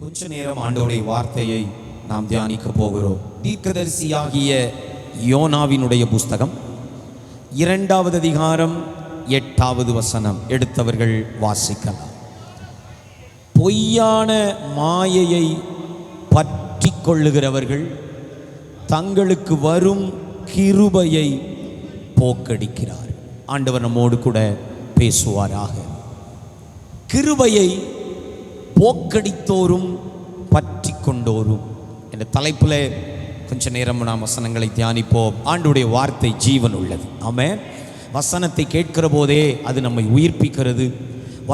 கொஞ்ச நேரம் ஆண்டவருடைய வார்த்தையை நாம் தியானிக்க போகிறோம். தீர்க்கதரிசியாகிய யோனாவினுடைய புஸ்தகம் 2வது அதிகாரம் 8வது வசனம். எடுத்தவர்கள் வாசிக்கலாம். பொய்யான மாயையை பற்றி கொள்ளுகிறவர்கள் தங்களுக்கு வரும் கிருபையை போக்கடிக்கிறார். ஆண்டவர் நம்மோடு கூட பேசுவாராக. கிருபையை போக்கடித்தோரும் பற்றி கொண்டோரும் என்ற தலைப்பில் கொஞ்ச நேரம் நாம் வசனங்களை தியானிப்போம். ஆண்டவருடைய வார்த்தை ஜீவன் உள்ளது. ஆமென். வசனத்தை கேட்கிற போதே அது நம்மை உயிர்ப்பிக்கிறது.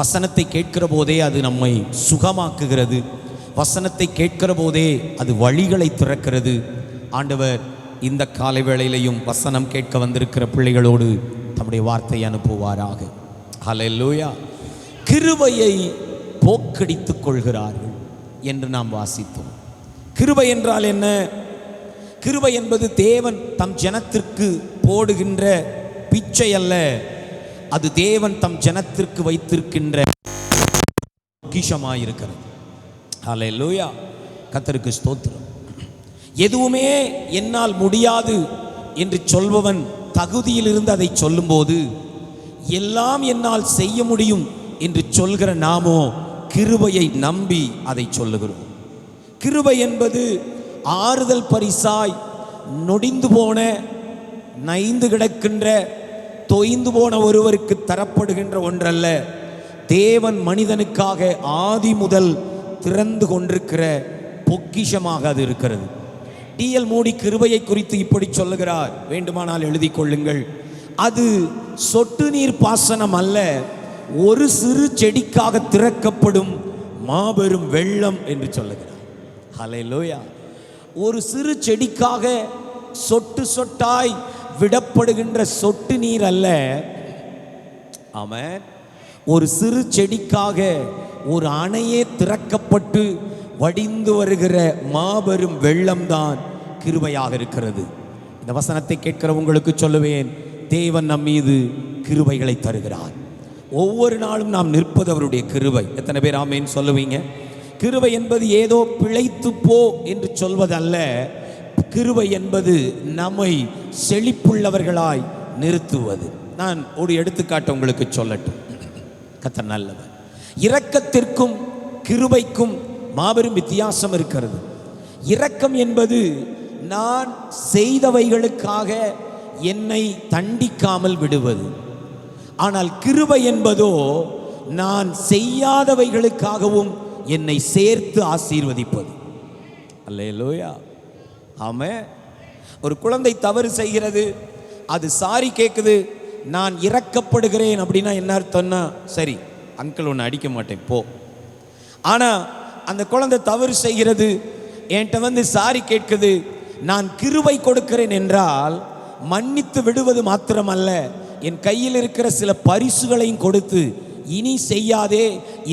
வசனத்தை கேட்கிற போதே அது நம்மை சுகமாக்குகிறது. வசனத்தை கேட்கிற போதே அது வழிகளை திறக்கிறது. ஆண்டவர் இந்த காலை வேளையிலையும் வசனம் கேட்க வந்திருக்கிற பிள்ளைகளோடு தம்முடைய வார்த்தையை அனுப்புவாராக. ஹல்லேலூயா. கிருபையை போக்கடித்துக் கொள்கிறார்கள் என்று நாம் வாசித்தோம். கிருபை என்றால் என்ன? கிருபை என்பது தேவன் தம் ஜனத்திற்கு போடுகின்ற பிச்சை அல்ல, அது தேவன் தம் ஜனத்திற்கு வைத்திருக்கின்ற பொக்கிஷமாயிருக்கிறது. ஹல்லேலூயா. கர்த்தருக்கு ஸ்தோத்திரம். எதுவுமே என்னால் முடியாது என்று சொல்பவன் தகுதியிலிருந்து அதை சொல்லும்போது, எல்லாம் என்னால் செய்ய முடியும் என்று சொல்கிற நாமோ கிருபையை நம்பி அதை சொல்லுகிறோம். கிருபை என்பது ஆறுதல் பரிசாய் நொடிந்து போன, நைந்து கிடக்கின்ற, தொய்ந்து போன ஒருவருக்கு தரப்படுகின்ற ஒன்றல்ல. தேவன் மனிதனுக்காக ஆதி முதல் திறந்து கொண்டிருக்கிற பொக்கிஷமாக அது இருக்கிறது. டி.எல். மூடி கிருபையை குறித்து இப்படி சொல்லுகிறார், வேண்டுமானால் எழுதி கொள்ளுங்கள். அது சொட்டு நீர் பாசனம் அல்ல, ஒரு சிறு செடிக்காக திறக்கப்படும் மாபெரும் வெள்ளம் என்று சொல்லுகிறார். ஹல்லேலூயா. ஒரு சிறு செடிக்காக சொட்டு சொட்டாய் விடப்படுகின்ற சொட்டு நீர் அல்ல. ஆமென். ஒரு சிறு செடிக்காக ஒரு அணையே திறக்கப்பட்டு வடிந்து வருகிற மாபெரும் வெள்ளம்தான் கிருபையாக இருக்கிறது. இந்த வசனத்தை கேட்கிற உங்களுக்கு சொல்லுவேன், தேவன் நம் மீது கிருபைகளை தருகிறார். ஒவ்வொரு நாளும் நாம் நிற்பது அவருடைய கிருபை. எத்தனை பேர் ஆமேன் சொல்லுவீங்க? கிருபை என்பது ஏதோ பிழைத்து போ என்று சொல்வதல்ல. கிருபை என்பது நம்மை செழிப்புள்ளவர்களாய் நிறுத்துவது. நான் ஒரு எடுத்துக்காட்டு உங்களுக்கு சொல்லட்டும். கர்த்தர் நல்லவர். இரக்கத்திற்கும் கிருபைக்கும் மாபெரும் வித்தியாசம் இருக்கிறது. இரக்கம் என்பது நான் செய்தவைகளுக்காக என்னை தண்டிக்காமல் விடுவது. ஆனால் கிருபை என்பதோ நான் செய்யாதவைகளுக்காகவும் என்னை சேர்த்து ஆசீர்வதிப்பது. அல்லேலூயா. ஆமென். ஒரு குழந்தை தவறு செய்கிறது, அது சாரி கேட்குது, நான் இரக்கப்படுகிறேன் அப்படின்னா என்ன அர்த்தம்னா, சரி அங்கிள் ஒன்று அடிக்க மாட்டேன் போ. ஆனால் அந்த குழந்தை தவறு செய்கிறது, என்கிட்ட வந்து சாரி கேட்குது, நான் கிருபை கொடுக்கிறேன் என்றால் மன்னித்து விடுவது மாத்திரமல்ல, என் கையில் இருக்கிற சில பரிசுகளையும் கொடுத்து, இனி செய்யாதே,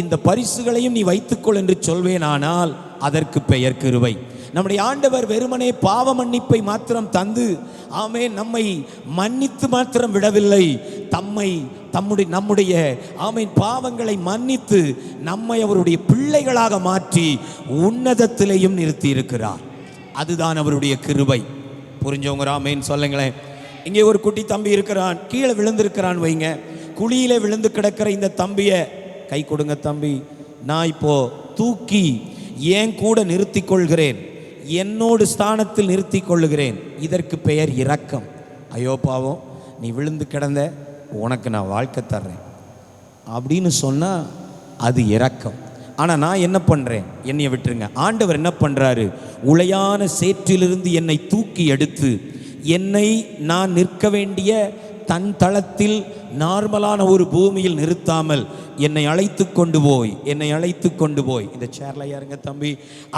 இந்த பரிசுகளையும் நீ வைத்துக்கொள் என்று சொல்வேனானால் அதற்கு பெயர் கிருபை. நம்முடைய ஆண்டவர் வெறுமனே பாவ மன்னிப்பை மாத்திரம் தந்து, ஆமென், நம்மை மன்னித்து மாத்திரம் விடவில்லை, நம்முடைய ஆமென் பாவங்களை மன்னித்து நம்மை அவருடைய பிள்ளைகளாக மாற்றி உன்னதத்திலேயும் நிறுத்தி இருக்கிறார். அதுதான் அவருடைய கிருபை. புரிஞ்சவங்க ஆமென் சொல்லுங்களேன். இங்கே ஒரு குட்டி தம்பி இருக்கிறான், கீழே விழுந்திருக்கிறான் வைங்க. குழியிலே விழுந்து கிடக்கிற இந்த தம்பியை கை கொடுங்க தம்பி, நான் இப்போ தூக்கி ஏன் கூட நிறுத்தி கொள்கிறேன், என்னோடு ஸ்தானத்தில் நிறுத்தி கொள்ளுகிறேன். இதற்கு பெயர் இரக்கம். ஐயோ பாவம், நீ விழுந்து கிடந்த, உனக்கு நான் வாழ்க்கை தர்றேன் அப்படின்னு சொன்னால் அது இரக்கம். ஆனால் நான் என்ன பண்ணுறேன், என்னைய விட்டுருங்க. ஆண்டவர் என்ன பண்ணுறாரு, உளையான சேற்றிலிருந்து என்னை தூக்கி எடுத்து என்னை நான் நிற்க வேண்டிய தன் தளத்தில் நார்மலான ஒரு பூமியில் நிறுத்தாமல் என்னை அழைத்து கொண்டு போய் இந்த சேர்ல ஏறுங்க தம்பி,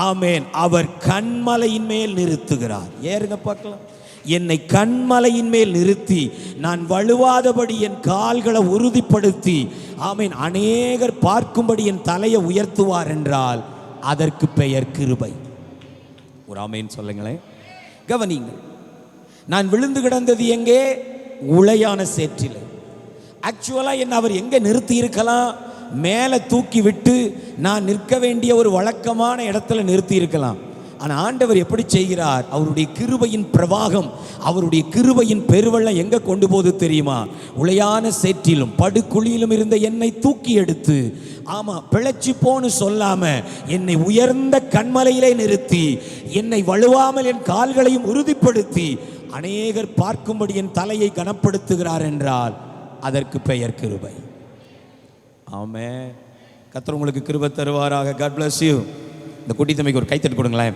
ஆமேன், அவர் கண்மலையின் மேல் நிறுத்துகிறார். ஏறுங்க பார்க்கலாம். என்னை கண்மலையின் மேல் நிறுத்தி நான் வழுவாதபடி என் கால்களை உறுதிப்படுத்தி, ஆமேன், அநேகர் பார்க்கும்படி என் தலையை உயர்த்துவார் என்றால் அதற்கு பெயர் கிருபை. ஒரு ஆமேன் சொல்லுங்களேன். கவனிங்கள், நான் விழுந்து கிடந்தது எங்கே? உளையான சேற்றில். ஆக்சுவலாக என்ன அவர் எங்கே நிறுத்தி இருக்கலாம்? மேலே தூக்கி விட்டு நான் நிற்க வேண்டிய ஒரு வழக்கமான இடத்துல நிறுத்தி இருக்கலாம். ஆனால் ஆண்டவர் எப்படி செய்கிறார்? அவருடைய கிருபையின் பிரவாகம், அவருடைய கிருபையின் பெருவெள்ளம் எங்கே கொண்டு போது தெரியுமா? உளையான சேற்றிலும் படுகுழியிலும் இருந்த என்னை தூக்கி எடுத்து, ஆமாம், பிழைச்சி போன்னு சொல்லாம என்னை உயர்ந்த கண்மலையிலே நிறுத்தி, என்னை வலுவாமல் என் கால்களையும் உறுதிப்படுத்தி, அநேகர் பார்க்கும்படி என் தலையை கனப்படுத்துகிறார் என்றால் அதற்கு பெயர் கிருபை. ஆமென். கர்த்தர் உங்களுக்கு கிருபை தருவாராக. God bless you. இந்த குட்டி தம்பிக்கு ஒரு கைத்தட்டு கொடுங்களேன்.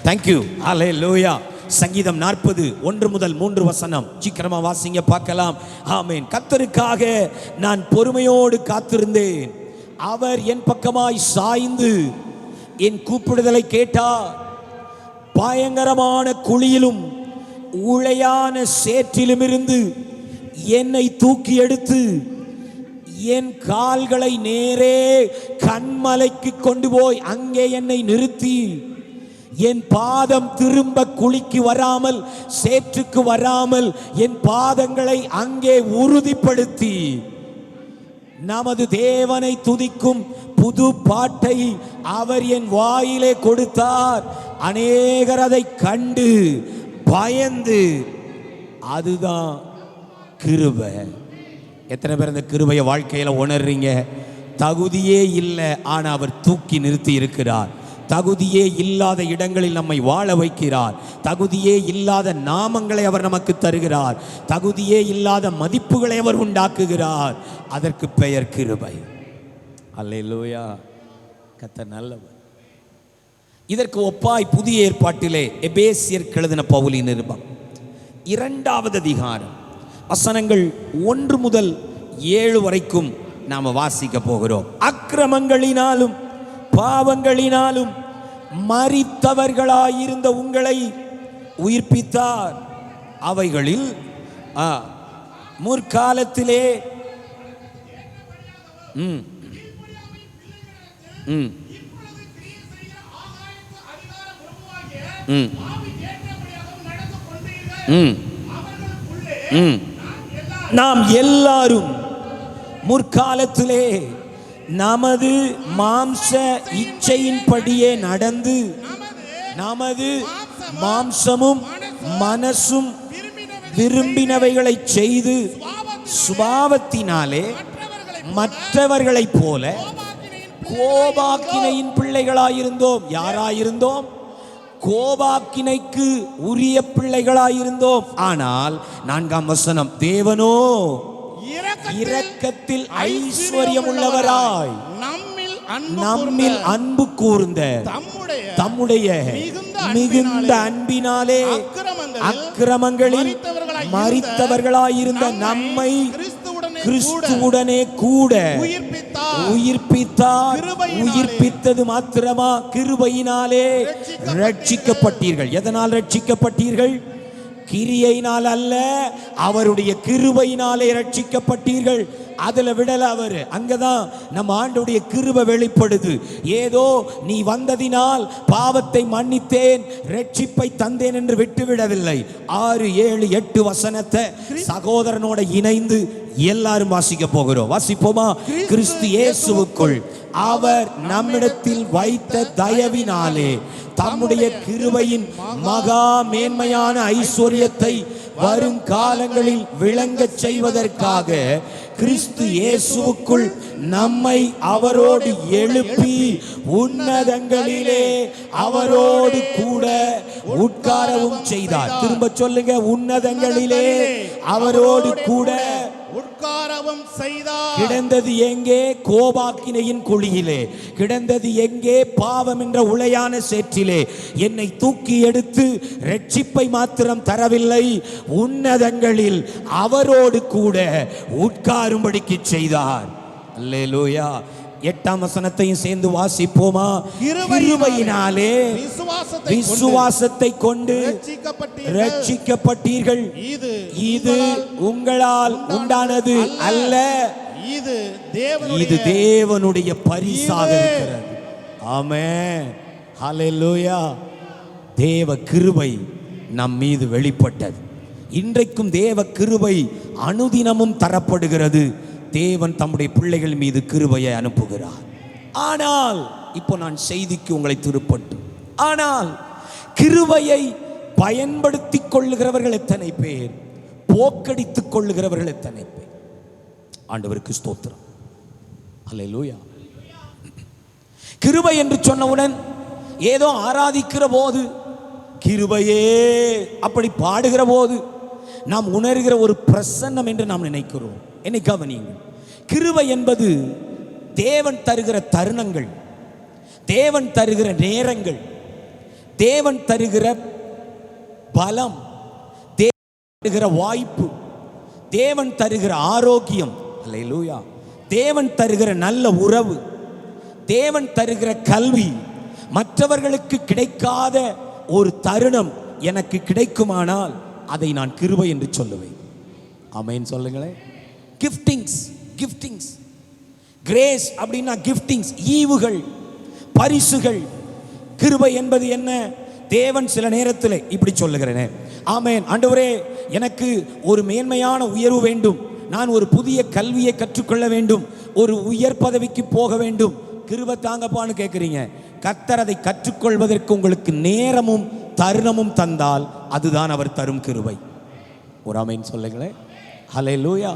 தேங்க்யூ. ஹல்லேலூயா. சங்கீதம் 40 1 முதல் 3 வசனம் சீக்கிரமா வாசிங்க பார்க்கலாம். ஆமென். கர்த்தருக்காக நான் பொறுமையோடு காத்திருந்தேன். அவர் என் பக்கமாய் சாய்ந்து என் கூப்பிடுதலை கேட்டார். பயங்கரமான குழியிலும் உளையான சேற்றிலும் இருந்து என்னை தூக்கி எடுத்து என் கால்களை நேரே கண்மலைக்கு கொண்டு போய் அங்கே என்னை நிறுத்தி, என் பாதம் திரும்ப குழிக்கு வராமல் சேற்றுக்கு வராமல் என் பாதங்களை அங்கே உறுதிப்படுத்தி, நமது தேவனை துதிக்கும் புது பாட்டை அவர் என் வாயிலே கொடுத்தார். அநேகர் அதை கண்டு பயந்து, அதுதான் கிருபை. எத்தனை பேர் இந்த கிருபையை வாழ்க்கையில் உணர்றீங்க? தகுதியே இல்லை, ஆனால் அவர் தூக்கி நிறுத்தி இருக்கிறார். தகுதியே இல்லாத இடங்களில் நம்மை வாழ வைக்கிறார். தகுதியே இல்லாத நாமங்களை அவர் நமக்கு தருகிறார். தகுதியே இல்லாத மதிப்புகளை அவர் உண்டாக்குகிறார். அதற்கு பெயர் கிருபை. அல்லேலூயா. கர்த்தர் நல்லவர். இதற்கு ஒப்பாய் புதிய ஏற்பாட்டிலே எபேசியர் எழுதின பவுலின் நிருபம் 2வது அதிகாரம் வசனங்கள் 1 முதல் 7 வரைக்கும் நாம வாசிக்க போகிறோம். அக்கிரமங்களினாலும் பாவங்களினாலும் மரித்தவர்களாயிருந்த உங்களை உயிர்ப்பித்தார். அவைகளில் முற்காலத்திலே நாம் எல்லாரும் முற்காலத்திலே நமது மாம்ச இச்சையின்படியே நடந்து, நமது மாம்சமும் மனசும் விரும்பினவைகளை செய்து, சுபாவத்தினாலே மற்றவர்களைப் போல கோபாக்கினையின் பிள்ளைகளாயிருந்தோம். யாராயிருந்தோம்? கோபாக்கினைக்கு உரிய பிள்ளைகளாயிருந்தோம். ஆனால் 4ஆம் வசனம், தேவனோ இரக்கத்தில் ஐஸ்வர்யம் உள்ளவராய் நம்மில் அன்பு கூர்ந்த தம்முடைய மிகுந்த அன்பினாலே அக்கிரமங்களில் மரித்தவர்களாயிருந்த நம்மை கிறிஸ்துவுடனே கூட உயிர்ப்பித்தார். உயிர்ப்பித்தது மாத்திரமா? கிருபையினாலே ரட்சிக்கப்பட்டீர்கள். எதனால் ரட்சிக்கப்பட்டீர்கள்? கிரியையினால் அல்ல, அவருடைய கிருபையினாலே ரட்சிக்கப்பட்டீர்கள். அதுல விடல அவரு. அங்கதான் நம்ம ஆண்டவருடைய கிருபை வெளிப்படுது. ஏதோ நீ வந்ததினால் பாவத்தை மன்னித்தேன், ரட்சிப்பை தந்தேன் என்று விட்டுவிடவில்லை. 6, 7, 8 வசனத்தை சகோதரனோட இணைந்து எல்லாரும் வாசிக்க போகிறோம். வாசிப்போமா? கிறிஸ்து இயேசுவுக்குள் அவர் நம்மிடத்தில் வைத்த தயவினாலே தம்முடைய கிருபையின் மகா மேன்மையான ஐஸ்வர்யத்தை வரும் காலங்களில் விளங்கச் செய்வதற்காக கிறிஸ்து இயேசுவுக்குள் நம்மை அவரோடு எழுப்பி உன்னதங்களிலே அவரோடு கூட உட்காரவும் செய்தார். திரும்ப சொல்லுங்க, உன்னதங்களிலே அவரோடு கூட உட்காரவும் செய்தார். கிடந்தது எங்கே? கோபாக்கினையின் குழியிலே. கிடந்தது எங்கே? பாவம் என்ற உளையான சேற்றிலே. என்னை தூக்கி எடுத்து ரட்சிப்பை மாத்திரம் தரவில்லை, உன்னதங்களில் அவரோடு கூட உட்காரும்படிக்கு செய்தார். அல்லேலூயா. 8ஆம் வசனத்தையும் சேர்ந்து வாசிப்போமா? கிருபையினாலே விசுவாசத்தை கொண்டு ரட்சிக்கப்பட்டீர்கள். இது உங்களால் உண்டானது அல்ல, இது தேவனுடைய பரிசாக இருக்கிறது. ஆமென். ஹல்லேலூயா. தேவ கிருபை நம் மீது வெளிப்பட்டது. இன்றைக்கும் தேவ கிருபை அனுதினமும் தரப்படுகிறது. தேவன் தம்முடைய பிள்ளைகள் மீது கிருபையை அனுப்புகிறார். ஆனால் இப்போ நான் செய்திக்கு உங்களை திருப்பட்டு, ஆனால் கிருபையை பயன்படுத்திக் கொள்ளுகிறவர்கள் எத்தனை பேர், போக்கடித்துக் கொள்ளுகிறவர்கள் எத்தனை பேர்? ஆண்டவருக்கு ஸ்தோத்திரம். அல்லேலூயா. கிருபை என்று சொன்னவுடன் ஏதோ ஆராதிக்கிற போது கிருபையே அப்படி பாடுகிற போது நாம் உணர்கிற ஒரு பிரசன்னம் என்று நாம் நினைக்கிறோம். என்னை கவனியுங்கள். கிருபை என்பது தேவன் தருகிற தருணங்கள், தேவன் தருகிற நேரங்கள், தேவன் தருகிற பலம், தேவன் தருகிற வாய்ப்பு, தேவன் தருகிற ஆரோக்கியம், அல்லேலூயா, தேவன் தருகிற நல்ல உறவு, தேவன் தருகிற கல்வி, மற்றவர்களுக்கு கிடைக்காத ஒரு தருணம் எனக்கு கிடைக்குமானால் அதை நான் கிருபை என்று சொல்லுவேன். ஆமென் சொல்லுங்களேன். கிஃப்டிங்ஸ், கிஃப்டிங்ஸ், கிரேஸ் அப்படின்னா கிஃப்டிங்ஸ், ஈவுகள், பரிசுகள். கிருபை என்பது என்ன? தேவன் சில நேரத்தில் இப்படி சொல்லுகிறேனே, ஆமென் ஆண்டவரே எனக்கு ஒரு மேன்மையான உயர்வு வேண்டும், நான் ஒரு புதிய கல்வியை கற்றுக்கொள்ள வேண்டும், ஒரு உயர் பதவிக்கு போக வேண்டும், கிருபை தாங்கப்பான்னு கேட்குறீங்க. கர்த்தர் அதை கற்றுக்கொள்வதற்கு உங்களுக்கு நேரமும் தருணமும் தந்தால் அதுதான் அவர் தரும் கிருபை. ஒரு ஆமென் சொல்லுங்களேன். ஹல்லேலூயா.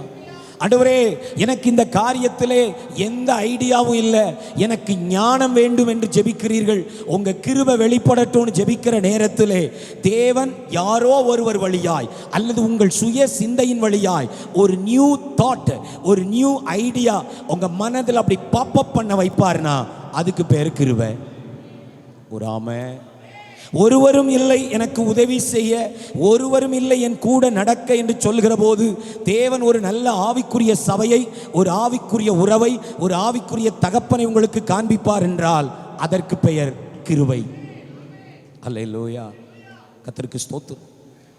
ஆண்டவரே எனக்கு இந்த காரியத்திலே எந்த ஐடியாவும் இல்லை, எனக்கு ஞானம் வேண்டும் என்று ஜெபிக்கிறீர்கள். உங்க கிருபை வெளிப்படட்டும்னு ஜெபிக்கிற நேரத்திலே தேவன் யாரோ ஒருவர் வழியாய் அல்லது உங்கள் சுய சிந்தையின் வழியாய் ஒரு நியூ தாட், ஒரு நியூ ஐடியா உங்க மனதில் அப்படி பாப்பப் பண்ண வைப்பார்னா அதுக்கு பேர் கிருபை. ஒரு ஆமென். ஒருவரும் இல்லை எனக்கு உதவி செய்ய, ஒருவரும் இல்லை என் கூட நடக்க என்று சொல்கிற போது தேவன் ஒரு நல்ல ஆவிக்குரிய சபையை, ஒரு ஆவிக்குரிய உறவை, ஒரு ஆவிக்குரிய தகப்பனை உங்களுக்கு காண்பிப்பார் என்றால் அதற்கு பெயர் கிருபை. அல்லேலூயா. கர்த்தருக்கு ஸ்தோத்திரம்.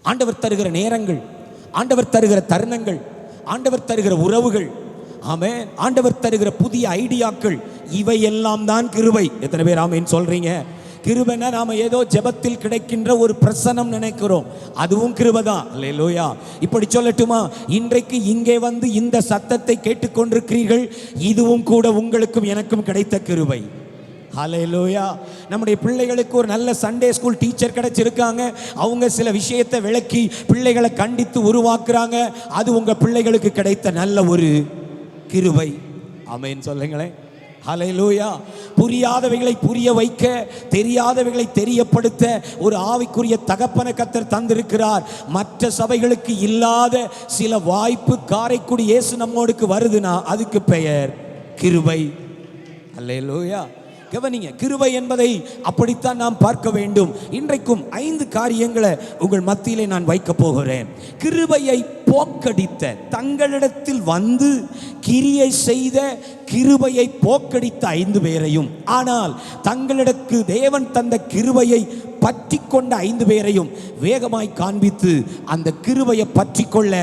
ஆண்டவர் தருகிற நேரங்கள், ஆண்டவர் தருகிற தருணங்கள், ஆண்டவர் தருகிற உறவுகள், ஆமென், ஆண்டவர் தருகிற புதிய ஐடியாக்கள், இவை எல்லாம் தான் கிருபை. எத்தனை பேர் ஆமென் சொல்றீங்க? கிருபைனா நாம ஏதோ ஜெபத்தில் கிடைக்கின்ற ஒரு பிரசன்னம் நினைக்கிறோம், அதுவும் கிருபை தான். அல்லேலூயா. இப்படி சொல்லட்டுமா, இன்றைக்கு இங்கே வந்து இந்த சத்தத்தை கேட்டுக்கொண்டிருக்கிறீர்கள், இதுவும் கூட உங்களுக்கும் எனக்கும் கிடைத்த கிருபை. ஹல்லேலூயா. நம்முடைய பிள்ளைகளுக்கு ஒரு நல்ல சண்டே ஸ்கூல் டீச்சர் கிடைச்சிருக்காங்க, அவங்க சில விஷயத்தை விளக்கி பிள்ளைகளை கண்டித்து உருவாக்குறாங்க, அது உங்க பிள்ளைகளுக்கு கிடைத்த நல்ல ஒரு கிருபை. ஆமென் சொல்லுங்களேன். ஹல்லேலூயா. புரியாதவைகளை புரிய வைக்க, தெரியாதவைகளை தெரியப்படுத்த ஒரு ஆவிக்குரிய தகப்பனை கர்த்தர் தந்திருக்கிறார். மற்ற சபைகளுக்கு இல்லாத சில வாய்ப்பு காரைக்குடி இயேசு நம்மோடுக்கு வருதுன்னா அதுக்கு பெயர் கிருபை. ஹல்லேலூயா. கவனிங்க, கிருபை என்பதை அப்படித்தான் நாம் பார்க்க வேண்டும். இன்றைக்கும் 5 காரியங்களை உங்கள் மத்தியிலே நான் வைக்க போகிறேன். கிருபையை போக்கடித்த, தங்களிடத்தில் வந்து கிரியை செய்த, கிருபையை போக்கடித்த 5 பேரையும், ஆனால் தங்களிடக்கு தேவன் தந்த கிருபையை பற்றி கொண்ட 5 பேரையும் வேகமாய் காண்பித்து அந்த கிருபையை பற்றி கொள்ள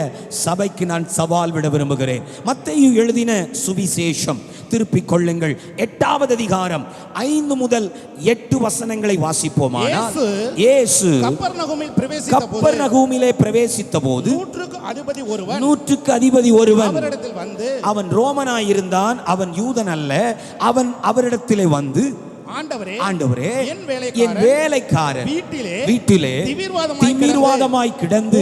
சபைக்கு நான் சவால் விட விரும்புகிறேன். மத்தேயு எழுதின சுவிசேஷம் திருப்பிக் கொள்ளுங்கள், 8வது அதிகாரம் 5 முதல் 8 வசனங்களை வாசிப்போமானால், இயேசு கப்பர்நகூமிலே பிரவேசித்தபோது 100க்கு அதிபதி ஒருவன் அவன் ரோமனாயிருந்தான், அவன் யூதன் அல்ல. அவன் அவரிடத்திலே வந்து, ஆண்டவரே என் வேலைக்காரன் வீட்டிலே திமிர்வாதமாய் கிடந்து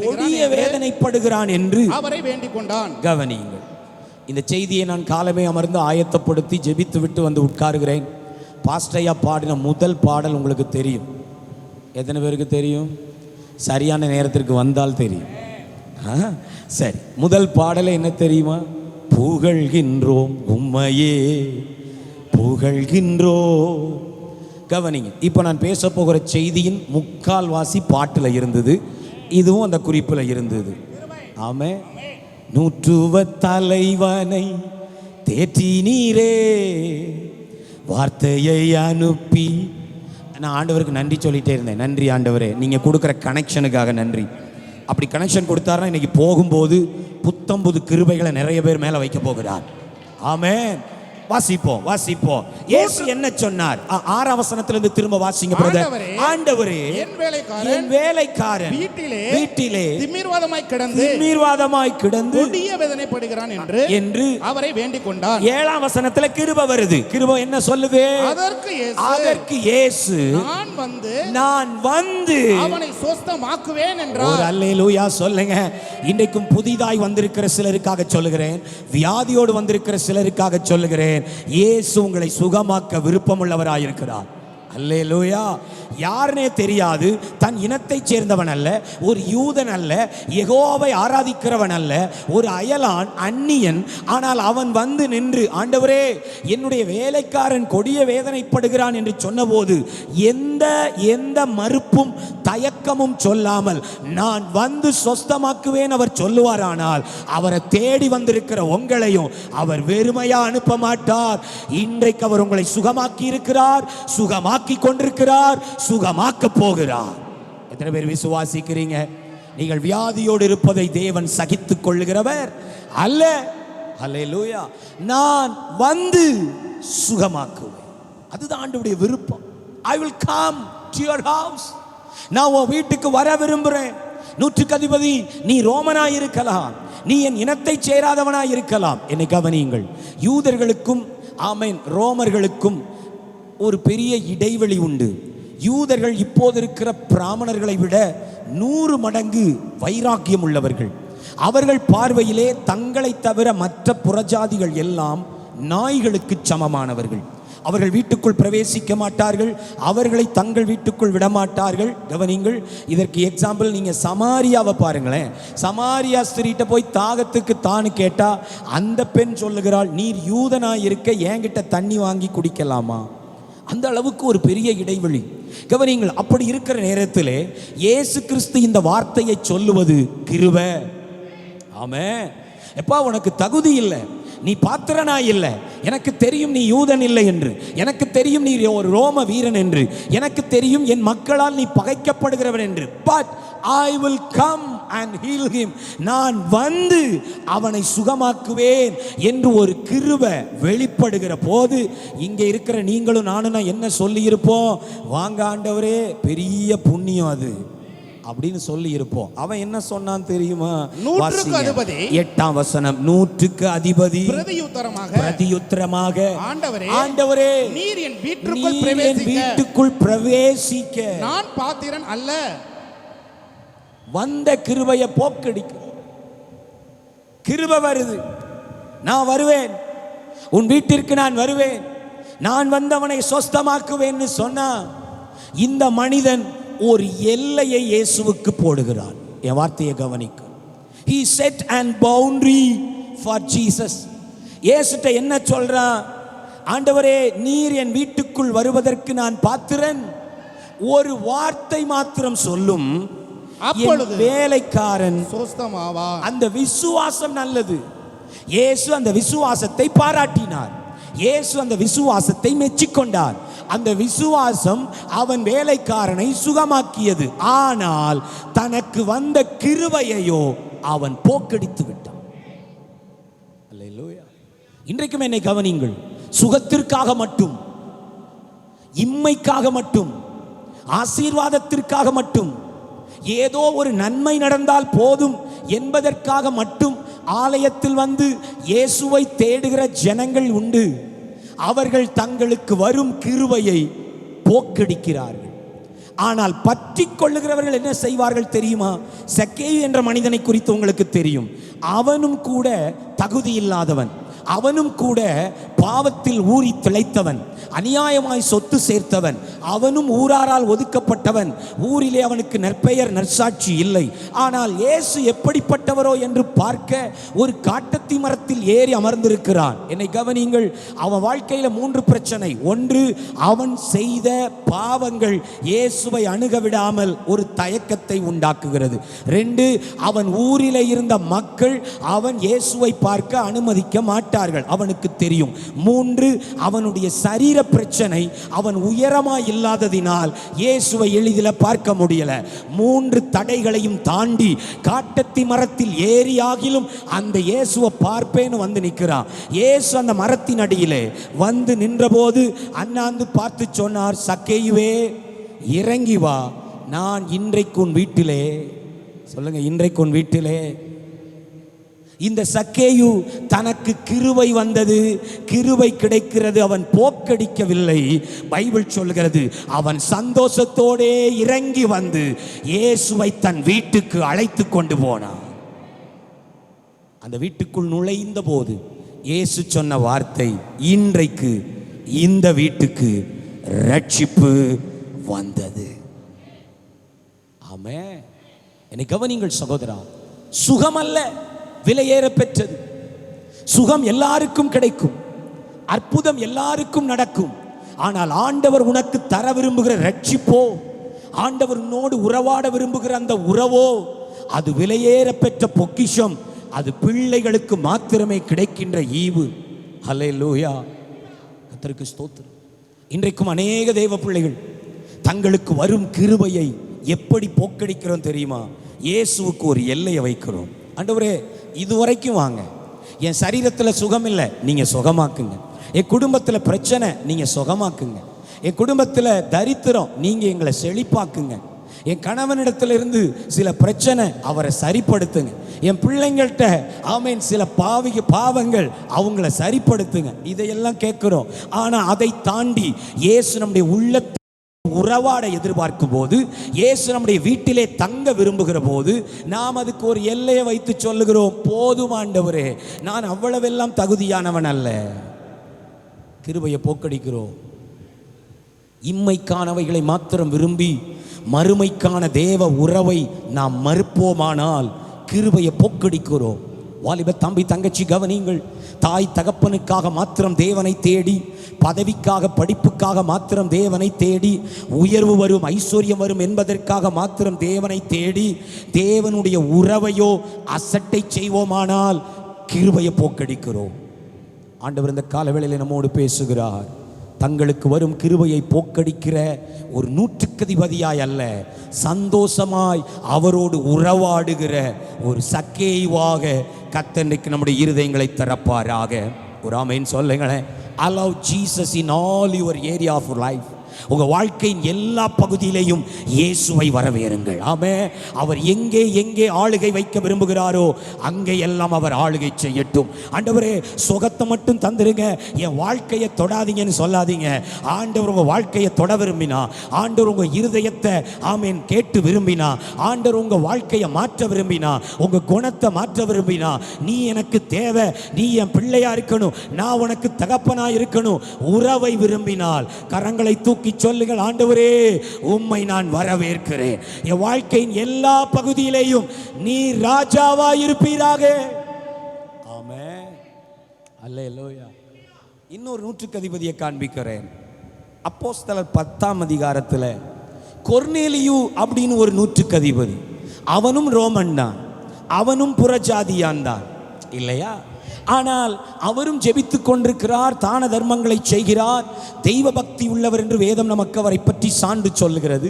கொடிய வேதனைப்படுகிறான் என்று அவரை வேண்டிக் கொண்டான். கவனியுங்கள், இந்த செய்தியை நான் காலமே அமர்ந்து ஆயத்தப்படுத்தி ஜெபித்து விட்டு வந்து உட்காருகிறேன். பாஸ்டையா பாடின முதல் பாடல் உங்களுக்கு தெரியும். எத்தனை பேருக்கு தெரியும்? சரியான நேரத்திற்கு வந்தால் தெரியும். சரி, முதல் பாடலை என்ன தெரியுமா? புகழ்கின்றோம் உம்மையே புகழ்கின்றோம். கவனிங்க, இப்போ நான் பேச போகிற செய்தியின் முக்கால்வாசி பாட்டில் இருந்தது, இதுவும் அந்த குறிப்பில் இருந்தது. ஆமே. 100 தலைவனை தேற்றி நீரே வார்த்தையை அனுப்பி. நான் ஆண்டவருக்கு நன்றி சொல்லிட்டே இருந்தேன். நன்றி ஆண்டவரே, நீங்கள் கொடுக்குற கனெக்ஷனுக்காக நன்றி. அப்படி கனெக்ஷன் கொடுத்தாருன்னா இன்னைக்கு போகும்போது புத்தம் புது கிருபைகளை நிறைய பேர் மேலே வைக்க போகிறார். ஆமென். வாசிப்போம் வாசிப்போம். இயேசு என்ன சொன்னார்? 6ஆம் வசனத்திலிருந்து திரும்ப வாசிங்க பிரதர். ஆண்டவரே என் வேலைக்காரன் வீட்டிலே திமிர்வாதமாய் கிடந்து கொடிய வேதனைப்படுகிறான் என்று அவரை வேண்டிக் கொண்டார். 7ஆம் வசனத்துல கிருபை வருது. கிருபை என்ன சொல்லுது? அதற்கு இயேசு நான் வந்து அவனை சொஸ்தமாக்குவேன் என்றார். ஒரு அல்லேலூயா சொல்லுங்க. இன்றைக்கும் புதிதாய் வந்திருக்கிற சிலருக்காக சொல்லுகிறேன், வியாதியோடு வந்திருக்கிற சிலருக்காக சொல்லுகிறேன், இயேசு உங்களை சுகமாக்க விருப்பமுள்ளவராயிருக்கிறார். அல்லேலூயா. யாருனே தெரியாது, தன் இனத்தைச் சேர்ந்தவன் அல்ல, ஒரு யூதன் அல்ல, யெகோவாவை ஆராதிக்கிறவன் அல்ல, ஒரு அயலான், அந்நியன். ஆனால் அவன் வந்து நின்று, ஆண்டவரே என்னுடைய வேலைக்காரன் கொடிய வேதனைப்படுகிறான் என்று சொன்னபோது எந்த மறுப்பும் தயக்கமும் சொல்லாமல் நான் வந்து சொஸ்தமாக்குவேன் அவர் சொல்லுவாரானால், அவரை தேடி வந்திருக்கிற உங்களையும் அவர் வெறுமையா அனுப்ப மாட்டார். இன்றைக்கு அவர் உங்களை சுகமாக்கி இருக்கிறார், சுகமாக்கி கொண்டிருக்கிறார், சுகமாக்க போகிறார். எத்தனை பேர் விசுவாசிக்கிறீங்க? நீங்கள் வியாதியோடு இருப்பதை தேவன் சகித்துக் கொள்ளுகிறவர் அல்ல. அல்லேலூயா. நான் வந்து சுகமாக்குவேன். அதுதான் ஆண்டவருடைய விருப்பம். I will come to your house. நான் உன் வீட்டுக்கு வர விரும்புகிறேன். 100க்கு அதிபதி, நீ ரோமனாய் இருக்கலாம், நீ என் இனத்தை சேராதவனாய் இருக்கலாம். என்னை கவனியுங்கள். யூதர்களுக்கும் ஆமென் ரோமர்களுக்கும் ஒரு பெரிய இடைவெளி உண்டு. யூதர்கள் இப்போது இருக்கிற பிராமணர்களை விட 100 மடங்கு வைராக்கியம் உள்ளவர்கள். அவர்கள் பார்வையிலே தங்களை தவிர மற்ற புறஜாதிகள் எல்லாம் நாய்களுக்கு சமமானவர்கள். அவர்கள் வீட்டுக்குள் பிரவேசிக்க மாட்டார்கள், அவர்களை தங்கள் வீட்டுக்குள் விடமாட்டார்கள். கவனிங்கள், இதற்கு எக்ஸாம்பிள் நீங்க சமாரியாவை பாருங்களேன். சமாரியா ஸ்திரீட்ட போய் தாகத்துக்கு தானு கேட்டா அந்த பெண் சொல்லுகிறாள், நீர் யூதனாய் இருக்க என்கிட்ட தண்ணி வாங்கி குடிக்கலாமா? அந்த அளவுக்கு ஒரு பெரிய இடைவெளி. கவனிங்கள், அப்படி இருக்கிற நேரத்தில் இயேசு கிறிஸ்து இந்த வார்த்தையை சொல்லுவது கிருபை. ஆமென். எப்பா உனக்கு தகுதி இல்லை, நீ பாத்திரனாய் இல்லை, எனக்கு தெரியும் நீ யூதன் இல்லை என்று, எனக்கு தெரியும் நீ ஒரு ரோம வீரன் என்று, எனக்கு தெரியும் என் மக்களால் நீ பகைக்கப்படுகிறவன் என்று. But I will come and heal him. நான் வந்து அவனை சுகமாக்குவேன் என்று ஒரு கிருபை வெளிப்படுகிற போது இங்கே இருக்கிற நீங்களும் நானும் என்ன சொல்லி இருப்போம்? வாங்க ஆண்டவரே, பெரிய புண்ணியம் அது அப்படின்னு சொல்லி இருப்போம். அவன் என்ன சொன்னான் தெரியுமா? 8ஆம் வசனம். 100க்கு அதிபதி பிரதியுத்தரமாக ஆண்டவரே நீர் என் வீட்டுக்குள் பிரவேசிக்க நான் பாத்திரன் அல்ல. வந்த கிருபையை போக்கடிக்க கிருபை வருது. நான் வருவேன், உன் வீட்டிற்கு நான் வருவேன், நான் வந்தவனை சொஸ்தமாக்குவேன்னு சொன்னா இந்த மனிதன் ஒரு எல்லையை இயேசுவுக்கு போடுகிறான். என் வார்த்தையை கவனிக்க. He set an boundary for Jesus. இயேசுட்ட என்ன சொல்றான்? ஆண்டவரே நீர் என் வீட்டுக்குள் வருவதற்கு நான் பாத்திரன். ஒரு வார்த்தை மாத்திரம் சொல்லும், அப்பொழுது வேலைக்காரன் சொஸ்தமாவான். அந்த விசுவாசம் நல்லது. இயேசு அந்த விசுவாசத்தை பாராட்டினார். இயேசு அந்த விசுவாசத்தை மெச்சிக்கொண்டார். அந்த விசுவாசம் அவன் வேலைக்காரனை சுகமாக்கியது. ஆனால் தனக்கு வந்த கிருபையையோ அவன் போக்கடித்து விட்டான். அல்லேலூயா. இன்றைக்கும் என்னை கவனிங்கள். சுகத்திற்காக மட்டும், இம்மைக்காக மட்டும், ஆசீர்வாதத்திற்காக மட்டும், ஏதோ ஒரு நன்மை நடந்தால் போதும் என்பதற்காக மட்டும் ஆலயத்தில் வந்து இயேசுவை தேடுகிற ஜனங்கள் உண்டு. அவர்கள் தங்களுக்கு வரும் கிருபையை போக்கடிக்கிறார்கள். ஆனால் பற்றி கொள்ளுகிறவர்கள் என்ன செய்வார்கள் தெரியுமா? சக்கேயு என்ற மனிதனை குறித்து உங்களுக்கு தெரியும். அவனும் கூட தகுதி இல்லாதவன், அவனும் கூட பாவத்தில் ஊறி திளைத்தவன், அநியாயமாய் சொத்து சேர்த்தவன், அவனும் ஊராரால் ஒதுக்கப்பட்டவன். ஊரிலே அவனுக்கு நற்பெயர் நற்சாட்சி இல்லை. ஆனால் இயேசு எப்படிப்பட்டவரோ என்று பார்க்க ஒரு காட்டத்தி மரத்தில் ஏறி அமர்ந்திருக்கிறான். என்னை கவனியுங்கள். அவன் வாழ்க்கையில் 3 பிரச்சனை. 1, அவன் செய்த பாவங்கள் இயேசுவை அணுக விடாமல் ஒரு தயக்கத்தை உண்டாக்குகிறது. 2, அவன் ஊரிலே இருந்த மக்கள் அவன் இயேசுவை பார்க்க அனுமதிக்க மாட்டார்கள், அவனுக்கு தெரியும். 3, அவனுடைய சரீர பிரச்சனை. அவன் உயரமாய் இல்லாததினால் இயேசுவை எளிதில் பார்க்க முடியல. 3 தடைகளையும் தாண்டி காட்டத்தி மரத்தில் ஏறியாகிலும் அந்த இயேசுவை பார்ப்பேன்னு வந்து நிற்கிறான். இயேசு அந்த மரத்தின் அடியிலே வந்து நின்றபோது அண்ணாந்து பார்த்து சொன்னார், சக்கேயுவே இறங்கி வா, நான் இன்றைக்கு உன் வீட்டிலே, சொல்லுங்க இன்றைக்கு உன் வீட்டிலே இந்த சக்கேயு தனக்கு கிருபை வந்தது, கிருபை கிடைக்கிறது, அவன் போக்கடிக்கவில்லை. பைபிள் சொல்கிறது அவன் சந்தோஷத்தோடே இறங்கி வந்து இயேசுவை தன் வீட்டுக்கு அழைத்து கொண்டு போனான். அந்த வீட்டுக்குள் நுழைந்த போது இயேசு சொன்ன வார்த்தை, இன்றைக்கு இந்த வீட்டுக்கு ரட்சிப்பு வந்தது. ஆமென். என்னை கவனிங்கள் சகோதரா, சுகம் அல்ல விலையேற பெற்றது. சுகம் எல்லாருக்கும் கிடைக்கும், அற்புதம் எல்லாருக்கும் நடக்கும். ஆனால் ஆண்டவர் உனக்கு தர விரும்புகிற ரட்சிப்போ, ஆண்டவர் உன்னோடு உறவாட விரும்புகிற அந்த உறவோ, அது விலையேற பெற்ற பொக்கிஷம். அது பிள்ளைகளுக்கு மாத்திரமே கிடைக்கின்ற ஈவு. ஹல்லேலூயா, கர்த்தருக்கு ஸ்தோத்திரம். இன்றைக்கும் அநேக தேவ பிள்ளைகள் தங்களுக்கு வரும் கிருபையை எப்படி போக்கடிக்கிறோம் தெரியுமா? இயேசுவுக்கு ஒரு எல்லையை வைக்கிறோம். ஆண்டவரே, இதுவரைக்கும் வாங்க, என் சரீரத்தில் சுகம் இல்லை, நீங்கள் சுகமாக்குங்க. என் குடும்பத்தில் பிரச்சனை, நீங்கள் சுகமாக்குங்க. என் குடும்பத்தில் தரித்திரம், நீங்கள் எங்களை செழிப்பாக்குங்க. என் கணவனிடத்திலிருந்து சில பிரச்சனை, அவரை சரிப்படுத்துங்க. என் பிள்ளைங்கள்ட்ட ஆமேன் சில பாவங்கள், அவங்கள சரிப்படுத்துங்க. இதையெல்லாம் கேட்குறோம். ஆனால் அதை தாண்டி இயேசு நம்முடைய உள்ளத்தை உறவாட எதிர்பார்க்கும் போது, இயேசு நம்முடைய வீட்டிலே தங்க விரும்புகிற போது, நாம் அதுக்கு ஒரு எல்லையை வைத்து சொல்லுகிறோம், போதும் ஆண்டவரே, நான் அவ்வளவெல்லாம் தகுதியானவன் அல்ல. கிருபையை போக்கடிக்கிறோம். இம்மைக்கானவைகளை மாத்திரம் விரும்பி மறுமைக்கான தேவ உறவை நாம் மறுப்போமானால் கிருபையை போக்கடிக்கிறோம். வாலிப தம்பி தங்கச்சி கவனிங்கள். தாய் தகப்பனுக்காக மாத்திரம் தேவனை தேடி, பதவிக்காக படிப்புக்காக மாத்திரம் தேவனை தேடி, உயர்வு வரும் ஐஸ்வர்யம் வரும் என்பதற்காக மாத்திரம் தேவனை தேடி தேவனுடைய உறவையோ அசட்டை செய்வோமானால் கிருபையை போக்கடிக்கிறோம். ஆண்டவர் இந்த காலவேளையில் நம்மோடு பேசுகிறார். தங்களுக்கு வரும் கிருபையை போக்கடிக்கிற ஒரு நூற்றுக்கதிபதியாய் அல்ல, சந்தோஷமாய் அவரோடு உறவாடுகிற ஒரு சக்கேயுவாக கர்த்தருக்கு நம்முடைய இருதயங்களை திறப்பாராக. ஒரு ஆமென் சொல்லுங்களேன். Allow Jesus in all your area of life. உங்கள் வாழ்க்கையின் எல்லா பகுதியிலையும் இயேசுவை வரவேறுங்கள். ஆமென். அவர் எங்கே எங்கே ஆளுகை வைக்க விரும்புகிறாரோ அங்கே எல்லாம் அவர் ஆளுகை செய்யட்டும். ஆண்டவரே, சுகத்தை மட்டும் தந்துருங்க, என் வாழ்க்கையை தொடாதீங்கன்னு சொல்லாதீங்க. ஆண்டவர் உங்கள் வாழ்க்கையை தொட விரும்பினா, ஆண்டவர் உங்கள் இருதயத்தை ஆமேன் கேட்டு விரும்பினா, ஆண்டவர் உங்கள் வாழ்க்கையை மாற்ற விரும்பினா, உங்கள் குணத்தை மாற்ற விரும்பினா, நீ எனக்கு தேவை, நீ என் பிள்ளையா இருக்கணும், நான் உனக்கு தகப்பனா இருக்கணும், உறவை விரும்பினால் கரங்களை தூக்கி சொல்லுங்கள், ஆண்டவரே உம்மை நான் வரவேற்கிறேன். என் வாழ்க்கையின் எல்லா பகுதியிலேயும் நீ ராஜாவா இருப்பீராக. ஆமென். அல்லேலூயா. இன்னொரு நூற்றுக்கதிபதியை காண்பிக்கிறேன். அப்போஸ்தலர் 10ஆம் அதிகாரத்தில் கொர்நேலியு அப்படின்னு ஒரு நூற்றுக்கதிபதி. அவனும் ரோமன் தான், அவனும் புறஜாதியான் தான் இல்லையா? ஆனால் அவரும் ஜெபித்துக் கொண்டிருக்கிறார், தான தர்மங்களை செய்கிறார், தெய்வ பக்தி உள்ளவர் என்று வேதம் நமக்கு அவரை பற்றி சான்று சொல்லுகிறது.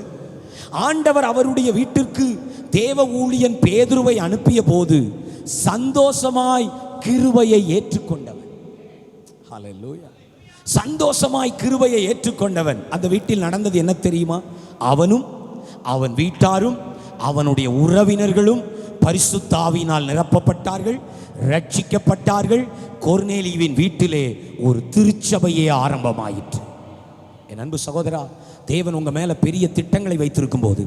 ஆண்டவர் அவருடைய வீட்டிற்கு தேவ ஊழியன் பேதுருவை அனுப்பிய போது சந்தோஷமாய் கிருபையை ஏற்றுக்கொண்டவன். ஹல்லேலூயா. சந்தோஷமாய் கிருபையை ஏற்றுக்கொண்டவன். அந்த வீட்டில் நடந்தது என்ன தெரியுமா? அவனும் அவன் வீட்டாரும் அவனுடைய உறவினர்களும் பரிசுத்த ஆவியினால் நிரப்பப்பட்டார்கள், ரட்சிக்கப்பட்டார்கள். கொர்நேலியுவின் வீட்டிலே ஒரு திருச்சபையே ஆரம்பமாயிற்று. என் அன்பு சகோதரா, தேவன் உங்கள் மேலே பெரிய திட்டங்களை வைத்திருக்கும் போது,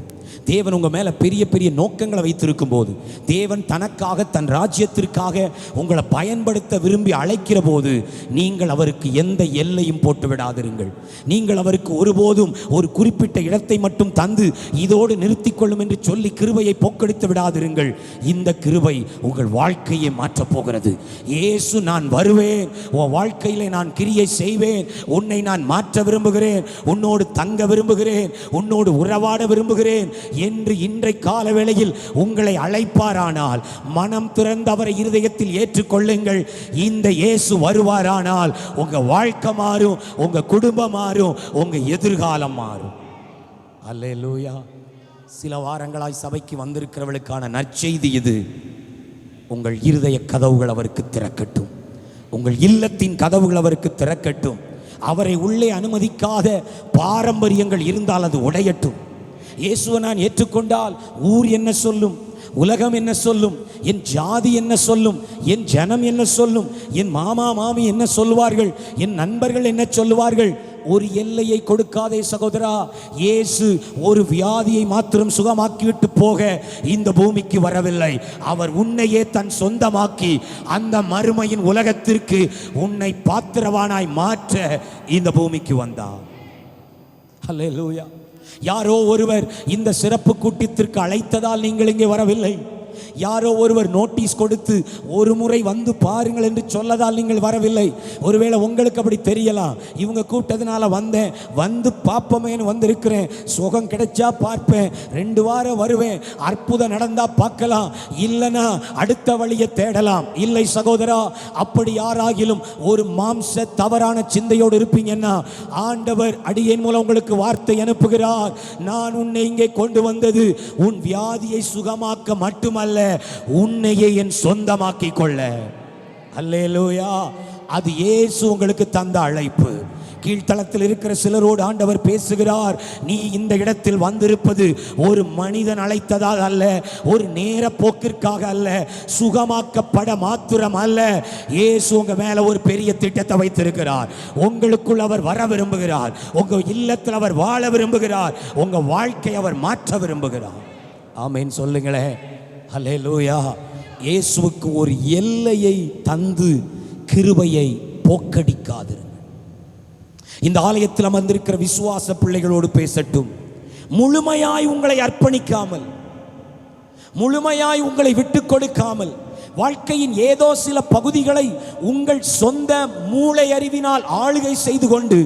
தேவன் உங்கள் மேலே பெரிய பெரிய நோக்கங்களை வைத்திருக்கும் போது, தேவன் தனக்காக தன் ராஜ்யத்திற்காக உங்களை பயன்படுத்த விரும்பி அழைக்கிற போது நீங்கள் அவருக்கு எந்த எல்லையும் போட்டு விடாதிருங்கள். நீங்கள் அவருக்கு ஒருபோதும் ஒரு குறிப்பிட்ட இடத்தை மட்டும் தந்து இதோடு நிறுத்திக் கொள்ளும் என்று சொல்லி கிருபையை போக்கெடுத்து விடாதிருங்கள். இந்த கிருபை உங்கள் வாழ்க்கையை மாற்றப் போகிறது. இயேசு, நான் வருவேன், உன் வாழ்க்கையிலே நான் கிரியை செய்வேன், உன்னை நான் மாற்ற விரும்புகிறேன், உன்னோடு தங்க விரும்புகிறேன், உன்னோடு உறவாட விரும்புகிறேன் என்று இன்றை கால வேளையில் உங்களை அழைப்பாரானால் மனம் திறந்து அவரை இருதயத்தில் ஏற்றுக்கொள்ளுங்கள். இந்த இயேசு வருவாரானால் உங்க வாழ்க்கை மாறும், உங்க குடும்பம் மாறும், உங்க எதிர்காலம் மாறும். அல்லேலூயா. சில வாரங்களாய் சபைக்கு வந்திருக்கிறவர்களுக்கான நற்செய்தி இது. உங்கள் இருதய கதவுகள் அவருக்கு திறக்கட்டும், உங்கள் இல்லத்தின் கதவுகள் அவருக்கு திறக்கட்டும். அவரை உள்ளே அனுமதிக்காத பாரம்பரியங்கள் இருந்தால் அது உடையட்டும். இயேசுவை நான் ஏற்றுக்கொண்டால் ஊர் என்ன சொல்லும், உலகம் என்ன சொல்லும், என் ஜாதி என்ன சொல்லும், என் ஜனம் என்ன சொல்லும், என் மாமா மாமி என்ன சொல்லுவார்கள், என் நண்பர்கள் என்ன சொல்லுவார்கள். ஒரு எல்லையை கொடுக்காதே சகோதரா. இயேசு ஒரு வியாதியை மாத்திரம் சுகமாக்கிவிட்டு போக இந்த பூமிக்கு வரவில்லை. அவர் உன்னையே தன் சொந்தமாக்கி அந்த மறுமையின் உலகத்திற்கு உன்னை பாத்திரவானாய் மாற்ற இந்த பூமிக்கு வந்தார். அல்லேலூயா. யாரோ ஒருவர் இந்த சிறப்பு கூட்டத்திற்கு அழைத்ததால் நீங்கள் இங்கே வரவில்லை. யாரோ ஒருவர் நோட்டீஸ் கொடுத்து ஒரு முறை வந்து பாருங்கள் என்று சொல்லதால் நீங்கள் வரவில்லை. ஒருவேளை உங்களுக்கு அப்படி தெரியலாம், இவங்க கூட்டத்தினால வந்தேன், வந்து பார்ப்போமேன்னு வந்திருக்கிறேன், சுகம் கிடைச்சா பார்ப்பேன், 2 வாரம் வருவேன், அற்புதம் நடந்தா பார்க்கலாம், இல்லைனா அடுத்த வழியை தேடலாம். இல்லை சகோதரா, அப்படி யாராகிலும் ஒரு மாம்ச தவறான சிந்தையோடு இருப்பீங்கன்னா ஆண்டவர் அடியேன் மூலம் உங்களுக்கு வார்த்தை அனுப்புகிறார். நான் உன்னை இங்கே கொண்டு வந்தது உன் வியாதியை சுகமாக்க மட்டுமல்ல, உன்னையே என் சொந்தமாக்கி கொள்ள. அல்லேலூயா. அது இயேசு உங்களுக்கு தந்த அழைப்பு. கீழ்த்தளத்தில் இருக்கிற சிலரோடு ஆண்டவர் பேசுகிறார். நீ இந்த இடத்தில் வந்திருப்பது ஒரு மனிதன் அழைத்ததால் அல்ல, ஒரு நேர போக்கிற்காக அல்ல, சுகமாக்கப்பட மாத்திரம் அல்ல. இயேசு உங்க மேல ஒரு பெரிய திட்டத்தை வைத்திருக்கிறார். உங்களுக்குள் அவர் வர விரும்புகிறார். உங்க இல்லத்தில் அவர் வாழ விரும்புகிறார். உங்க வாழ்க்கை அவர் மாற்ற விரும்புகிறார். ஆமென் சொல்லுங்களேன். அல்லேலூயா. இயேசுவுக்கு ஒரு எல்லையை தந்து கிருபையை போக்கடிக்காதிருங்கள். இந்த ஆலயத்தில் அமர்ந்திருக்கிற விசுவாச பிள்ளைகளோடு பேசட்டும். முழுமையாய் உங்களை அர்ப்பணிக்காமல், முழுமையாய் உங்களை விட்டுக் கொடுக்காமல், வாழ்க்கையின் ஏதோ சில பகுதிகளை உங்கள் சொந்த மூளை அறிவினால் ஆளுகை செய்து கொண்டு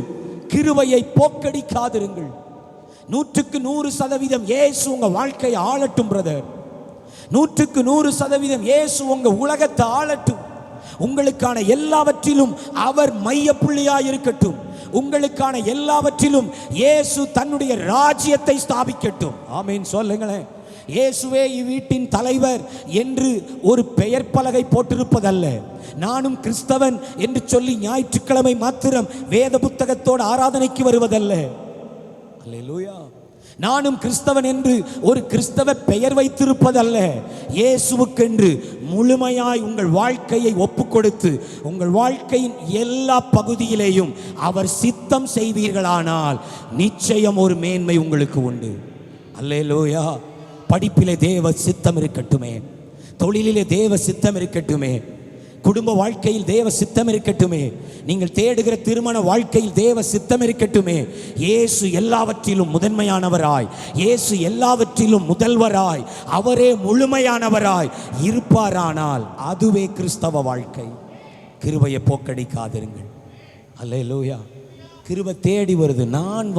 கிருபையை போக்கடிக்காதிருங்கள். 100% இயேசு உங்க வாழ்க்கையை ஆளட்டும் பிரதர். 100% இயேசு உங்க உலகத்தை ஆளட்டும். உங்களுக்கான எல்லாவற்றிலும் அவர் மைய புள்ளியாய் இருக்கட்டும். உங்களுக்கான எல்லாவற்றிலும் இயேசு தன்னுடைய ராஜ்யத்தை ஸ்தாபிக்கட்டும். ஆமென் சொல்லுங்களேன். இயேசுவே இவ்வீட்டின் தலைவர் என்று ஒரு பெயர் பலகை போட்டிருப்பதல்ல. நானும் கிறிஸ்தவன் என்று சொல்லி ஞாயிற்றுக்கிழமை மாத்திரம் வேத புத்தகத்தோடு ஆராதனைக்கு வருவதல்ல. அல்லேலூயா. நானும் கிறிஸ்தவன் என்று ஒரு கிறிஸ்தவ பெயர் வைத்திருப்பதல்ல. இயேசுவுக்கென்று முழுமையாய் உங்கள் வாழ்க்கையை ஒப்புக்கொடுத்து உங்கள் வாழ்க்கையின் எல்லா பகுதியிலேயும் அவர் சித்தம் செய்வீர்களானால் நிச்சயம் ஒரு மேன்மை உங்களுக்கு உண்டு. அல்லேலூயா. படிப்பிலே தேவ சித்தம் இருக்கட்டுமே, தொழிலிலே தேவ சித்தம் இருக்கட்டுமே, குடும்ப வாழ்க்கையில் தேவ சித்தம் இருக்கட்டுமே, நீங்கள் தேடுகிற திருமண வாழ்க்கையில் தேவ சித்தம் இருக்கட்டுமே. இயேசு எல்லாவற்றிலும் முதன்மையானவராய், இயேசு எல்லாவற்றிலும் முதல்வராய், அவரே முழுமையானவராய் இருப்பாரானால் அதுவே கிறிஸ்தவ வாழ்க்கை. கிருபையை போக்கடிக்காதிருங்கள். அல்லேலூயா. கிருபை தேடி வருது. நான்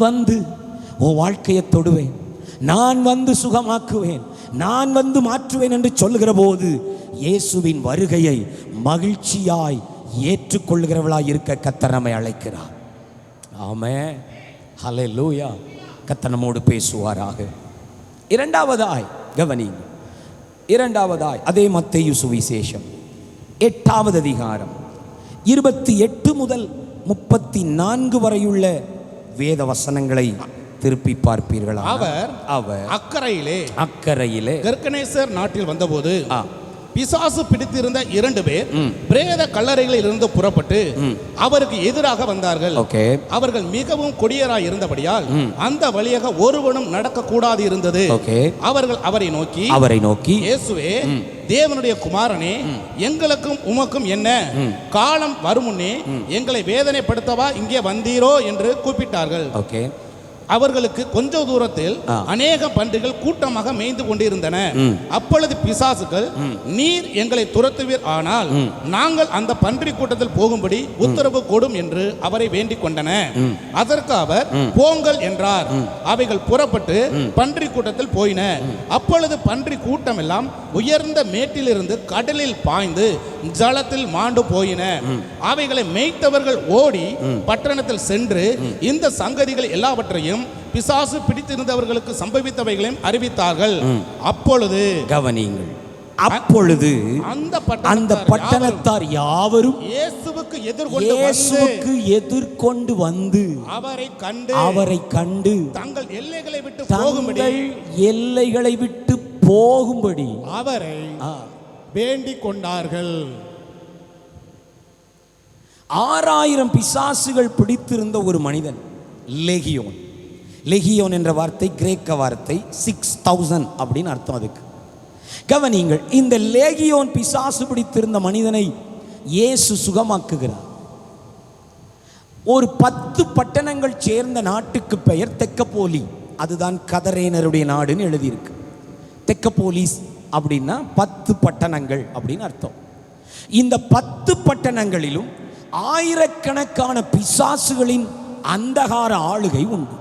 வந்து உன் வாழ்க்கையை தொடுவேன், நான் வந்து சுகமாக்குவேன், நான் வந்து மாற்றுவேன் என்று சொல்லுகிற போது இயேசுவின் வருகையை மகிழ்ச்சியாய் ஏற்றுக்கொள்கிறவளாய் இருக்க கர்த்தர் நம்மை அழைக்கிறார். ஆமென். ஹல்லேலூயா. கர்த்தர் நம்மோடு பேசுவாராக. இரண்டாவதாய் கவனிங்க. இரண்டாவதாய் அதே மத்தேயு சுவிசேஷம் 8வது அதிகாரம் 28 முதல் 34 வரையுள்ள வேத வசனங்களை திருப்பி பார்ப்பீர்களா? அவர் அக்கரையிலே கர்கனேசர் நாட்டில் வந்தபோது பிசாசு பிடித்திருந்த 2 பேர் பிரேத கல்லறைகளில் இருந்து புறப்பட்டு அவருக்கு எதிராக வந்தார்கள். அவர்கள் மிகவும் கொடியராய் இருந்தபடியால் அந்த வழியாக ஒருவனும் நடக்க கூடாது இருந்தது. அவர்கள் அவரை நோக்கி இயேசுவே, தேவனுடைய குமாரனே, எங்களுக்கும் உமக்கும் என்ன? காலம் வரும் முன்னே எங்களை வேதனைப்படுத்தவா இங்கே வந்தீரோ என்று கூப்பிட்டார்கள். அவர்களுக்கு கொஞ்ச தூரத்தில் அநேக பன்றிகள் கூட்டமாக மேய்ந்து கொண்டிருந்தன. அப்பொழுது பிசாசுகள், நீர் எங்களை துரத்துவீர், ஆனால் நாங்கள் அந்த பன்றி கூட்டத்தில் போகும்படி உத்தரவு கொடும் என்று அவரை வேண்டிக் கொண்டன. அதற்கு அவர் போங்கள் என்றார். அவைகள் புறப்பட்டு பன்றி கூட்டத்தில் போயின. அப்பொழுது பன்றி கூட்டம் எல்லாம் உயர்ந்த மேட்டிலிருந்து கடலில் பாய்ந்து ஜலத்தில் மாண்டு போயின. அவைகளை மேய்த்தவர்கள் ஓடி பட்டணத்தில் சென்று இந்த சங்கதிகள் எல்லாவற்றையும் பிசாசு பிடித்திருந்தவர்களுக்கு சம்பவித்தவைகளையும் அறிவித்தார்கள். அப்பொழுது கவனியுங்கள், அப்பொழுது அந்த பட்டணத்தார் யாவரும் இயேசுவுக்கு எதிர்கொண்டு வந்து அவரை கண்டு தங்கள் எல்லைகளை விட்டு போகும்படி அவரை வேண்டிக் கொண்டார்கள். 6000 பிசாசுகள் பிடித்திருந்த ஒரு மனிதன், லெகியோன். லெகியோன் என்ற வார்த்தை கிரேக்க வார்த்தை, 6000 அப்படின்னு அர்த்தம். அதுக்கு கவனிங்கள், இந்த லேகியோன் பிசாசு பிடித்திருந்த மனிதனை இயேசு சுகமாக்குகிறார். ஒரு 10 பட்டணங்கள் சேர்ந்த நாட்டுக்கு பெயர் தெக்கப்போலி. அதுதான் கதரேனருடைய நாடுன்னு எழுதியிருக்கு. தெக்கப்போலிஸ் அப்படின்னா 10 பட்டணங்கள் அப்படின்னு அர்த்தம். இந்த 10 பட்டணங்களிலும் ஆயிரக்கணக்கான பிசாசுகளின் அந்தகார ஆளுகை உண்டு.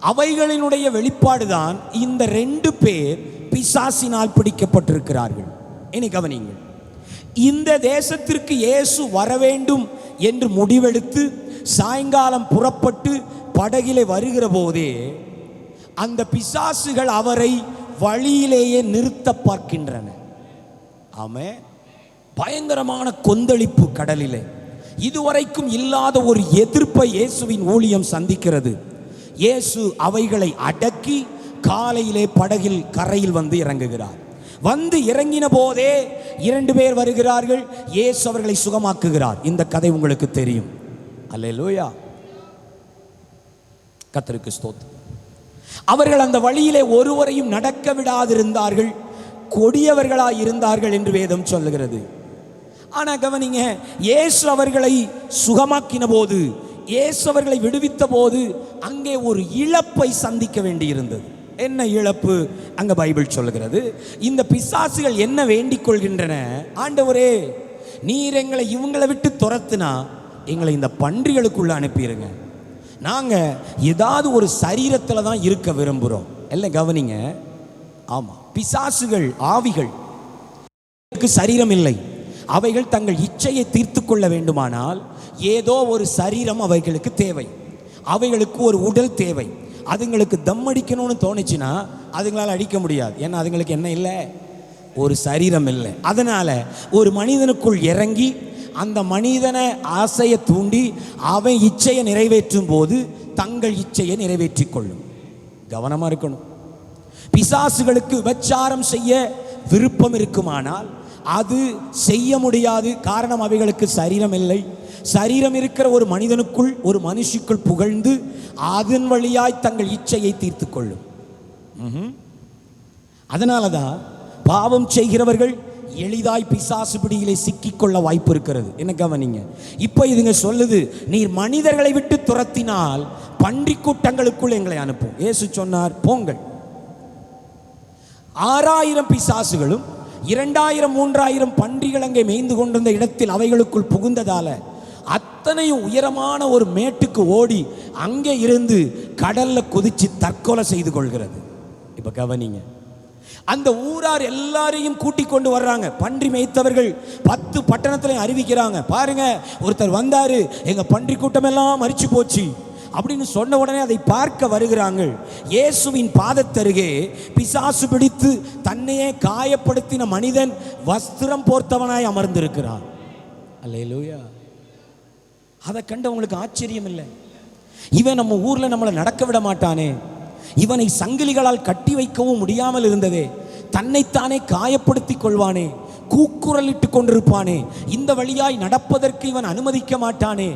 அவைகளினுடைய வெளிப்பாடுதான் இந்த 2 பேர் பிசாசினால் பிடிக்கப்பட்டிருக்கிறார்கள். இனி கவனிங்கள், இந்த தேசத்திற்கு இயேசு வர வேண்டும் என்று முடிவெடுத்து சாயங்காலம் புறப்பட்டு படகிலே வருகிற போதே அந்த பிசாசுகள் அவரை வழியிலேயே நிறுத்த பார்க்கின்றன. ஆமென். பயங்கரமான கொந்தளிப்பு கடலிலே. இதுவரைக்கும் இல்லாத ஒரு எதிர்ப்பை இயேசுவின் ஊழியம் சந்திக்கிறது. இயேசு அவைகளை அடக்கி காலையிலே படகில் கரையில் வந்து இறங்குகிறார். வந்து இறங்கின போதே 2 பேர் வருகிறார்கள். இயேசு அவர்களை சுகமாக்குகிறார். இந்த கதை உங்களுக்கு தெரியும். அல்லேலூயா, கர்த்தருக்கு ஸ்தோத்திரம். அவர்கள் அந்த வழியிலே ஒருவரையும் நடக்க விடாதிருந்தார்கள், கொடியவர்களாய் இருந்தார்கள் என்று வேதம் சொல்லுகிறது. ஆனா கவனிங்க, இயேசு அவர்களை சுகமாக்கின போது, இயேசு அவர்களை விடுவித்த போது அங்கே ஒரு இழப்பை சந்திக்க வேண்டியிருந்தது. என்ன இழப்பு? அங்க பைபிள் சொல்லுகிறது, இந்த பிசாசுகள் என்ன வேண்டிக் கொள்கின்றன? ஆண்டவரே, நீர் எங்களை இவங்களை விட்டு துரத்துனா எங்களை இந்த பன்றிகளுக்குள்ள அனுப்பிடுங்க. நாங்க ஏதாவது ஒரு சரீரத்தில் தான் இருக்க விரும்புகிறோம். எல்லாம் கவனிங்க. ஆமா, பிசாசுகள், ஆவிகள் சரீரம் இல்லை. அவைகள் தங்கள் இச்சையை தீர்த்து கொள்ள வேண்டுமானால் ஏதோ ஒரு சரீரம் அவைகளுக்கு தேவை. அவைகளுக்கு ஒரு உடல் தேவை. அதுங்களுக்கு தம் அடிக்கணும்னு தோணுச்சுன்னா அதுங்களால் அடிக்க முடியாது. ஏன்னா அதுங்களுக்கு என்ன இல்லை? ஒரு சரீரம் இல்லை. அதனால ஒரு மனிதனுக்குள் இறங்கி அந்த மனிதனை ஆசையை தூண்டி அவன் இச்சையை நிறைவேற்றும் போது தங்கள் இச்சையை நிறைவேற்றி கொள்ளும். கவனமா இருக்கணும். பிசாசுகளுக்கு விபச்சாரம் செய்ய விருப்பம் இருக்குமானால் அது செய்ய முடியாது. காரணம், அவைகளுக்கு சரீரம் இல்லை. சரீரம் இருக்கிற ஒரு மனிதனுக்குள், ஒரு மனுஷிக்குள் புகழ்ந்து அதன் வழியாய் தங்கள் இச்சையை தீர்த்து கொள்ளும். அதனாலதான் பாவம் செய்கிறவர்கள் எளிதாய் பிசாசு பிடியிலே சிக்கிக்கொள்ள வாய்ப்பு இருக்கிறது. என்ன கவனிங்க, இப்ப இதுங்க சொல்லுது, நீர் மனிதர்களை விட்டு துரத்தினால் பன்றி கூட்டங்களுக்குள் எங்களை அனுப்பும். இயேசு சொன்னார், போங்கள். 6000 பிசாசுகளும் 2000 3000 பன்றிகள் அங்கே மேய்ந்து கொண்டிருந்த இடத்தில் அவைகளுக்குள் புகுந்ததால அத்தனையும் உயரமான ஒரு மேட்டுக்கு ஓடி அங்கே இருந்து கடல்ல குதிச்சு தற்கொலை செய்து கொள்கிறது. இப்ப கவனிங்க, அந்த ஊரார் எல்லாரையும் கூட்டிக் கொண்டு வர்றாங்க. பன்றி மேய்த்தவர்கள் 10 பட்டணத்திலையும் அறிவிக்கிறாங்க, பாருங்க ஒருத்தர் வந்தாரு, எங்க பன்றி கூட்டம் எல்லாம் மரிச்சு போச்சு அப்படின்னு சொன்ன உடனே அதை பார்க்க வருகிறாங்க. இயேசுவின் பாதத்தருகே பிசாசு பிடித்து தன்னையே காயப்படுத்தின மனிதன் வஸ்திரம் போர்த்தவனாய் அமர்ந்திருக்கிறான். அல்லேலூயா. அதை கண்டவங்களுக்கு ஆச்சரியம் இல்லை. இவன் நம்ம ஊர்ல நம்மளை நடக்க விட மாட்டானே, இவனை சங்கிலிகளால் கட்டி வைக்கவும் முடியாமல் இருந்ததே, தன்னைத்தானே காயப்படுத்தி கொள்வானே, கூக்குரலிட்டு கொண்டிருப்பானே, இந்த வழியாய் நடப்பதற்கு இவன் அனுமதிக்க மாட்டானே,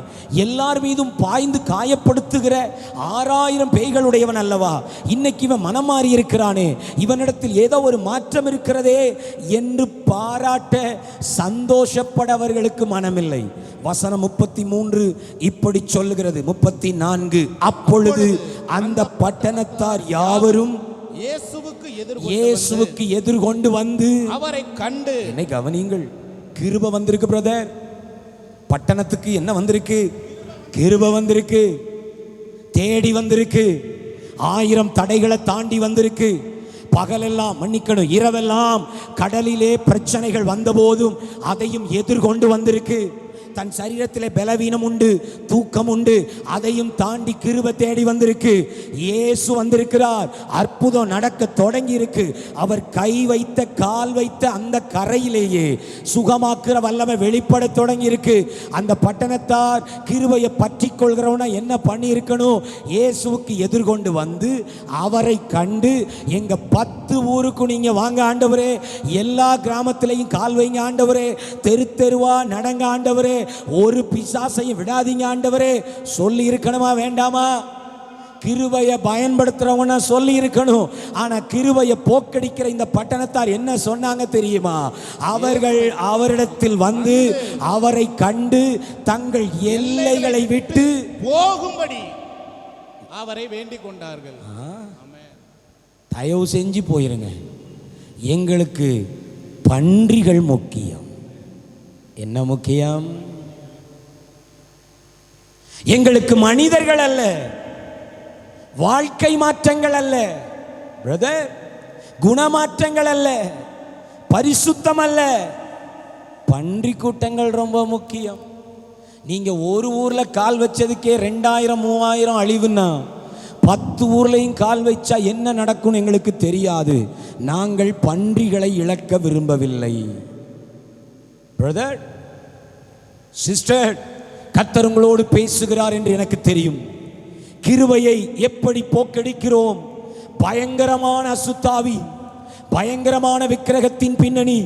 எல்லார் மீதும் பாய்ந்து காயப்படுத்துகிற 6000 பேய்களுடையவன் அல்லவா, இன்னைக்கு இவன் மனம் மாறி இருக்கிறானே, இவனிடத்தில் ஏதோ ஒரு மாற்றம் இருக்கிறதே என்று பாராட்ட சந்தோஷப்படவர்களுக்கு மனமில்லை. வசனம் 33 இப்படி சொல்லுகிறது. 34, அப்பொழுது அந்த பட்டணத்தார் யாவரும் இயேசுவுக்கு எதிர்கொண்டு வந்து அவரை கண்டு. என்னை கவனியுங்கள், கிருபை வந்திருக்கு பிரதர். பட்டணத்துக்கு என்ன வந்திருக்கு? கிருபை வந்திருக்கு, தேடி வந்திருக்கு, 1000 தடைகளை தாண்டி வந்திருக்கு. பகலெல்லாம், மன்னிக்கணும், இரவெல்லாம் கடலிலே பிரச்சனைகள் வந்த போதும் அதையும் எதிர்கொண்டு வந்திருக்கு. தன் சரீரத்தில் பலவீனம் உண்டு, தூக்கம் உண்டு, அதையும் தாண்டி கிருபை தேடி வந்திருக்கு. இயேசு வந்திருக்கிறார். அற்புதம் நடக்க தொடங்கி இருக்கு. அவர் கை வைத்த கால் வைத்த அந்த கரையிலேயே சுகமாக்குற வல்லமை வெளிப்பட தொடங்கி இருக்கு. அந்த பட்டணத்தார் கிருபையை பற்றி கொள்கிறவனா என்ன பண்ணி இருக்கணும்? இயேசுவுக்கு எதிர்கொண்டு வந்து அவரை கண்டு, எங்க 10 ஊருக்கு நீங்க வாங்க ஆண்டவரே, எல்லா கிராமத்திலையும் கால் வைங்க ஆண்டவரே, தெரு தெருவா நடங்க ஆண்டவரே, ஒரு பிசாசையும் விடாதீங்க ஆண்டவரே சொல்லி இருக்கணுமா வேண்டாமா? கிருபையை பயன்படுத்துறவனா சொல்லி இருக்கணும். ஆனா கிருபையை போக்கடிக்கிற இந்த பட்டணத்தார் என்ன சொன்னாங்க தெரியுமா? அவர்கள் அவரிடத்தில் வந்து அவரை கண்டு தங்கள் எல்லைகளை விட்டு போகும்படி அவரை வேண்டிக் கொண்டார்கள். தயவு செஞ்சு போயிருங்க. எங்களுக்கு பன்றிகள் முக்கியம். என்ன முக்கியம்? எங்களுக்கு மனிதர்கள் அல்ல, வாழ்க்கை மாற்றங்கள் அல்ல பிரதர், குணமாற்றங்கள் அல்ல, பரிசுத்தம் அல்ல, பன்றி கூட்டங்கள் ரொம்ப முக்கியம். நீங்க ஒரு ஊர்ல கால் வச்சதுக்கே 2000 3000 அழிவுன்னா 10 ஊர்லையும் கால் வச்சா என்ன நடக்கும் எங்களுக்கு தெரியாது. நாங்கள் பன்றிகளை இழக்க விரும்பவில்லை. பிரதர், சிஸ்டர், கர்த்தர் உங்களோடு பேசுகிறார் என்று எனக்கு தெரியும். கிருபையை எப்படி போக்கடிக்கிறோம்? பயங்கரமான அசுத்தாவி, பயங்கரமான விக்கிரகத்தின் பின்னணி,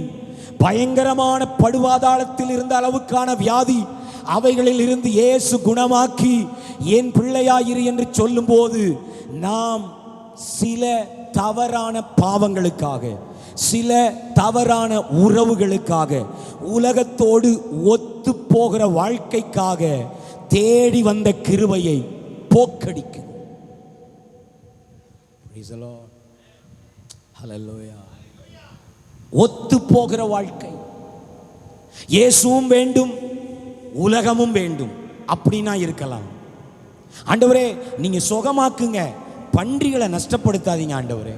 பயங்கரமான படுவாதாளத்தில் இருந்த அளவுக்கான வியாதி, அவைகளில் இருந்து இயேசு குணமாக்கி என் பிள்ளையாயிரு என்று சொல்லும் போது நாம் சில தவறான பாவங்களுக்காக, சில தவறான உறவுகளுக்காக, உலகத்தோடு ஒத்து போகிற வாழ்க்கைக்காக தேடி வந்த கிருபையை போக்கடிக்கும். ஒத்து போகிற வாழ்க்கை, இயேசுவும் வேண்டும் உலகமும் வேண்டும் அப்படின்னா இருக்கலாம். ஆண்டவரே நீங்க சுகமாக்குங்க, பன்றிகளை நஷ்டப்படுத்தாதீங்க ஆண்டவரே.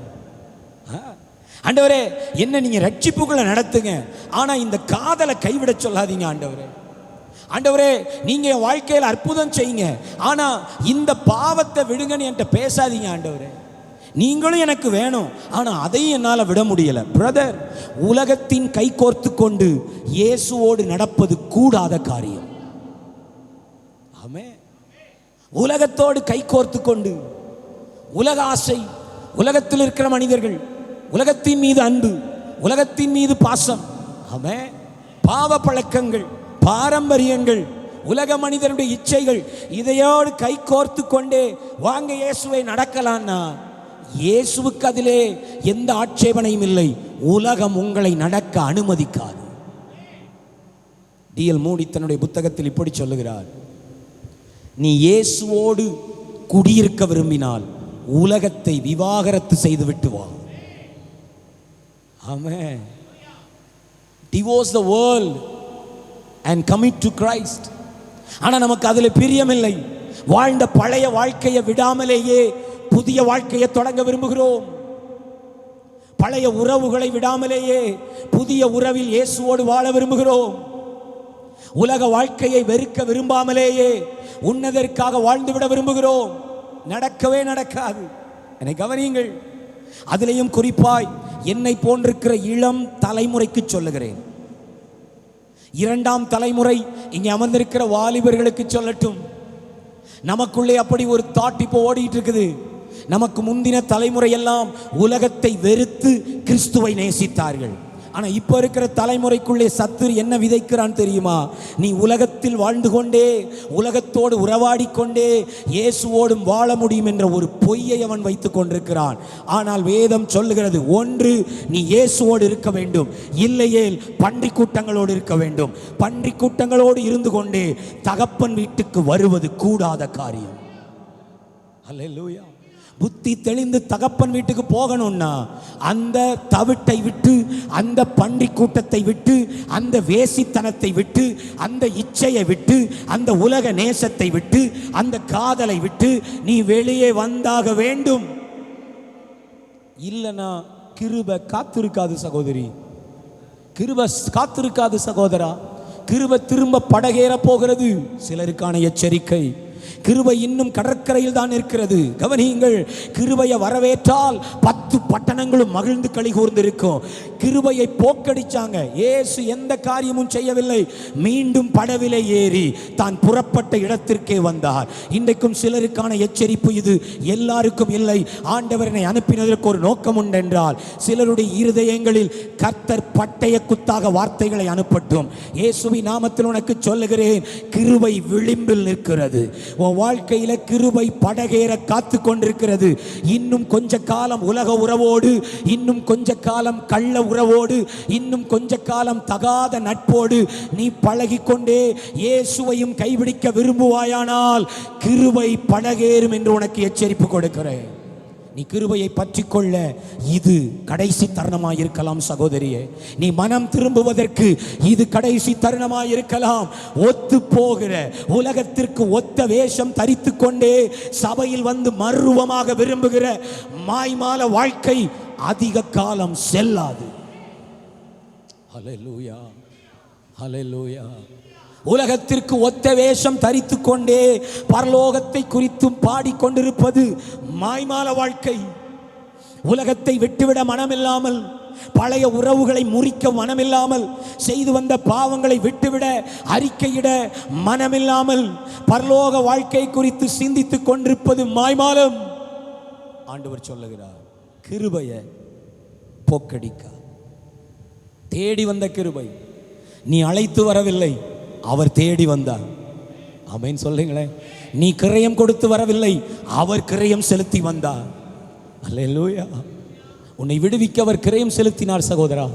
ஆண்டவரே என்ன நீங்க ரட்சிப்புகளை நடத்துங்க, ஆனா இந்த காதலை கைவிட சொல்லாதீங்க ஆண்டவரே. ஆண்டவரே நீங்க என் வாழ்க்கையில் அற்புதம் செய்யுங்க, ஆனா இந்த பாவத்தை விடுங்கன்னு என்கிட்ட பேசாதீங்க ஆண்டவரே. நீங்களும் எனக்கு வேணும், ஆனா அதையும் என்னால் விட முடியல. பிரதர், உலகத்தின் கை கோர்த்து கொண்டு இயேசுவோடு நடப்பது கூடாத காரியம். ஆமே, உலகத்தோடு கை கோர்த்து கொண்டு உலக ஆசை, உலகத்தில் இருக்கிற மனிதர்கள், உலகத்தின் மீது அன்பு, உலகத்தின் மீது பாசம், ஆமே, பாவ பழக்கங்கள், பாரம்பரியங்கள், உலக மனிதனுடைய இச்சைகள், இதையோடு கை கோர்த்து கொண்டே வாங்க இயேசுவை நடக்கலான்னா இயேசுவுக்கு அதிலே எந்த ஆட்சேபனையும் இல்லை. உலகம் உங்களை நடக்க அனுமதிக்காது. D.L. மூடி தன்னுடைய புத்தகத்தில் இப்படி சொல்லுகிறார், நீ இயேசுவோடு குடியிருக்க விரும்பினால் உலகத்தை விவாகரத்து செய்து விட்டு வா. ஆமென். Divorce the world and commit to Christ. ஆனா நமக்கு அதுல பிரியமில்லை. வாழ்ந்த பழைய வாழ்க்கையை விடாமலேயே புதிய வாழ்க்கையை தொடங்க விரும்புகிறோம். பழைய உறவுகளை விடாமலேயே புதிய உறவில் இயேசுவோடு வாழ விரும்புகிறோம். உலக வாழ்க்கையை வெறுக்க விரும்பாமலேயே உன்னதற்காக வாழ்ந்துவிட விரும்புகிறோம். நடக்கவே நடக்காது. என்னை கவனியுங்கள். அதிலேயும் குறிப்பாய் என்னை போன்றிருக்கிற இளம் தலைமுறைக்கு சொல்லுகிறேன். 2ஆம் தலைமுறை இங்கே அமர்ந்திருக்கிற வாலிபர்களுக்கு சொல்லட்டும். நமக்குள்ளே அப்படி ஒரு தாட் இப்போ ஓடிட்டு இருக்குது. நமக்கு முந்தின தலைமுறை எல்லாம் உலகத்தை வெறுத்து கிறிஸ்துவை நேசித்தார்கள். ஆனா இப்ப இருக்கிற தலைமுறைக்குள்ளே சத்துரு என்ன விதைக்கிறான் தெரியுமா? நீ உலகத்தில் வாழ்ந்து கொண்டே, உலகத்தோடு உறவாடி கொண்டே இயேசுவோடும் வாழ முடியும் என்ற ஒரு பொய்யை அவன் வைத்துக் கொண்டிருக்கிறான். ஆனால் வேதம் சொல்லுகிறது, ஒன்று நீ இயேசுவோடு இருக்க வேண்டும், இல்லையே பன்றி கூட்டங்களோடு இருக்க வேண்டும். பன்றி கூட்டங்களோடு இருந்து கொண்டே தகப்பன் வீட்டுக்கு வருவது கூடாத காரியம். அல்லேலூயா. புத்தி தெளிந்து தகப்பன் வீட்டுக்கு போகணும்னா அந்த தவிட்டை விட்டு, அந்த பன்றி கூட்டத்தை விட்டு, அந்த வேசித்தனத்தை விட்டு, அந்த இச்சையை விட்டு, அந்த உலக நேசத்தை விட்டு, அந்த காதலை விட்டு நீ வெளியே வந்தாக வேண்டும். இல்லைனா கிருபை காத்திருக்காது சகோதரி, கிருபை காத்திருக்காது சகோதரா. கிருபை திரும்ப படகேற போகிறது. சிலருக்கான எச்சரிக்கை, கிருபை இன்னும் கடற்கரையில் தான் இருக்கிறது. கவனியுங்கள், கிருபையை வரவேற்றால் 10 பட்டணங்களும் மகிழ்ந்து களி கூர்ந்திருக்கும். கிருபையை போக்கடிச்சாங்க. இயேசு எந்த காரியமும் செய்யவில்லை, மீண்டும் படவிலே ஏறி தான் புறப்பட்ட இடத்திற்கே வந்தார். இன்றைக்கும் சிலருக்கான எச்சரிப்பு இது. எல்லாருக்கும் இல்லை. ஆண்டவர் என்னை அனுப்பினதற்கு ஒரு நோக்கம் உண்டென்றால் சிலருடைய இருதயங்களில் கர்த்தர் பட்டய குத்தாக வார்த்தைகளை அனுப்பட்டும். இயேசுவின் நாமத்தில் உனக்கு சொல்லுகிறேன், கிருபை விளிம்பில் நிற்கிறது. வாழ்க்கையில கிருபை படகேற காத்து கொண்டிருக்கிறது. இன்னும் கொஞ்ச காலம் உலக உறவோடு, இன்னும் கொஞ்ச காலம் கள்ள உறவோடு, இன்னும் கொஞ்ச காலம் தகாத நட்போடு நீ பழகிக்கொண்டே இயேசுவையும் கைவிடிக்க விரும்புவாயானால் கிருபை படகேறும் என்று உனக்கு எச்சரிப்பு கொடுக்கிறேன். நீ கிருபையை பற்றிக்கொள்ள இது கடைசி தருணமாய் இருக்கலாம். சகோதரியே, நீ மனம் திரும்புவதற்கு இது கடைசி தருணமாய் இருக்கலாம். ஒத்து போகிற உலகத்திற்கு ஒத்த வேஷம் தரித்து கொண்டே சபையில் வந்து மர்வமாக விரும்புகிற மாய்மால வாழ்க்கை அதிக காலம் செல்லாது. ஹல்லேலூயா, ஹல்லேலூயா. உலகத்திற்கு ஒத்த வேஷம் தரித்து கொண்டே பரலோகத்தை குறித்தும் பாடிக்கொண்டிருப்பது மாய்மால வாழ்க்கை. உலகத்தை விட்டுவிட மனமில்லாமல், பழைய உறவுகளை முறிக்க மனமில்லாமல், செய்து வந்த பாவங்களை விட்டுவிட அறிக்கையிட மனமில்லாமல் பரலோக வாழ்க்கை குறித்து சிந்தித்துக் கொண்டிருப்பது மாய்மாலம். ஆண்டவர் சொல்லுகிறார், கிருபையை போக்கடிக்க தேடி வந்த கிருபை. நீ அழைத்து வரவில்லை, அவர் தேடி வந்தார். ஆமென் சொல்லுங்களேன். நீ கிரயம் கொடுத்து வரவில்லை, அவர் கிரயம் செலுத்தி வந்தார். அல்லேலூயா. உன்னை விடுவிக்க அவர் கிரயம் செலுத்தினார். சகோதரா,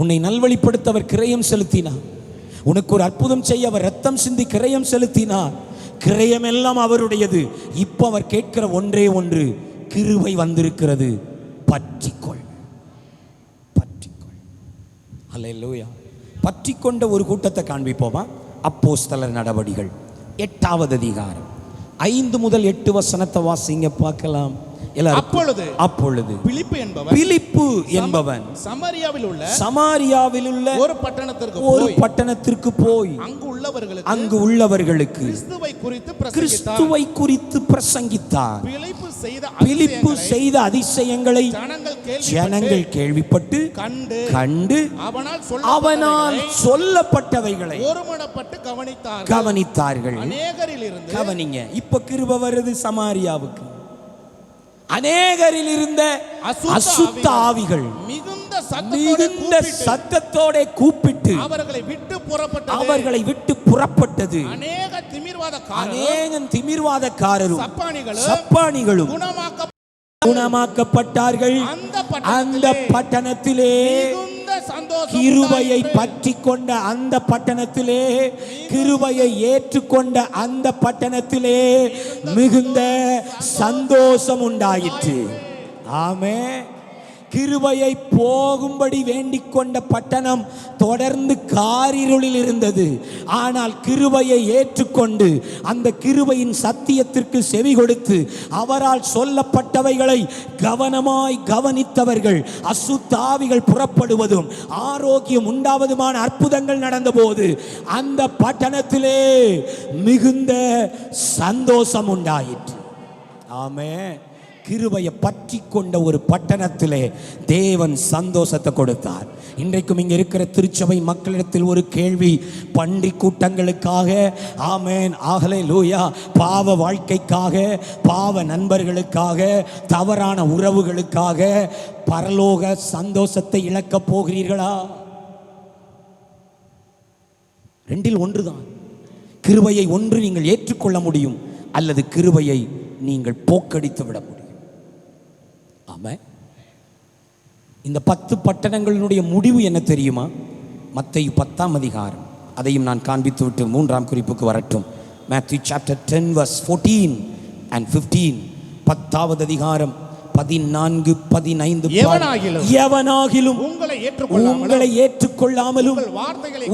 உன்னை நல்வழிப்படுத்த அவர் கிரயம் செலுத்தினார். உனக்கு ஒரு அற்புதம் செய்ய அவர் ரத்தம் சிந்தி கிரயம் செலுத்தினார். கிரயம் எல்லாம் அவருடையது. இப்போ அவர் கேட்கிற ஒன்றே ஒன்று, கிருபை வந்திருக்கிறது, பற்றிக்கொள், பற்றிக்கொள். அல்லேலூயா. பற்றி கொண்ட ஒரு கூட்டத்தை காண்பிப்போமா? அப்போஸ்தலர் நடவடிகள் 8வது அதிகாரம் 5 முதல் 8 வசனத்தை வாசிங்க பார்க்கலாம். அப்பொழுது பிலிப்பு என்பவன் சமாரியாவில் உள்ள ஒரு பட்டணத்திற்கு போய் அங்கு உள்ளவர்களுக்கு கிறிஸ்துவை குறித்து பிரசங்கித்தார். பிலிப்பு செய்த அதிசயங்களை ஜனங்கள் கேள்விப்பட்டு கண்டு அவனால் சொல்லப்பட்டவைகளை கவனித்தார்கள். கவனிங்க, இப்ப கிருபை வருது சமாரியாவுக்கு. அநேகரில் இருந்த அசுத்த ஆவிகள் மிகுந்த சத்தத்தோட கூப்பிட்டு அவர்களை விட்டு புறப்பட்டது. அநேகம் திமிர்வாதக்காரரும் சப்பானிகளும் குணமாக்கப்பட்டார்கள். அந்த பட்டணத்திலே கிருபையை பற்றி கொண்ட அந்த பட்டணத்திலே, கிருபையை ஏற்றுக்கொண்ட அந்த பட்டணத்திலே மிகுந்த சந்தோஷம் உண்டாயிற்று. ஆமென். கிருபையை போகும்படி வேண்டிக் கொண்ட பட்டணம் தொடர்ந்து காரிருளில் இருந்தது. ஆனால் கிருபையை ஏற்றுக்கொண்டு அந்த கிருபையின் சத்தியத்திற்கு செவி கொடுத்து அவரால் சொல்லப்பட்டவைகளை கவனமாய் கவனித்தவர்கள் அசுத்த ஆவிகள் புறப்படுவதும் ஆரோக்கியம் உண்டாவதுமான அற்புதங்கள் நடந்தபோது அந்த பட்டணத்திலே மிகுந்த சந்தோஷம் உண்டாயிற்று. ஆமென். கிருபையை பற்றி கொண்ட ஒரு பட்டணத்திலே தேவன் சந்தோஷத்தை கொடுத்தார். இன்றைக்கும் இங்கே இருக்கிற திருச்சபை மக்களிடத்தில் ஒரு கேள்வி, பன்றி கூட்டங்களுக்காக, ஆமென், ஹல்லேலூயா, பாவ வாழ்க்கைக்காக, பாவ நண்பர்களுக்காக, தவறான உறவுகளுக்காக பரலோக சந்தோஷத்தை இழக்கப் போகிறீர்களா? ரெண்டில் ஒன்றுதான். கிருபையை ஒன்று நீங்கள் ஏற்றுக்கொள்ள முடியும், அல்லது கிருபையை நீங்கள் போக்கடித்து விட முடியும். ஆமாம். இந்த 10 பட்டணங்களினுடைய முடிவு என்ன தெரியுமா? மத்தேயு 10ஆம் அதிகாரம், அதையும் நான் காண்பித்து விட்டு 3ஆம் குறிப்புக்கு வரட்டும். Matthew chapter 10 verse 14 and 15. 10வது அதிகாரம் 14, 15. எவனாகிலும் உங்களை ஏற்றுக்கொள்ளாமலும்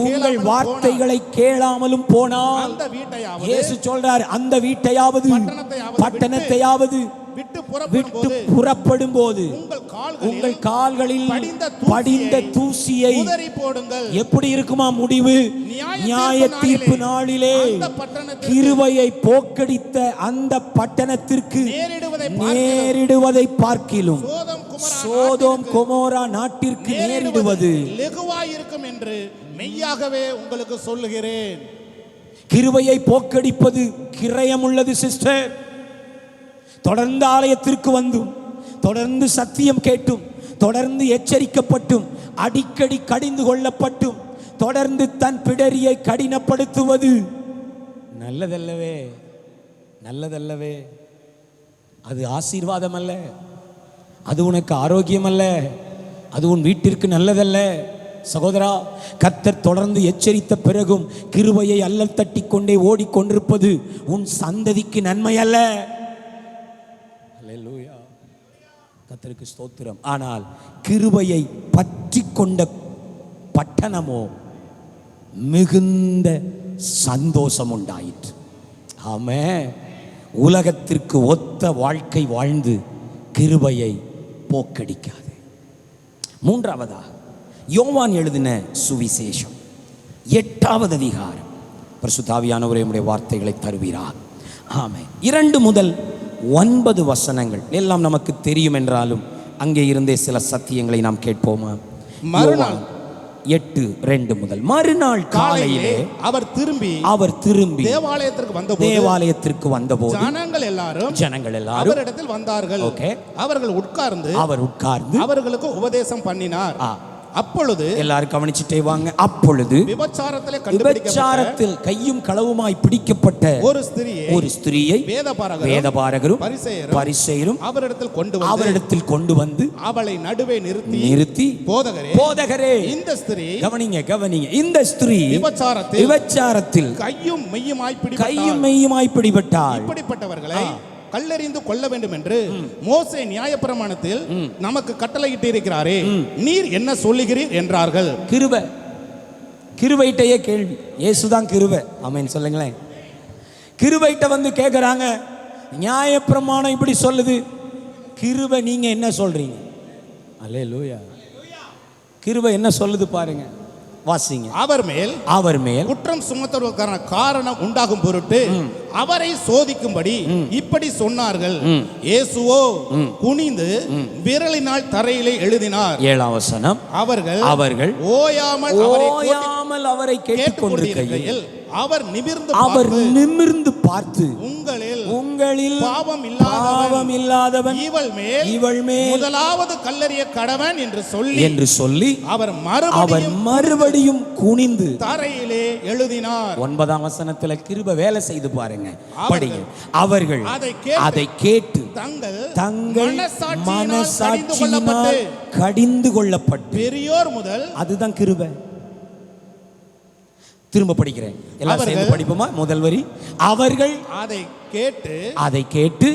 உங்கள் வார்த்தைகளை கேளாமலும் போனால், இயேசு சொல்றார், அந்த வீட்டையாவது பட்டணத்தையாவது விட்டு புறப்படும் போது உங்கள் கால்களில் படிந்த தூசியை உதறி போடுங்கள். எப்படி இருக்குமா முடிவு? நியாய தீர்ப்பு நாளிலே கிருபையை போக்கடித்த அந்த பட்டணத்திற்கு நேரிடுவதை பார்க்கிலும் சோதோம் கொமோரா நாட்டிற்கு நேரிடுவது லெகுவாயிருக்கும் என்று மெய்யாகவே உங்களுக்கு சொல்லுகிறேன். கிருபையை போக்கடிப்பது கிரயம் உள்ளது சிஸ்டர். தொடர்ந்து ஆலயத்திற்கு வந்தும், தொடர்ந்து சத்தியம் கேட்டும், தொடர்ந்து எச்சரிக்கப்பட்டும், அடிக்கடி கடிந்து கொள்ளப்பட்டும், தொடர்ந்து தன் பிடரியை கடினப்படுத்துவது நல்லதல்லவே, நல்லதல்லவே. அது ஆசீர்வாதம் அல்ல, அது உனக்கு ஆரோக்கியம் அல்ல, அது உன் வீட்டிற்கு நல்லதல்ல. சகோதரா, கர்த்தர் தொடர்ந்து எச்சரித்த பிறகும் கிருபையை அல்லல் தட்டி கொண்டே ஓடிக்கொண்டிருப்பது உன் சந்ததிக்கு நன்மை அல்ல. அல்லேலூயா, கர்த்தருக்கு ஸ்தோத்திரம். ஆனால் கிருபையை பற்றி கொண்ட பட்டணமோ மிகுந்த சந்தோஷம் உண்டாயிற்று. ஆமென். உலகத்திற்கு ஒத்த வாழ்க்கை வாழ்ந்து கிருபையை போக்கடிக்காது. மூன்றாவதாக யோவான் எழுதின சுவிசேஷம் 8வது அதிகாரம். பரிசுத்த ஆவியானவரே உம்முடைய வார்த்தைகளை தருவீராக. ஆமென். 2 முதல் 9 வசனங்கள் எல்லாம் நமக்கு தெரியும் என்றாலும் அங்கே இருந்தே சில சத்தியங்களை நாம் கேட்போமா? மறுநாள் 8:2 முதல். மறுநாள் காலையிலே அவர் திரும்பி தேவாலயத்திற்கு வந்தபோது ஜனங்கள் எல்லாரும் அவரிடத்தில் வந்தார்கள். அவர்கள் உட்கார்ந்து அவர்களுக்கு உபதேசம் பண்ணினார். அப்பொழுது எல்லாரும் கவனிச்சுட்டே வாங்க. அப்பொழுது விபச்சாரத்தில் கையும் களவுமாய் பிடிக்கப்பட்ட ஒரு ஸ்திரியை வேதபாரகரும் பரிசேயரும் அவரிடத்தில் கொண்டு வந்து அவளை நடுவே நிறுத்தி போதகரே, இந்த ஸ்திரீ கவனிங்க, இந்த ஸ்திரீ விபச்சாரத்தில் கையும் மெய்யுமாய் பிடிபட்டாள். இப்படிப்பட்டவர்களை கல்லெறிந்து கொள்ள வேண்டும் என்று மோசே நியாயப்பிரமாணத்தில் நமக்கு கட்டளையிட்டு இருக்கிறாரே, நீர் என்ன சொல்லுகிறீர் என்றார்கள். கிருபையிட்டே கேள்வி. இயேசுதான் கிருபை. ஆமென் சொல்லுங்களேன். கிருபையிட்ட வந்து கேட்குறாங்க, நியாயப்பிரமாணம் இப்படி சொல்லுது, கிருபை நீங்க என்ன சொல்றீங்க? அல்லேலூயா. கிருபை என்ன சொல்லுது பாருங்க, வாசிங்க. அவர் மேல் குற்றம் சுமத்துவதற்கான காரணம் உண்டாகும் பொருட்டு அவரை சோதிக்கும்படி இப்படி சொன்னார்கள். இயேசுவோ குனிந்து விரலினால் தரையிலே எழுதினார். 7ஆம் வசனம். அவர்கள் ஓயாமல் அவரை கேட்டுக்கொண்டிருக்கையில் அவர் நிமிர்ந்து பார்த்து உங்களில் பாவம் இல்லாதவன் இவள் மேல் முதலாவது கல்லெறிய கடவன் என்று சொல்லி அவர் மறுபடியும் குனிந்து தரையிலே எழுதினார். 9ஆம் வசனத்துல கிருபை வேலை செய்து பாருங்க, படிங்க. அவர்கள் அதை கேட்டு தங்கள் மனசாட்சியினால் கடிந்து கொள்ளப்பட்டு பெரியோர் முதல், அதுதான் கிருபை. திரும்ப படிக்கிறேன், எல்லாம் சேர்ந்து படிப்போமா? முதல் வரி. அவர்கள் அதை கேட்டு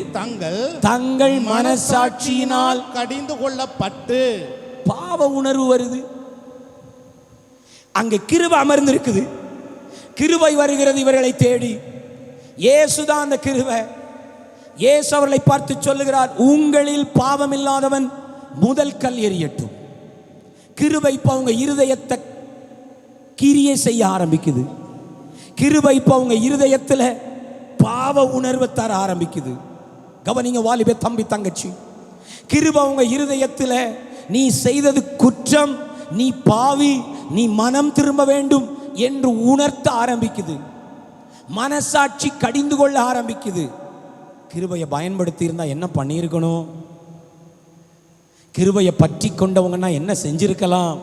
தங்கள் மனசாட்சியினால் கடிந்து கொள்ளப்பட்டு. பாவ உணர்வு வருது. அங்கே கிருபை அமர்ந்திருக்குது. கிருபை வருகிறது இவர்களை தேடி. இயேசுதான் அந்த கிருபை. இயேசு அவர்களை பார்த்து சொல்லுகிறார், உங்களில் பாவம் இல்லாதவன் முதல் கல் எறியட்டும். கிருபை இப்ப அவங்க இருதயத்தை கிரியை செய்ய ஆரம்பிக்குது. கிருபை இப்ப அவங்க இருதயத்தில் பாவ உணர்வை தர ஆரம்பிக்குது. கவனிங்க வாலிபே தம்பி தங்கச்சி, கிருபை அவங்க இருதயத்தில் நீ செய்தது குற்றம், நீ பாவி, நீ மனம் திரும்ப வேண்டும் என்று உணர்த்த ஆரம்பிக்குது. மனசாட்சி கடிந்து கொள்ள ஆரம்பிக்குது. கிருபையை பயன்படுத்தி இருந்தா என்ன பண்ணியிருக்கணும்? கிருபையை பற்றி கொண்டவங்கன்னா என்ன செஞ்சிருக்கலாம்?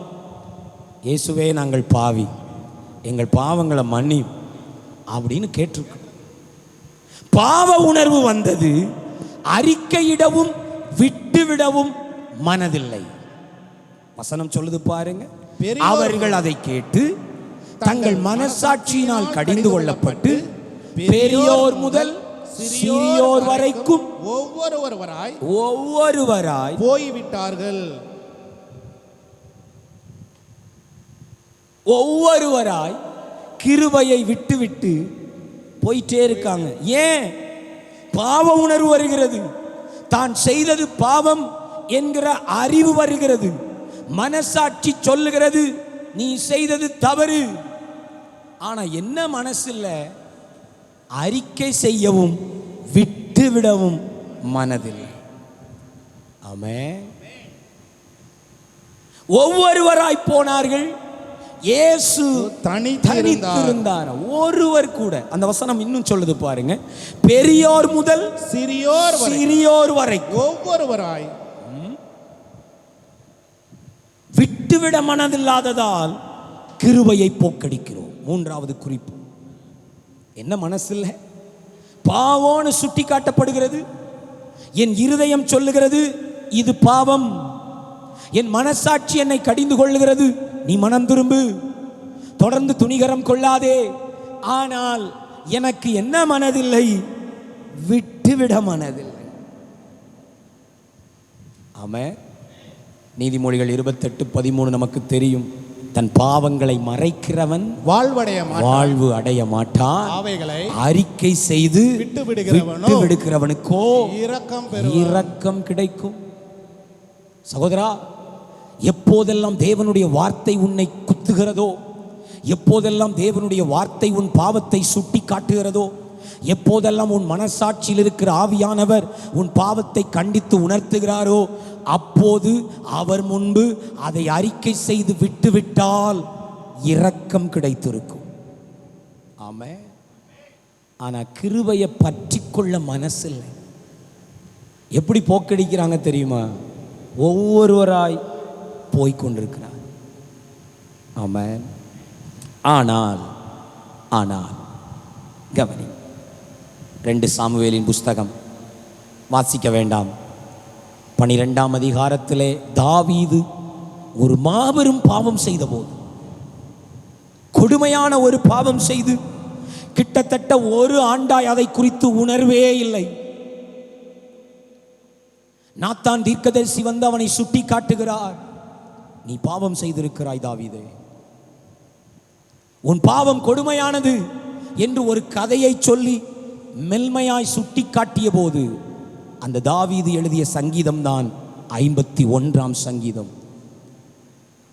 இயேசுவே நாங்கள் பாவி, எங்கள் பாவங்களை மன்னி அப்படின்னு கேட்டிருக்கோம். பாவ உணர்வு வந்தது, அறிக்கையிடவும் விட்டுவிடவும் மனதில்லை. வசனம் சொல்லுது பாருங்க. அவர்கள் அதை கேட்டு தங்கள் மனசாட்சியினால் கடிந்து கொள்ளப்பட்டு பெரியோர் முதல் சிறியோர் வரைக்கும் ஒவ்வொருவராய் போய்விட்டார்கள். ஒவ்வொருவராய் கிருபையை விட்டு போயிட்டே இருக்காங்க. ஏன்? பாவ உணர்வு வருகிறது. தான் செய்தது பாவம் என்கிற அறிவு வருகிறது. மனசாட்சி சொல்லுகிறது நீ செய்தது தவறு. ஆனா என்ன மனசில்ல, அறிக்கை செய்யவும் விட்டுவிடவும் மனதில்லை. ஆமென். ஒவ்வொருவராய் போனார்கள். இயேசு தனித்திருந்தார். ஒருவர் கூட. அந்த வசனம் இன்னும் சொல்லுது பாருங்க, பெரியோர் முதல் சிறியோர் வரை ஒவ்வொருவராய். விட்டுவிட மனதில்லாததால் கிருபையை போக்கடிக்கிறோம். மூன்றாவது குறிப்பு, என்ன மனசில்ல, பாவம்னு சுட்டி காட்டப்படுகிறது. என் இருதயம் சொல்லுகிறது இது பாவம். என் மனசாட்சி என்னை கடிந்து கொள்ளுகிறது, நீ மனம் திரும்பு, தொடர்ந்து துணிகரம் கொள்ளாதே. ஆனால் எனக்கு என்ன மனதில்லை, விட்டுவிட மனதில்லை. ஆமென். நீதிமொழிகள் 28:13 நமக்கு தெரியும். தன் பாவங்களை மறைக்கிறவன் வாழ்வு அடைய மாட்டான். அவைகளை அறிக்கை செய்து விட்டு விடுகிறவனுக்கோ இரக்கம் கிடைக்கும். சகோதரா, எப்போதெல்லாம் தேவனுடைய வார்த்தை உன்னை குத்துகிறதோ, எப்போதெல்லாம் தேவனுடைய வார்த்தை உன் பாவத்தை சுட்டி காட்டுகிறதோ, எப்போதெல்லாம் உன் மனசாட்சியில் இருக்கிற ஆவியானவர் உன் பாவத்தை கண்டித்து உணர்த்துகிறாரோ, அப்போது அவர் முன்பு அதை அறிக்கை செய்து விட்டுவிட்டால் இரக்கம் கிடைத்திருக்கும். ஆமென். ஆனா கிருபையை பற்றி கொள்ள மனசில்லை. எப்படி போக்கடிக்கிறாங்க தெரியுமா? ஒவ்வொருவராய் போய்கொண்டிருக்கிறார். ஆமென். ஆனால் கவனி, 2 சாமுவேலின் புஸ்தகம் வாசிக்க வேண்டாம். 12ஆம் அதிகாரத்திலே தாவீது ஒரு மாபெரும் பாவம் செய்த போது, கொடுமையான ஒரு பாவம் செய்து கிட்டத்தட்ட ஒரு ஆண்டாய் அதை குறித்து உணர்வே இல்லை. நாத்தான் தீர்க்கதரிசி வந்து அவனை சுட்டி காட்டுகிறார். நீ பாவம் செய்திருக்கிறாய் தாவீதே, உன் பாவம் கொடுமையானது என்று ஒரு கதையை சொல்லி மெல்மையாய் சுட்டி காட்டிய போது, அந்த தாவீது எழுதிய சங்கீதம் தான் 51ஆம் சங்கீதம்.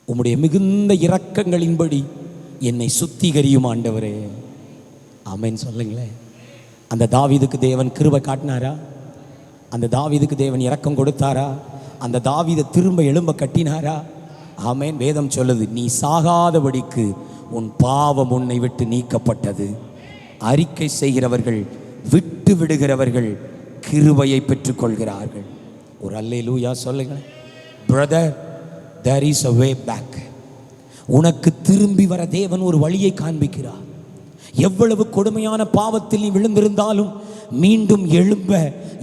உம்முடைய மிகுந்த இரக்கங்களின்படி என்னை சுத்திகரியும் ஆண்டவரே. ஆமென் சொல்லுங்களேன். அந்த தாவீதுக்கு தேவன் கிருபை காட்டினாரா? அந்த தாவீதுக்கு தேவன் இரக்கம் கொடுத்தாரா? அந்த தாவீதை திரும்ப எழும்ப கட்டினாரா? ஆமென். வேதம் சொல்லுது, நீ சாகாதபடிக்கு உன் பாவம் உன்னை விட்டு நீக்கப்பட்டது. அறிக்கை செய்கிறவர்கள், விட்டு விடுகிறவர்கள் கிருபையை பெற்றுக்கொள்கிறார்கள். ஒரு அல்லேலூயா சொல்லுங்க. Brother, there is a way back. உனக்கு திரும்பி வர தேவன் ஒரு வழியை காண்பிக்கிறார். எவ்வளவு கொடுமையான பாவத்தில் நீ விழுந்திருந்தாலும் மீண்டும் எழும்ப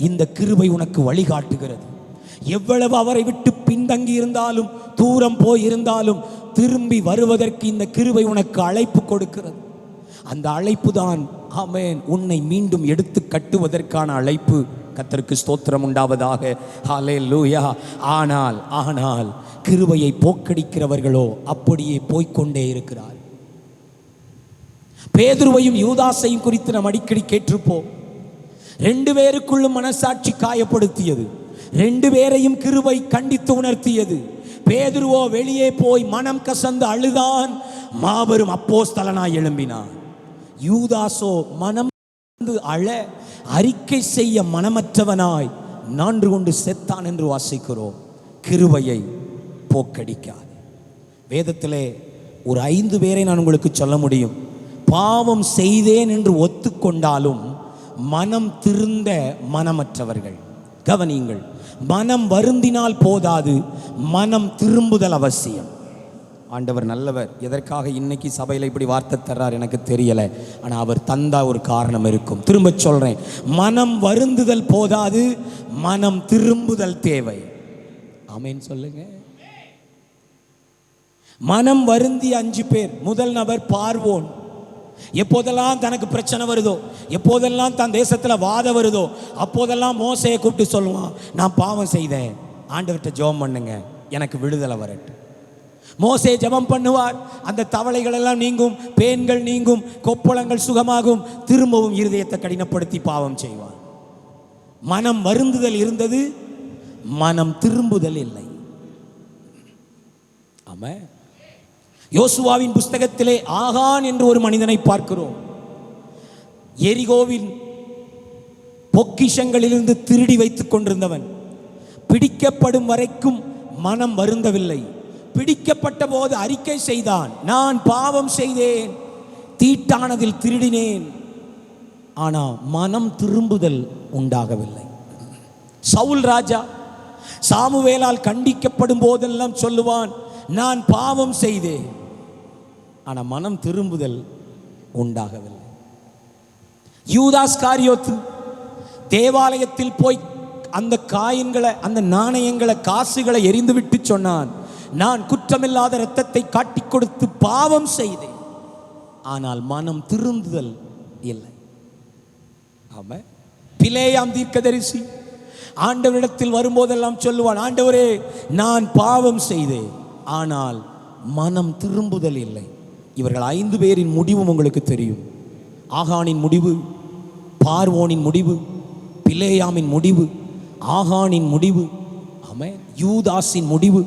இந்த கிருபை உனக்கு வழிகாட்டுகிறது. எவ்வளவு அவரை விட்டு பின்தங்கி இருந்தாலும், தூரம் போயிருந்தாலும் திரும்பி வருவதற்கு இந்த கிருபை உனக்கு அழைப்பு கொடுக்கிறது. அந்த அழைப்பு தான் ஆமென் உன்னை மீண்டும் எடுத்து கட்டுவதற்கான அழைப்பு. கர்த்தருக்கு ஸ்தோத்திரம் உண்டாவதாக. ஹல்லேலூயா. ஆனால் கிருபையை போக்கடிக்கிறவர்களோ அப்படியே போய்கொண்டே இருக்கிறார். பேதுருவையும் யூதாசையும் குறித்து நாம் அடிக்கடி கேட்டிருப்போம். 2 பேருக்குள்ளும் மனசாட்சி காயப்படுத்தியது, 2 பேரையும் கிருபை கண்டித்து உணர்த்தியது. பேதுருவோ வெளியே போய் மனம் கசந்து அழுதான், மாபெரும் அப்போஸ்தலனாய் எழும்பினான். யூதாசோ மனம் அழ, அறிக்கை செய்ய மனமற்றவனாய் நான்று கொண்டு செத்தான் என்று வாசிக்கிறோம். கிருபையை போக்கடிக்காது. வேதத்திலே ஒரு 5 பேரை நான் உங்களுக்கு சொல்ல முடியும். பாவம் செய்தேன் என்று ஒத்துக்கொண்டாலும் மனம் திருந்த மனமற்றவர்கள். கவனியுங்கள், மனம் வருந்தினால் போதாது, மனம் திரும்புதல் அவசியம். ஆண்டவர் நல்லவர். எதற்காக இன்னைக்கு சபையில் இப்படி வார்த்தை தர்றார் எனக்கு தெரியல. ஆனால் அவர் தந்தா ஒரு காரணம் இருக்கும். திரும்ப சொல்றேன், மனம் வருந்துதல் போதாது, மனம் திரும்புதல் தேவை. ஆமென் சொல்லுங்க. மனம் வருந்தி 5 பேர். முதல் நபர் பார்வோன். எப்போதெல்லாம் தனக்கு பிரச்சனை வருதோ, எப்போதெல்லாம் தன் தேசத்தில் வாதம் வருதோ, அப்போதெல்லாம் மோசையை கூப்பிட்டு சொல்லுவான், நான் பாவம் செய்தேன், ஆண்டவர்கிட்ட ஜெபம் பண்ணுங்க, எனக்கு விடுதலை வரட்டும். மோசே ஜெபம் பண்ணுவார், அந்த தவளைகள் எல்லாம் நீங்கும், பேன்கள் நீங்கும், கொப்பளங்கள் சுகமாகும். திரும்பவும் இருதயத்தை கடினப்படுத்தி பாவம் செய்வார். மனம் வருந்துதல் இருந்தது, மனம் திரும்புதல் இல்லை. ஆமா, யோசுவாவின் புஸ்தகத்திலே ஆகான் என்று ஒரு மனிதனை பார்க்கிறோம். எரிகோவின் பொக்கிஷங்களிலிருந்து திருடி வைத்துக் கொண்டிருந்தவன். பிடிக்கப்படும் வரைக்கும் மனம் வருந்தவில்லை. பிடிக்கப்பட்ட போது அறிக்கை செய்தான், நான் பாவம் செய்தேன், தீட்டானதில் திருடினேன். ஆனால் மனம் திரும்புதல் உண்டாகவில்லை. சவுல் ராஜா சாமுவேலால் கண்டிக்கப்படும் போதெல்லாம் சொல்லுவான், நான் பாவம் செய்தேன். ஆனால் மனம் திரும்புதல் உண்டாகவில்லை. யூதாஸ் காரியோத்து தேவாலயத்தில் போய் அந்த காயின்களை, அந்த நாணயங்களை, காசுகளை எரிந்துவிட்டு சொன்னான், நான் குற்றமில்லாத இரத்தத்தை காட்டிக் கொடுத்து பாவம் செய்தேன். ஆனால் மனம் திருந்துதல் இல்லை. ஆமா, பிலேயாம் தீர்க்கதரிசி ஆண்டவரிடத்தில் வரும்போதெல்லாம் சொல்லுவான், ஆண்டவரே நான் பாவம் செய்தேன், ஆனால் மனம் திரும்புதல் இல்லை. இவர்கள் 5 பேரின் முடிவும் உங்களுக்கு தெரியும். ஆகானின் முடிவு, பார்வோனின் முடிவு, பிலேயாமின் முடிவு, ஆகானின் முடிவு, ஆமென், யூதாஸின் முடிவு,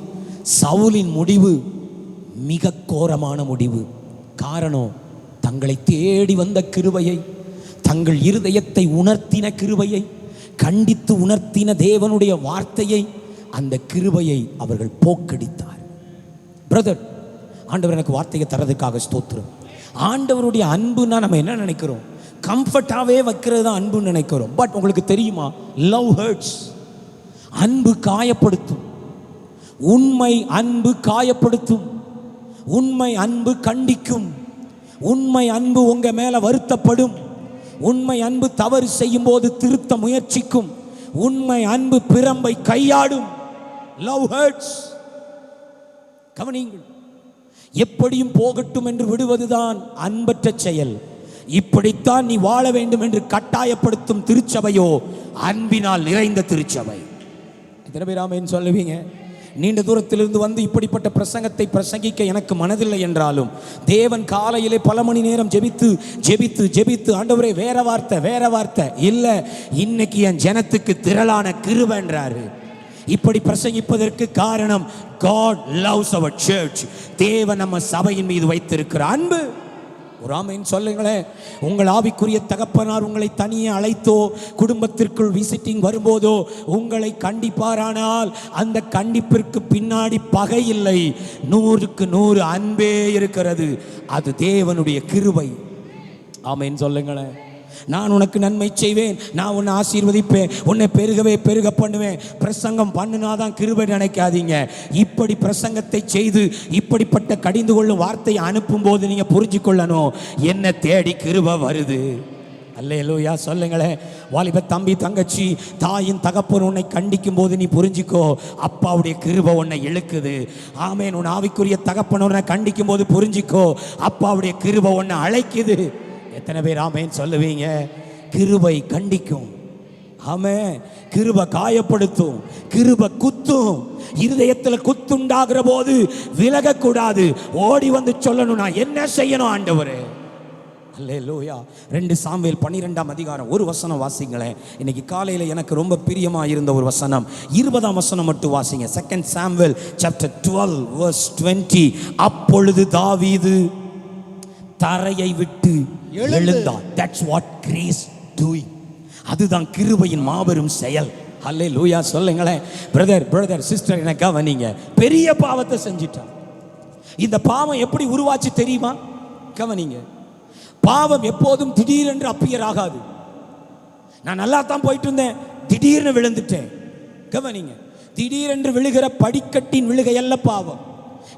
சவுலின் முடிவு மிக கோரமான முடிவு. காரணம், தங்களை தேடி வந்த கிருபையை, தங்கள் இருதயத்தை உணர்த்தின கிருபையை, கண்டித்து உணர்த்தின தேவனுடைய வார்த்தையை, அந்த கிருபையை அவர்கள் போக்கடித்தார். பிரதர், ஆண்டவர் எனக்கு வார்த்தையை தரதுக்காக ஸ்தோத்திரம். ஆண்டவருடைய அன்புனா நம்ம என்ன நினைக்கிறோம்? கம்ஃபர்டாகவே வைக்கிறது தான் அன்புன்னு நினைக்கிறோம். பட் உங்களுக்கு தெரியுமா, லவ் ஹர்ட்ஸ். அன்பு காயப்படுத்தும். உண்மை அன்பு காயப்படுத்தும். உண்மை அன்பு கண்டிக்கும். உண்மை அன்பு உங்க மேல வருத்தப்படும். உண்மை அன்பு தவறு செய்யும் போது திருத்த முயற்சிக்கும். உண்மை அன்பு பிரம்பை கையாடும். Love hertz. கவனியுங்கள், எப்படியும் போகட்டும் என்று விடுவதுதான் அன்பற்ற செயல். இப்படித்தான் நீ வாழ வேண்டும் என்று கட்டாயப்படுத்தும் திருச்சபையோ அன்பினால் நிறைந்த திருச்சபை. எத்தனை பேர் ஆமென் சொல்லுவீங்க? நீண்ட தூரத்திலிருந்து வந்து இப்படிப்பட்ட பிரசங்கத்தை பிரசங்கிக்க எனக்கு மனதில்லை என்றாலும், தேவன் காலையிலே பல மணி நேரம் ஜெபித்து ஜெபித்து ஜெபித்து, ஆண்டவரே வேற வார்த்தை இல்லை, இன்னைக்கு என் ஜனத்துக்கு திரளான கிருபை என்றாரு. இப்படி பிரசங்கிப்பதற்கு காரணம், God loves our church. தேவன் நம்ம சபையின் மீது வைத்திருக்கிற அன்பு. ஒரு ஆமென் சொல்லுங்களேன். உங்கள் ஆவிக்குரிய தகப்பனார் உங்களை தனியே அழைத்தோ, குடும்பத்திற்குள் விசிட்டிங் வரும்போதோ உங்களை கண்டிப்பாரானால், அந்த கண்டிப்பிற்கு பின்னாடி பகை இல்லை, 100க்கு 100 அன்பே இருக்கிறது. அது தேவனுடைய கிருபை. ஆமென் சொல்லுங்களேன். நான் உனக்கு நன்மை செய்வேன், நான் உன்னை ஆசீர்வதிப்பேன், உன்னை பெருகவே பெருக பண்ணுவேன். பிரசங்கம் பண்ணுனாதான் கிருபை நினைக்காதீங்க. இப்படி பிரசங்கத்தை செய்து இப்படிப்பட்ட கடிந்து கொள்ளும் வார்த்தையை அனுப்பும் போது நீங்க புரிஞ்சு கொள்ளணும், என்ன தேடி கிருபை வருது. அல்லேலூயா சொல்லுங்களேன். வாலிப தம்பி தங்கச்சி, தாயின் தகப்பன் உன்னை கண்டிக்கும் போது நீ புரிஞ்சுக்கோ, அப்பாவுடைய கிருபை உன்னை இழுக்குது. ஆமென். உன் ஆவிக்குரிய தகப்பன் உன்னை கண்டிக்கும் போது புரிஞ்சுக்கோ, அப்பாவுடைய கிருபை உன்னை அழைக்குது. எத்தனை பேர் ஆமென் சொல்லுவீங்க? கிருபை கண்டிக்கும். ஆமென். கிருபை காயப்படுத்தும். கிருபை குத்தும். இருதயத்தில் குத்துண்டாகிற போது விலகக்கூடாது. ஓடி வந்து சொல்லணும், நான் என்ன செய்யணும் ஆண்டவரே. அல்லேலூயா. 2 சாமுவேல் 12ஆம் அதிகாரம் ஒரு வசனம் வாசிங்களேன். இன்னைக்கு காலையில் எனக்கு ரொம்ப பிரியமாக இருந்த ஒரு வசனம், 20ஆம் வசனம் மட்டும் வாசிங்க. 2 சாமுவேல் சாப்டர் 12 verse 20. அப்பொழுது தாவீது தரையை விட்டு எழுந்தான். That's what grace doing. அதுதான் கிருபையின் மாபெரும் செயல். அல்லேலூயா சொல்லுங்களேன். பிரதர் சிஸ்டர், என்ன கவனிங்க. பெரிய பாவத்தை செஞ்சிட்டான். இந்த பாவம் எப்படி உருவாச்சு தெரியுமா? கவனிங்க. பாவம் எப்போதும் திடீரென்று அப்பியர் ஆகாது. நான் நல்லா தான் போயிட்டு இருந்தேன், திடீர்னு விழுந்துட்டேன். கவனிங்க, திடீரென்று விழுகிற படிக்கட்டின் விழுகை அல்ல பாவம்.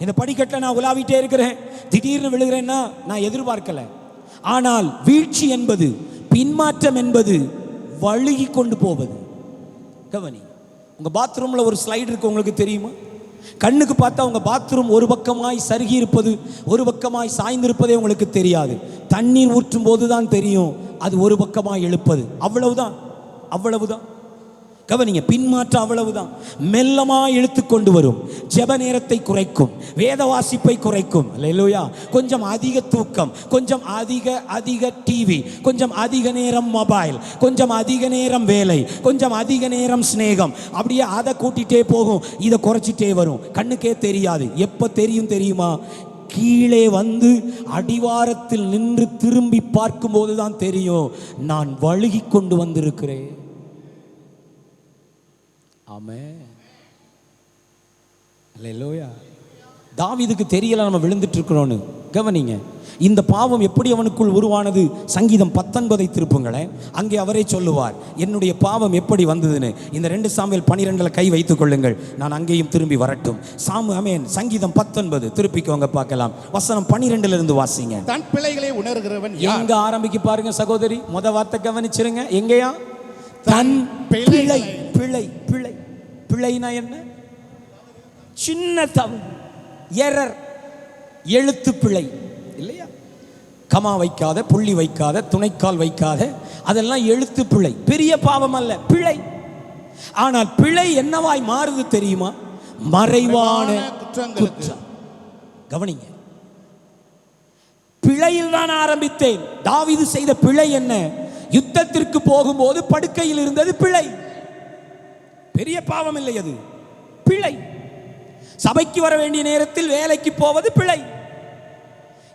இந்த படிக்கட்டில் நான் உலாவிட்டே இருக்கிறேன், திடீர்னு விழுகிறேன்னா நான் எதிர்பார்க்கல. ஆனால் வீழ்ச்சி என்பது, பின்மாற்றம் என்பது வழுகி கொண்டு போவது. கவனி, உங்க பாத்ரூம்ல ஒரு ஸ்லைடு இருக்கு, உங்களுக்கு தெரியுமா? கண்ணுக்கு பார்த்தா உங்க பாத்ரூம் ஒரு பக்கமாய் சருகி இருப்பது, ஒரு பக்கமாய் சாய்ந்திருப்பதே உங்களுக்கு தெரியாது. தண்ணீர் ஊற்றும் போது தான் தெரியும் அது ஒரு பக்கமாய் இழுப்பது. அவ்வளவுதான். கவனிங்க, பின்மாற்றம் அவ்வளவுதான். மெல்லமா இழுத்து கொண்டு வரும். ஜெப நேரத்தை குறைக்கும், வேத வாசிப்பை குறைக்கும். அல்லேலூயா. கொஞ்சம் அதிக தூக்கம், கொஞ்சம் அதிக டிவி, கொஞ்சம் அதிக நேரம் மொபைல், கொஞ்சம் அதிக நேரம் வேலை, கொஞ்சம் அதிக நேரம் சிநேகம், அப்படியே அதை கூட்டிகிட்டே போகும், இதை குறைச்சிட்டே வரும். கண்ணுக்கே தெரியாது. எப்போ தெரியும் தெரியுமா? கீழே வந்து அடிவாரத்தில் நின்று திரும்பி பார்க்கும்போது தான் தெரியும், நான் வழுகி கொண்டு வந்திருக்கிறேன். ஆமென். அல்லேலூயா. தாவீதுக்கு தெரியல நம்ம விழுந்துட்டு இருக்கிறோன்னு. கவனிங்க, இந்த பாவம் எப்படி அவனுக்குள் உருவானது? சங்கீதம் 19 திருப்புங்களேன். அங்கே அவரே சொல்லுவார், என்னுடைய பாவம் எப்படி வந்ததுன்னு. இந்த 2 சாமுவேல் 12 கை வைத்துக் கொள்ளுங்கள், நான் அங்கேயும் திரும்பி வரட்டும். சங்கீதம் 19 திருப்பிக்கோங்க பார்க்கலாம். வசனம் 12 இருந்து வாசிங்க. தன் பிழைகளை உணர்கிறவன் எங்க ஆரம்பிக்க பாருங்க சகோதரி, முத வார்த்தை கவனிச்சிருங்க. எங்கேயா? தன் பிழை. பிழை பிழை பிழைனா என்ன? சின்ன தவறு, எரர், எழுத்து பிழை இல்லையா? கமா வைக்காத, புள்ளி வைக்காத, துணைக்கால் வைக்காத, அதெல்லாம் எழுத்து பிழை. பெரிய பாவம் அல்ல, பிழை. ஆனால் பிழை என்னவாய் மாறுது தெரியுமா? மறைவான குற்றம். கவனிங்க, பிழையில் தான் ஆரம்பித்தேன். தாவீது செய்த பிழை என்ன? யுத்தத்திற்கு போகும்போது படுக்கையில் இருந்தது பிழை. பெரிய பாவம் இல்லை, அது பிழை. சபைக்கு வர வேண்டிய நேரத்தில் வேலைக்கு போவது பிழை.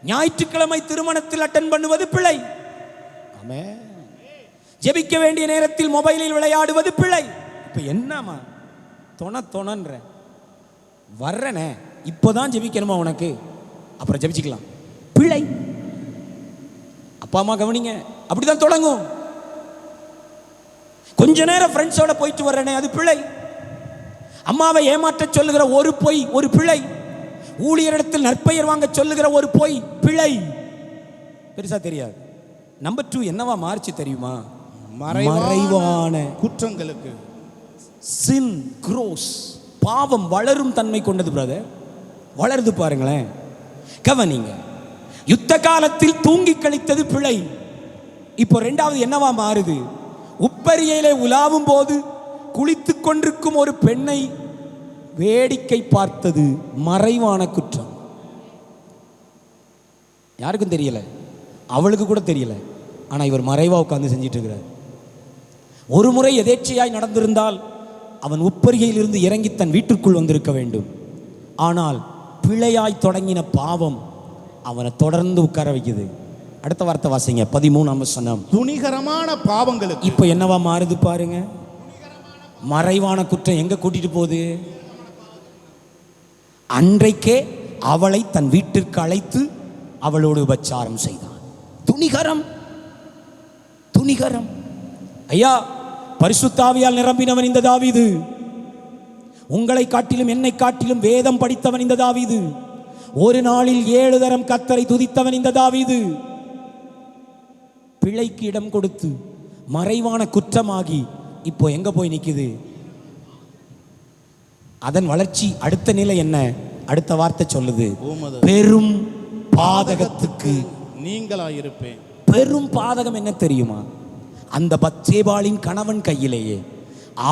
ஞாயிற்றுக்கிழமை திருமணத்தில் அட்டன் பண்ணுவது பிழை. ஆமென். ஜெபிக்க வேண்டிய நேரத்தில் மொபைலில் விளையாடுவது பிழை. இப்ப என்னமா தொணன்ற வர்றனே, இப்போதான் ஜெபிக்கணுமா உனக்கு? அப்புறம் ஜெபிச்சுக்கலாம். பிழை. அப்பா அம்மா கவனிங்க, அப்படிதான் தொடங்கும். கொஞ்ச நேரம் ஃப்ரெண்ட்ஸோட போயிட்டு வர்றனே, அது பிழை. அம்மாவை ஏமாற்ற சொல்லுகிற ஒரு பொய் ஒரு பிழை. ஊழியரிடத்தில் நற்பெயர் வாங்க சொல்லுகிற ஒரு பொய் பிழை. பெருசா தெரியாது. நம்பர் 2 என்னவா மார்ச்சு தெரியுமா? மறைவான குற்றங்களுக்கு. sin grows. பாவம் வளரும் தன்மை கொண்டது பிரதர். வளருது பாருங்களேன். கவனிங்க, யுத்த காலத்தில் தூங்கி கழித்தது பிழை. இப்போ 2வது என்னவா மாறுது? உப்பரியிலே உலாவும் போது குளித்துக் கொண்டிருக்கும் ஒரு பெண்ணை வேடிக்கை பார்த்தது மறைவான குற்றம். யாருக்கும் தெரியல, அவளுக்கு கூட தெரியல. ஆனா இவர் மறைவா உட்கார்ந்து செஞ்சிட்டு இருக்கிறார். ஒரு முறை எதேச்சையாய் நடந்திருந்தால் அவன் உப்பரிகையிலிருந்து இறங்கி தன் வீட்டிற்குள் வந்திருக்க வேண்டும். ஆனால் பிழையாய் தொடங்கின பாவம் அவனை தொடர்ந்து உட்கார வைக்குது. அடுத்த வார்த்தை வாசிங்க, 13ஆம் வசனம். துணிகரமான பாவங்களுக்கு. இப்போ என்னவா மாறுது பாருங்க? மறைவான குற்றம் எங்க கூட்டிட்டு போகுது? அன்றைக்கே அவளை தன் வீட்டிற்கு அழைத்து அவளோடு உபச்சாரம் செய்தான். துணிகரம், துணிகரம். ஐயா, பரிசுத்த ஆவியால் நிரம்பினவன் இந்த தாவீது. உங்களை காட்டிலும் என்னை காட்டிலும் வேதம் படித்தவன் இந்த தாவீது. ஒரு நாளில் 7 தரம் கர்த்தரை துதித்தவன் இந்த தாவீது. பிழைக்கு இடம் கொடுத்து மறைவான குற்றமாகி இப்போ எங்க போய் நிக்குது? அதன் வளர்ச்சி அடுத்த நிலை என்ன? அடுத்த வார்த்தை சொல்லுது, பெரும் பாதகத்துக்கு நீங்களாயிருப்பேன். பெரும் பாதகம் என்ன தெரியுமா? அந்த பத்சேபாளின் கணவன் கையிலேயே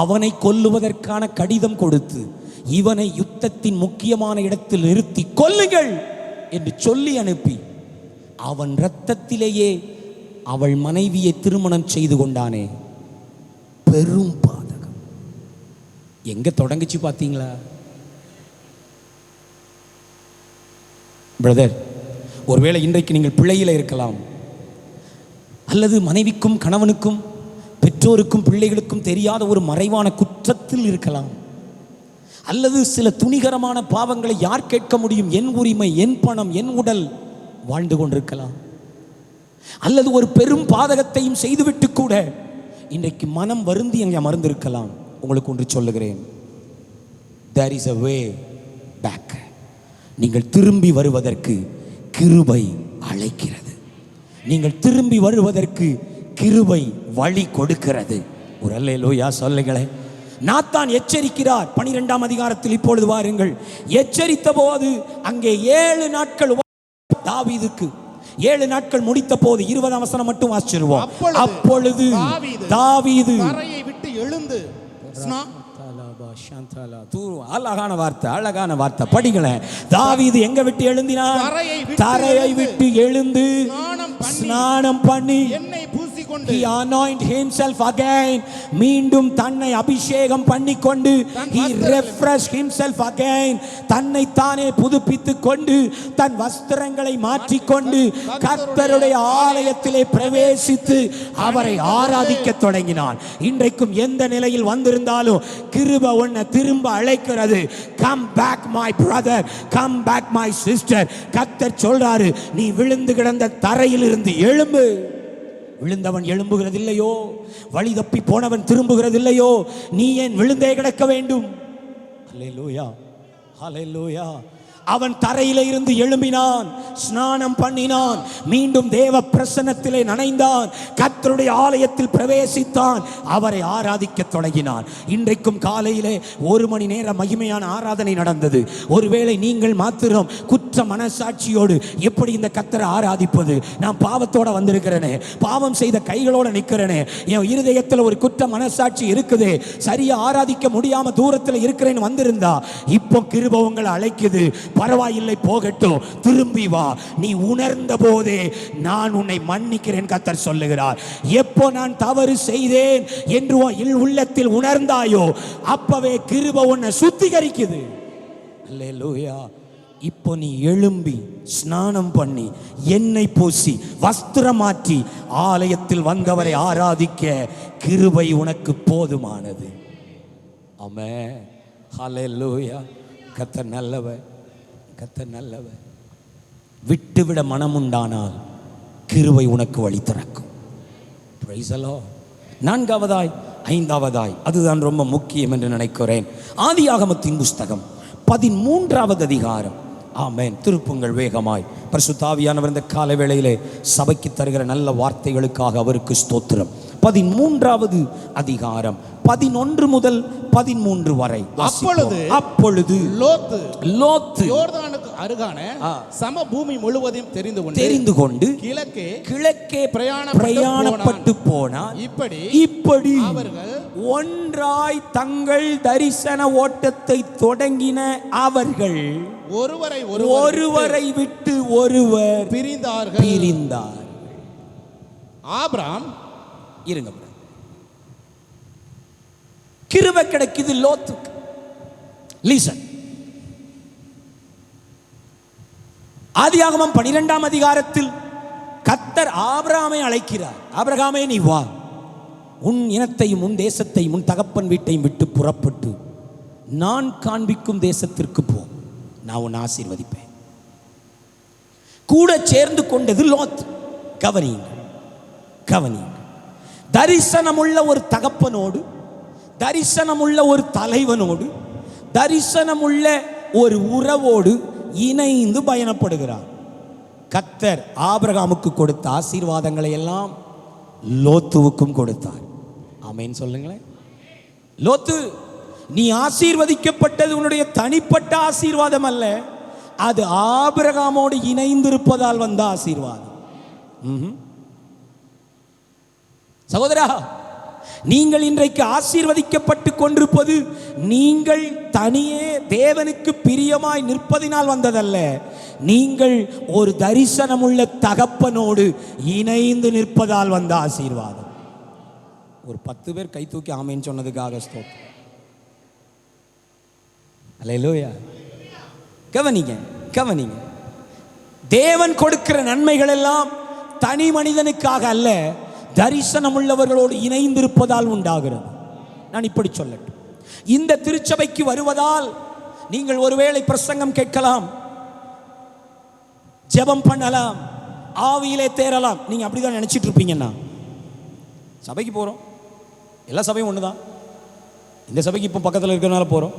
அவனை கொல்லுவதற்கான கடிதம் கொடுத்து இவனை யுத்தத்தின் முக்கியமான இடத்தில் நிறுத்தி கொல்லுங்கள் என்று சொல்லி அனுப்பி அவன் இரத்தத்திலேயே அவள் மனைவியை திருமணம் செய்து கொண்டானே. பெரும் பாதகம் எங்க தொடங்குச்சு பார்த்தீங்களா பிரதர்? ஒருவேளை இன்றைக்கு நீங்கள் பிள்ளையில இருக்கலாம், அல்லது மனைவிக்கும் கணவனுக்கும் பெற்றோருக்கும் பிள்ளைகளுக்கும் தெரியாத ஒரு மறைவான குற்றத்தில் இருக்கலாம், அல்லது சில துணிகரமான பாவங்களை யார் கேட்க முடியும்? என் உரிமை, என் பணம், என் உடல் வாழ்ந்து கொண்டிருக்கலாம். அல்லது ஒரு பெரும் பாதகத்தையும் செய்துவிட்டு கூட இன்றைக்கு மனம் வருந்தி அங்கே அமர்ந்திருக்கலாம். உங்களுக்கு ஒன்று சொல்லுகிறேன், there is a way back. நீங்கள் திரும்பி வருவதற்கு கிருபை அழைக்கிறது. நீங்கள் திரும்பி வருவதற்கு கிருபை வழி கொடுக்கிறது. ஒரு அல்லேலூயா சொல்லுங்களேன். நாத்தான் எச்சரிக்கிறார் 12ஆம் அதிகாரத்தில். இப்பொழுது வாருங்கள். எச்சரித்த போது அங்கே 7 நாட்கள் தாவீதுக்கு 7 நாட்கள் முடித்த போது 20ஆம் வசனம் மட்டும் வாசிச்சிருவோம். அப்பொழுது தாவீது தரையை விட்டு எழுந்து ஸ்னா- அழகான வார்த்தை, அழகான வார்த்தை. படிங்களேன். தாவீது எங்க விட்டு எழுந்தினான்? தரையை விட்டு எழுந்து ஸ்நானம் பண்ணி என்னை பூசிக்கொண்டு he anoint himself again, மீண்டும் தன்னை அபிஷேகம் பண்ணிக்கொண்டு he refreshed himself again, தன்னை தானே புதுப்பித்துக் கொண்டு தன் வஸ்திரங்களை மாற்றிக்கொண்டு கர்த்தருடைய ஆலயத்திலே பிரவேசித்து அவரை ஆராதிக்க தொடங்கினான். இன்றைக்கும் எந்த நிலையில் வந்திருந்தாலும் கிருபை உன்னை திரும்ப அழைக்கிறது. Come back my brother, come back my sister. கர்த்தர் சொல்றாரு, நீ விழுந்து கிடந்த தரையில் இருந்து எழும்பு. விழுந்தவன் எழும்புகிறதில்லையோ? வழி தப்பி போனவன் திரும்புகிறதில்லையோ? நீ ஏன் விழுந்தே கிடக்க வேண்டும்? ஹல்லேலூயா, ஹல்லேலூயா. அவன் தரையில இருந்து எழும்பினான், ஸ்நானம் பண்ணினான், மீண்டும் தேவ பிரசன்னத்திலே நனைந்தான், கர்த்தருடைய ஆலயத்தில் பிரவேசித்தான், அவரை ஆராதிக்க தொடங்கினான். இன்றைக்கும் காலையிலே 1 மணி நேர மகிமையான ஆராதனை நடந்தது. ஒருவேளை நீங்கள் மாத்திரம் குற்ற மனசாட்சியோடு எப்படி இந்த கர்த்தரை ஆராதிப்பது? நான் பாவத்தோட வந்திருக்கிறேனே, பாவம் செய்த கைகளோட நிற்கிறேனே, என் இருதயத்தில் ஒரு குற்ற மனசாட்சி இருக்குது, சரியா ஆராதிக்க முடியாம தூரத்தில் இருக்கிறேன்னு வந்திருந்தா இப்போ கிருபை உங்களை அழைக்குது. பரவாயில்லை, போகட்டும், திரும்பி வா. நீ உணர்ந்த போதே நான் உன்னை மன்னிக்கிறேன் கர்த்தர் சொல்லுகிறார். எப்போ நான் தவறு செய்தேன் என்று உள்ளத்தில் உணர்ந்தாயோ அப்பவே கிருபை உன்னை சுத்திகரிக்குது. அல்லேலூயா. இப்போ நீ எழும்பி ஸ்நானம் பண்ணி எண்ணெய் பூசி வஸ்திரம் மாற்றி ஆலயத்தில் வந்தவரை ஆராதிக்க கிருபை உனக்கு போதுமானது. ஆமென். ஹல்லேலூயா. கர்த்தர் நல்லவர், கர்த்தர் நல்லவர். விட்டுவிட மனமுண்டானால் கிருபை உனக்கு வழி திறக்கும். Praise the Lord. 4வதாய் 5வதாய், அதுதான் ரொம்ப முக்கியம் என்று நினைக்கிறேன், ஆதியாகமத்தின் புஸ்தகம் 13வது அதிகாரம். ஆமென். திருப்புங்கள் வேகமாய். பரிசுத்த ஆவியானவர் இந்த காலை வேளையிலே சபைக்கு தருகிற நல்ல வார்த்தைகளுக்காக அவருக்கு ஸ்தோத்திரம். 13வது அதிகாரம் 11 முதல் 13 வரை. அப்பொழுது லோத்து யோர்தானுக்கு அருகான சமபூமி முழுவதையும் தெரிந்து கொண்டு கிழக்கே பிரயாணப்பட்டு போனார். இப்படி அவர்கள் ஒன்றாய் தங்கள் தரிசன ஓட்டத்தை தொடங்கின. அவர்கள் ஒருவரை விட்டு ஒருவர் பிரிந்தார். ஆபிரகாம் இருங்க, கிருபை கிடைக்குது லோத்துக்கு. லீசன். ஆதியாகமம் 12ஆம் அதிகாரத்தில் கர்த்தர் ஆபிரகாமை அழைக்கிறார். ஆபிரகாமே, நீ வா, உன் இனத்தையும் உன் தேசத்தையும் உன் தகப்பன் வீட்டையும் விட்டு புறப்பட்டு நான் காண்பிக்கும் தேசத்திற்கு போ, நான் உன்னை ஆசீர்வதிப்பேன். கூட சேர்ந்து கொண்டது லோத். கவனியுங்கள். தரிசனமுள்ள ஒரு தகப்பனோடு, தரிசனமுள்ள ஒரு தலைவனோடு, தரிசனமுள்ள ஒரு உறவோடு இணைந்து பயணப்படுகிறார். கர்த்தர் ஆபிரகாமுக்கு கொடுத்த ஆசீர்வாதங்களை எல்லாம் லோத்துவுக்கும் கொடுத்தார். ஆமென் சொல்லுங்களேன். லோத்து, நீ ஆசீர்வதிக்கப்பட்டது உன்னுடைய தனிப்பட்ட ஆசீர்வாதம் அல்ல, அது ஆபிரகாமோடு இணைந்திருப்பதால் வந்த ஆசீர்வாதம். சகோதரா, நீங்கள் இன்றைக்கு ஆசீர்வதிக்கப்பட்டு கொண்டிருப்பது நீங்கள் தனியே தேவனுக்கு பிரியமாய் நிற்பதினால் வந்ததல்ல, நீங்கள் ஒரு தரிசனமுள்ள தகப்பனோடு இணைந்து நிற்பதால் வந்த ஆசீர்வாதம். ஒரு 10 பேர் கை தூக்கி ஆமென் சொன்னதுக்காக ஸ்தோத்திரம். அல்லேலூயா. கவனிங்க. தேவன் கொடுக்கிற நன்மைகள் எல்லாம் தனி மனிதனுக்காக அல்ல, தரிசனம் உள்ளவர்களோடு இணைந்திருப்பதால் உண்டாகிறது. நான் இப்படி சொல்லட்டும், இந்த திருச்சபைக்கு வருவதால் நீங்கள் ஒருவேளை பிரசங்கம் கேட்கலாம், ஜெபம் பண்ணலாம், ஆவியிலே தேறலாம். நீங்க அப்படிதான் நினைச்சிட்டு இருப்பீங்கன்னா, சபைக்கு போறோம், எல்லா சபையும் ஒண்ணுதான். இந்த சபைக்கு இப்போ பக்கத்தில் இருக்கிறனால போறோம்,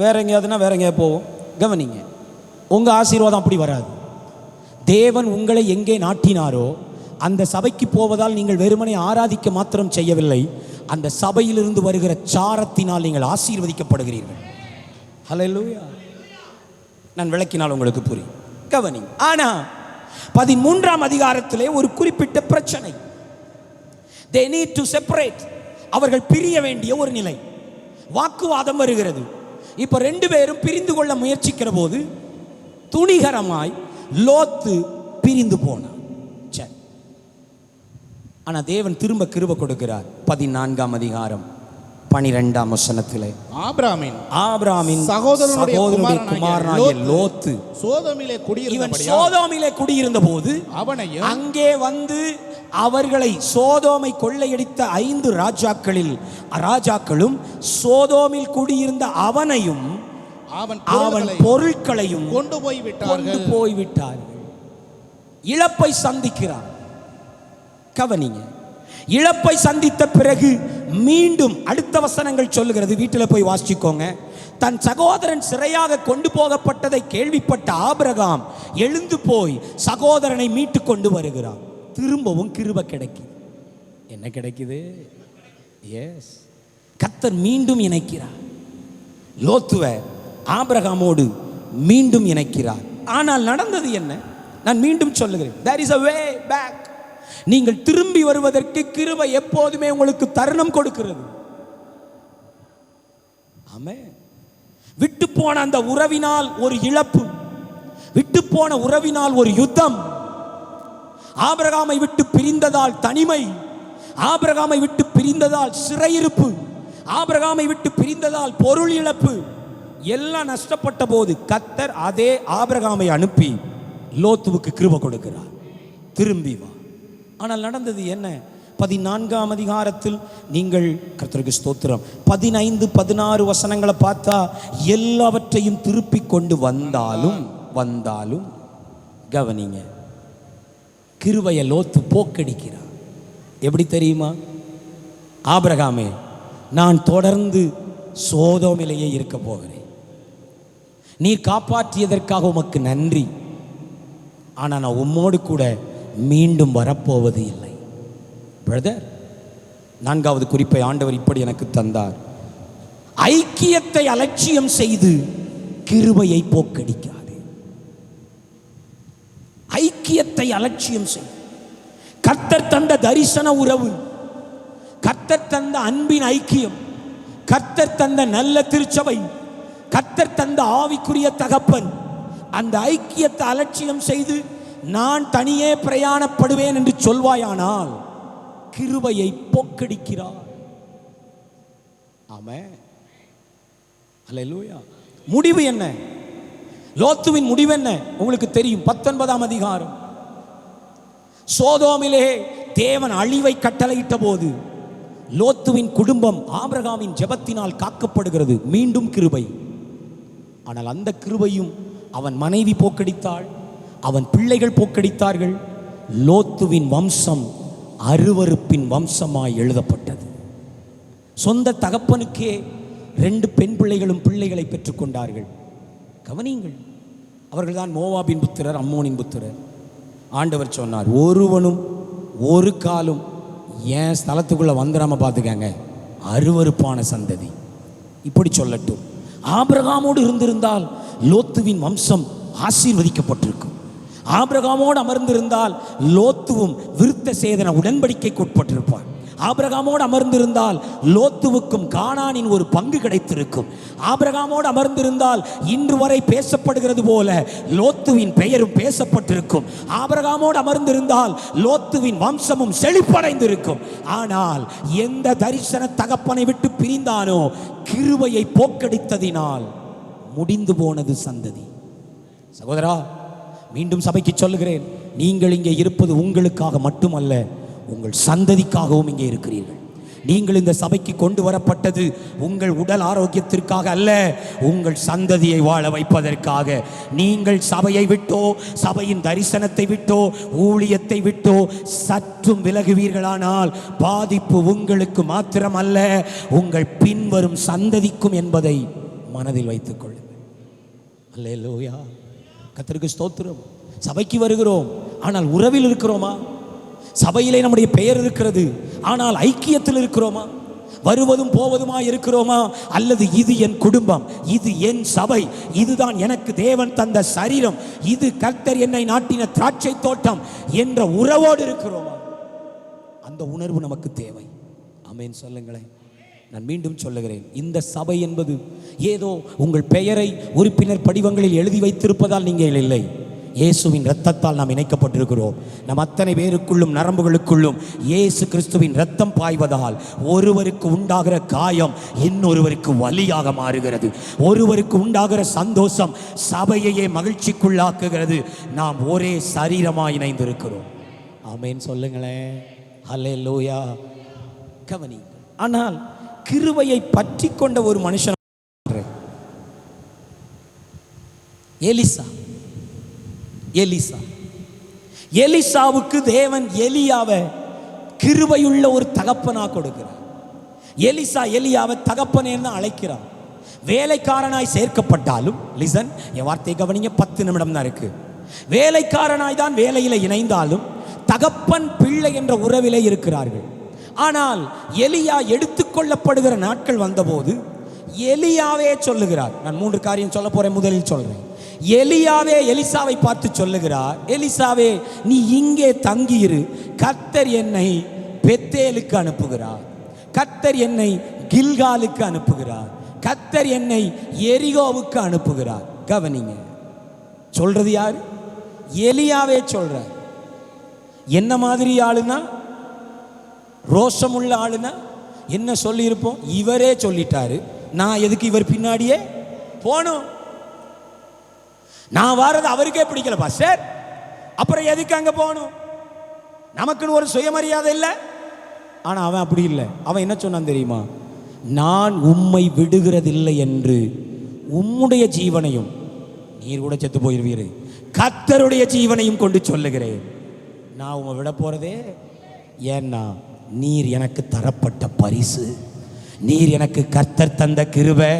வேற எங்கேயாவதுன்னா வேற எங்கேயாவது போவோம். கவனிங்க, உங்க ஆசீர்வாதம் அப்படி வராது. தேவன் உங்களை எங்கே நாட்டினாரோ அந்த சபைக்கு போவதால் நீங்கள் வெறுமனை ஆராதிக்க மாத்திரம் செய்யவில்லை, அந்த சபையிலிருந்து வருகிற சாரத்தினால் நீங்கள் ஆசீர்வதிக்கப்படுகிறீர்கள். ஹல்லேலூயா. நான் விளக்கினால் உங்களுக்கு புரியும். கவனிங்க. ஆனா 13ஆம் அதிகாரத்திலே ஒரு குறிப்பிட்ட பிரச்சனை. They need to separate. அவர்கள் பிரிய வேண்டிய ஒரு நிலை, வாக்குவாதம் வருகிறது. இப்ப 2 பேரும் பிரிந்து கொள்ள முயற்சிக்கிற போது துணிகரமாய் லோத்து பிரிந்து போனான். சரி, ஆனா தேவன் திரும்ப கிருபை கொடுக்கிறார். 14ஆம் அதிகாரம் 12ஆம் வசனத்திலே ஆபிரகாமின் சகோதரனுடைய குமாரனாகிய லோத்து சோதோமிலே குடியிருந்த போது அவனையும் அங்கே வந்து அவர்களை சோதோமை கொள்ளையடித்த 5 ராஜாக்களும் சோதோமில் குடியிருந்த அவனையும் அவன் பொருட்களையும் கொண்டு போய்விட்டார்கள். இழப்பை சந்திக்கிறான். கவனிங்க, இழப்பை சந்தித்த பிறகு மீண்டும் அடுத்த வசனங்கள் சொல்லுகிறது, வீட்டில் போய் வாசிச்சுக்கோங்க. தன் சகோதரன் சிறையாக கொண்டு போகப்பட்டதை கேள்விப்பட்ட ஆபிரகாம் எழுந்து போய் சகோதரனை மீட்டு கொண்டு வருகிறான். திரும்பவும் கிருபை கிடைக்குது. என்ன கிடைக்குது? எஸ், கர்த்தர் மீண்டும் இணைக்கிறார். லோத்துவை ஆபிரகாமோடு மீண்டும் இணைக்கிறார். ஆனால் நடந்தது என்ன? நான் மீண்டும் சொல்லுகிறேன், there is a way back. நீங்கள் திரும்பி வருவதற்கு கிருபை எப்போதுமே உங்களுக்கு தருணம் கொடுக்கிறது. ஆமென். விட்டு போன அந்த உறவினால் ஒரு இழப்பு, விட்டு போன உறவினால் ஒரு யுத்தம், ஆபிரகாமை விட்டு பிரிந்ததால் தனிமை, ஆபிரகாமை விட்டு பிரிந்ததால் சிறையிருப்பு, ஆபிரகாமை விட்டு பிரிந்ததால் பொருள் இழப்பு, எல்லாம் நஷ்டப்பட்ட போது கர்த்தர் அதே ஆபிரகாமை அனுப்பி லோத்துவுக்கு கிருபை கொடுக்கிறார். திரும்பி வா. ஆனால் நடந்தது என்ன? 14ஆம் அதிகாரத்தில் நீங்கள் கர்த்தருக்கு ஸ்தோத்திரம் 15-16 வசனங்களை பார்த்தா எல்லாவற்றையும் திருப்பி கொண்டு வந்தாலும் கவனிங்க, கிருபையை லோத்து போக்கடிக்கிறார். எப்படி தெரியுமா? ஆபிரகாமே, நான் தொடர்ந்து சோதோமிலேயே இருக்க போகிறேன். நீர் காப்பாற்றியதற்காக உமக்கு நன்றி. ஆனால் நான் உம்மோடு கூட மீண்டும் வரப்போவது இல்லை. பிரதர், 4வது குறிப்பை ஆண்டவர் இப்படி எனக்கு தந்தார். ஐக்கியத்தை அலட்சியம் செய்து கிருபையை போக்கடிக்காது. ஐக்கியத்தை அலட்சியம் செய். கர்த்தர் தந்த தரிசன உறவு, கர்த்தர் தந்த அன்பின் ஐக்கியம், கர்த்தர் தந்த நல்ல திருச்சபை, கர்த்தர் தந்த ஆவிக்குரிய தகப்பன், அந்த ஐக்கியத்தை அலட்சியம் செய்து நான் தனியே பிரயாணப்படுவேன் என்று சொல்வாயானால் கிருபையை போக்கடிக்கிறார். ஆமென். அல்லேலூயா. முடிவு என்ன? லோத்துவின் முடிவு என்ன? உங்களுக்கு தெரியும். 19ஆம் அதிகாரம். சோதோமிலே தேவன் அழிவை கட்டளையிட்ட போது லோத்துவின் குடும்பம் ஆபிரகாமின் ஜெபத்தினால் காக்கப்படுகிறது. மீண்டும் கிருபை. ஆனால் அந்த கிருபையும் அவன் மனைவி போக்கடித்தாள், அவன் பிள்ளைகள் போக்கடித்தார்கள். லோத்துவின் வம்சம் அருவருப்பின் வம்சமாய் எழுதப்பட்டது. சொந்த தகப்பனுக்கே 2 பெண் பிள்ளைகளை பெற்றுக்கொண்டார்கள். கவனியுங்கள், அவர்கள்தான் மோவாபின் புத்திரர், அம்மோனின் புத்திரர். ஆண்டவர் சொன்னார், ஒருவனும் ஒரு காலும் என் ஸ்தலத்துக்குள்ள வந்துடாம பார்த்துக்காங்க, அருவருப்பான சந்ததி. இப்படி சொல்லட்டும். ஆபிரகாமோடு இருந்திருந்தால் லோத்துவின் வம்சம் ஆசீர்வதிக்கப்பட்டிருக்கும். ஆபிரகாமோடு அமர்ந்திருந்தால் லோத்துவும் விருத்த சேதன உடன்படிக்கைக்கு உட்பட்டிருப்பார். ஆபிரகாமோடு அமர்ந்திருந்தால் லோத்துவுக்கும் கானானின் ஒரு பங்கு கிடைத்திருக்கும். ஆபிரகாமோடு அமர்ந்திருந்தால் இன்று வரை பேசப்படுகிறது போல லோத்துவின் பெயரும் பேசப்பட்டிருக்கும். ஆபிரகாமோடு அமர்ந்திருந்தால் லோத்துவின் வம்சமும் செழிப்படைந்திருக்கும். ஆனால் எந்த தரிசன தகப்பனை விட்டு பிரிந்தானோ கிருபையை போக்கடித்ததினால் முடிந்து போனது சந்ததி. சகோதரா, மீண்டும் சபைக்கு சொல்லுகிறேன், நீங்கள் இங்கே இருப்பது உங்களுக்காக மட்டுமல்ல, உங்கள் சந்ததிக்காகவும் இங்கே இருக்கிறீர்கள். நீங்கள் இந்த சபைக்கு கொண்டு வரப்பட்டது உங்கள் உடல் ஆரோக்கியத்திற்காக அல்ல, உங்கள் சந்ததியை வாழ வைப்பதற்காக. நீங்கள் சபையை விட்டோ, சபையின் தரிசனத்தை விட்டோ, ஊழியத்தை விட்டோ சற்றும் விலகுவீர்களானால் பாதிப்பு உங்களுக்கு மாத்திரம் அல்ல, உங்கள் பின்வரும் சந்ததிக்கும் என்பதை மனதில் வைத்துக் கொள்ளுங்கள். அல்லேலூயா. கர்த்தருக்கு ஸ்தோத்திரம். சபைக்கு வருகிறோம், ஆனால் உறவில் இருக்கிறோமா? சபையிலே நம்முடைய பெயர் இருக்கிறது, ஆனால் ஐக்கியத்தில் இருக்கிறோமா? வருவதும் போவதுமா இருக்கிறோமா? அல்லது இது என் குடும்பம், இது என் சபை, இதுதான் எனக்கு தேவன் தந்த சரீரம், இது கர்த்தர் என்னை நாட்டின திராட்சை தோட்டம் என்ற உறவோடு இருக்கிறோமா? அந்த உணர்வு நமக்கு தேவை. ஆமென். ஆமென் சொல்லுங்களேன். நான் மீண்டும் சொல்லுகிறேன், இந்த சபை என்பது ஏதோ உங்கள் பெயரை உறுப்பினர் படிவங்களில் எழுதி வைத்திருப்பதால் நீங்கள் இல்லை. இயேசுவின் இரத்தத்தால் நாம் இணைக்கப்பட்டிருக்கிறோம். நம் அத்தனை பேருக்குள்ளும் நரம்புகளுக்குள்ளும் இயேசு கிறிஸ்துவின் இரத்தம் பாய்வதால் ஒருவருக்கு உண்டாகிற காயம் இன்னொருவருக்கு வலியாக மாறுகிறது. ஒருவருக்கு உண்டாகிற சந்தோஷம் சபையையே மகிழ்ச்சிக்குள்ளாக்குகிறது. நாம் ஒரே சரீரமாய் இணைந்திருக்கிறோம். ஆமென் சொல்லுங்களேன். ஹல்லேலூயா. கவனி. ஆனால் கிருபையை பற்றி கொண்ட ஒரு மனுஷன் எலிசாவுக்கு தேவன் எலியாவை கிருபையுள்ள ஒரு தகப்பனா கொடுக்கிறார். எலியாவை தகப்பனேன்னு அழைக்கிறார். வேலைக்காரனாய் சேர்க்கப்பட்டாலும், லிசன், என் வார்த்தையை கவனிங்க, 10 நிமிடம் தான் இருக்கு. வேலைக்காரனாய் தான் வேலையில இணைந்தாலும் தகப்பன் பிள்ளை என்ற உறவிலே இருக்கிறார்கள். ஆனால் எலியா எடுத்துக்கொள்ளப்படுகிற நாட்கள் வந்தபோது எலியாவே சொல்லுகிறார். நான் 3 காரியம் சொல்ல போறேன். முதலில் சொல்றேன், எலியாவே எலிசாவை பார்த்து சொல்லுகிறார், எலிசாவே நீ இங்கே தங்கியிரு, கர்த்தர் என்னை பெத்தேலுக்கு அனுப்புகிறார், கர்த்தர் என்னை கில்காலுக்கு அனுப்புகிறார், கர்த்தர் என்னை எரிகோவுக்கு அனுப்புகிறார். கவனிங்க, சொல்றது யார்? எலியாவே சொல்றார். என்ன மாதிரி ஆளுனா, ரோஷமுள்ள ஆளுனா என்ன சொல்லி இருப்போம்? இவரே சொல்லிட்டாரு, நான் எதுக்கு இவர் பின்னாடியே போனோம்? நான் வாரது அவருக்கே பிடிக்கல பாஸ்டர், அப்புறம் எதுக்கு அங்க போகணும்? நமக்குன்னு ஒரு சுயமரியாதை இல்லை. ஆனா அவன் அப்படி இல்லை. அவன் என்ன சொன்னான் தெரியுமா? நான் உம்மை விடுகிறதில்லை என்று உம்முடைய ஜீவனையும், நீர் கூட செத்து போயிருவீரு, கர்த்தருடைய ஜீவனையும் கொண்டு சொல்லுகிறேன். நான் உம்மை விட போறதே, ஏன்னா நீர் எனக்கு தரப்பட்ட பரிசு, நீர் எனக்கு கர்த்தர் தந்த கிருபை,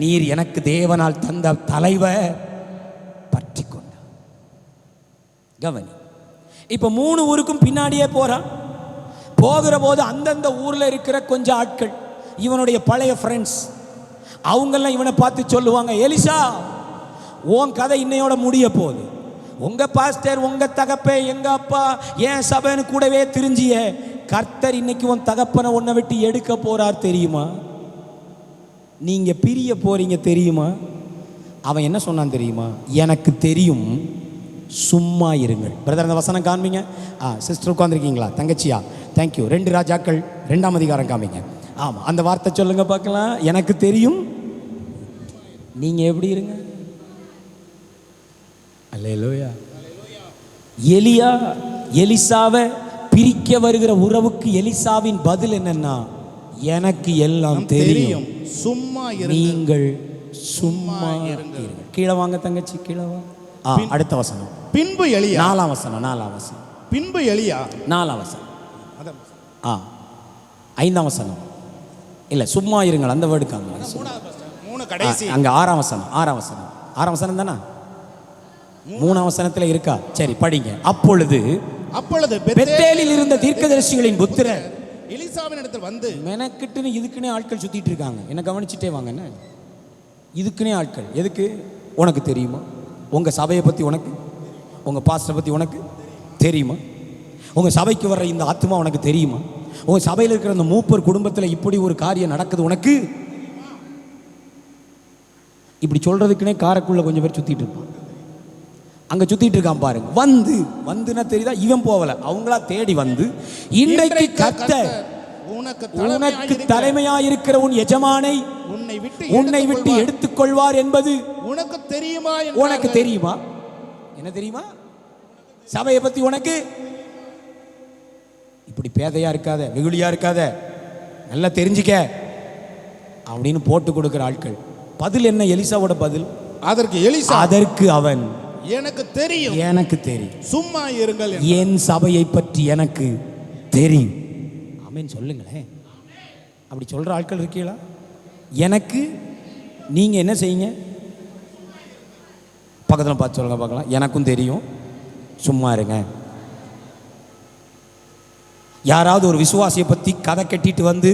நீர் எனக்கு தேவனால் தந்த தலைவர் பற்றி கொண்ட. கவனி, இப்ப 3 ஊருக்கும் பின்னாடியே போறான். போகிற போது அந்தந்த ஊர்ல இருக்கிற கொஞ்சம் ஆட்கள், இவனுடைய பழைய ஃப்ரெண்ட்ஸ், அவங்கெல்லாம் இவனை பார்த்து சொல்லுவாங்க, எலிசா உன் கதை இன்னையோட முடிய போகுது. உங்க பாஸ்டர், உங்க தகப்பே, எங்க அப்பா, ஏன் சபைன்னு கூடவே திரிஞ்சிய கர்த்தர் இன்னைக்கு உன் தகப்பனை உன்னை விட்டு எடுக்க போறார் தெரியுமா? நீங்க பிரிய போறீங்க தெரியுமா? அவன் என்ன சொன்னான் தெரியுமா? எனக்கு தெரியும், சும்மா இருங்கள். பிரதர், அந்த வசனம் காண்பீங்க. சிஸ்டர் உட்காந்துருக்கீங்களா? தங்கச்சியா? தேங்க்யூ. 2 ராஜாக்கள் 2ஆம் அதிகாரம் காமிங்க. ஆமா, அந்த வார்த்தை சொல்லுங்க பார்க்கலாம். எனக்கு தெரியும், நீங்க எப்படி இருங்க. அல்லேலூயா. எலியா எலிசாவை பிரிக்க வருகிற உறவுக்கு எலிசாவின் பதில் என்னன்னா, எனக்கு எல்லாம் தெரியும், சும்மா நீங்கள் சும்மா இருங்கள். கீழே வாங்க தங்கச்சி, கீழே வா. அடுத்த வசனம். பின்பு எலியா, 4ஆம் வசனம். 4ஆம் வசனம். பின்பு எலியா, 4ஆம் வசனம். 5ஆம் வசனம் இல்ல, சும்மா இருங்கள் அந்த வேர்டு காங்க. 3 கடைசி. அங்க 6ஆம் வசனம். 6ஆம் வசனம். 6ஆம் வசனம் தானா? 3ஆம் வசனத்துல இருக்கா? சரி, படிங்க. அப்பொழுது பெத்தேலில் இருந்த தீர்க்கதரிசிகளின் புத்திரர் எலிசாவின் இடத்தில் வந்து, மெனக்கிட்டுன்னு இதுக்குன்னே ஆட்கள் சுத்திட்டு இருக்காங்க. என்ன கவனிச்சுட்டே வாங்க. என்ன இதுக்குன்னே ஆட்கள்? எதுக்கு? உனக்கு தெரியுமா? உங்க சபையை பத்தி உனக்கு, உங்க பாஸ்டரை பத்தி உனக்கு தெரியுமா? உங்க சபைக்கு வர்ற இந்த ஆத்மா உனக்கு தெரியுமா? உங்க சபையில் இருக்கிற அந்த மூப்பர் குடும்பத்தில் இப்படி ஒரு காரியம் நடக்குது உனக்கு? இப்படி சொல்றதுக்குன்னே காரைக்குள்ள கொஞ்சம் பேர் சுத்திட்டு இருப்பான். அங்க சுத்திட்டு இருக்கான் பாருங்க. வந்துன்னா தெரியுதா? இவன் போகல, அவங்களா தேடி வந்து, இன்றைக்கு கர்த்தர் உனக்கு தலைமையாயிருக்கிற உன் எஜமானை உன்னை விட்டு எடுத்துக்கொள்வார் என்பது உனக்கு தெரியுமா? உனக்கு தெரியுமா? என்ன தெரியுமா? சபையை பத்தி உனக்கு? இப்படி பேதையா இருக்காத, வெகுளியா இருக்காத, நல்லா தெரிஞ்சுக்க அப்படின்னு போட்டு கொடுக்கிற ஆட்கள். பதில் என்ன? எலிசாவோட பதில் அதற்கு அவன், எனக்கு தெரியும், எனக்கு தெரியும், சும்மா இருங்கள், என் சபையை பற்றி எனக்கு தெரியும். ஆமென் சொல்லுங்களேன். அப்படி சொல்ற ஆட்கள் இருக்கீங்களா? எனக்கு நீங்க என்ன செய்யுங்க? பக்கத்தில் பார்த்து சொல்லுங்க பார்க்கலாம். எனக்கும் தெரியும், சும்மா இருங்க. யாராவது ஒரு விசுவாசியை பற்றி கதை கட்டிட்டு வந்து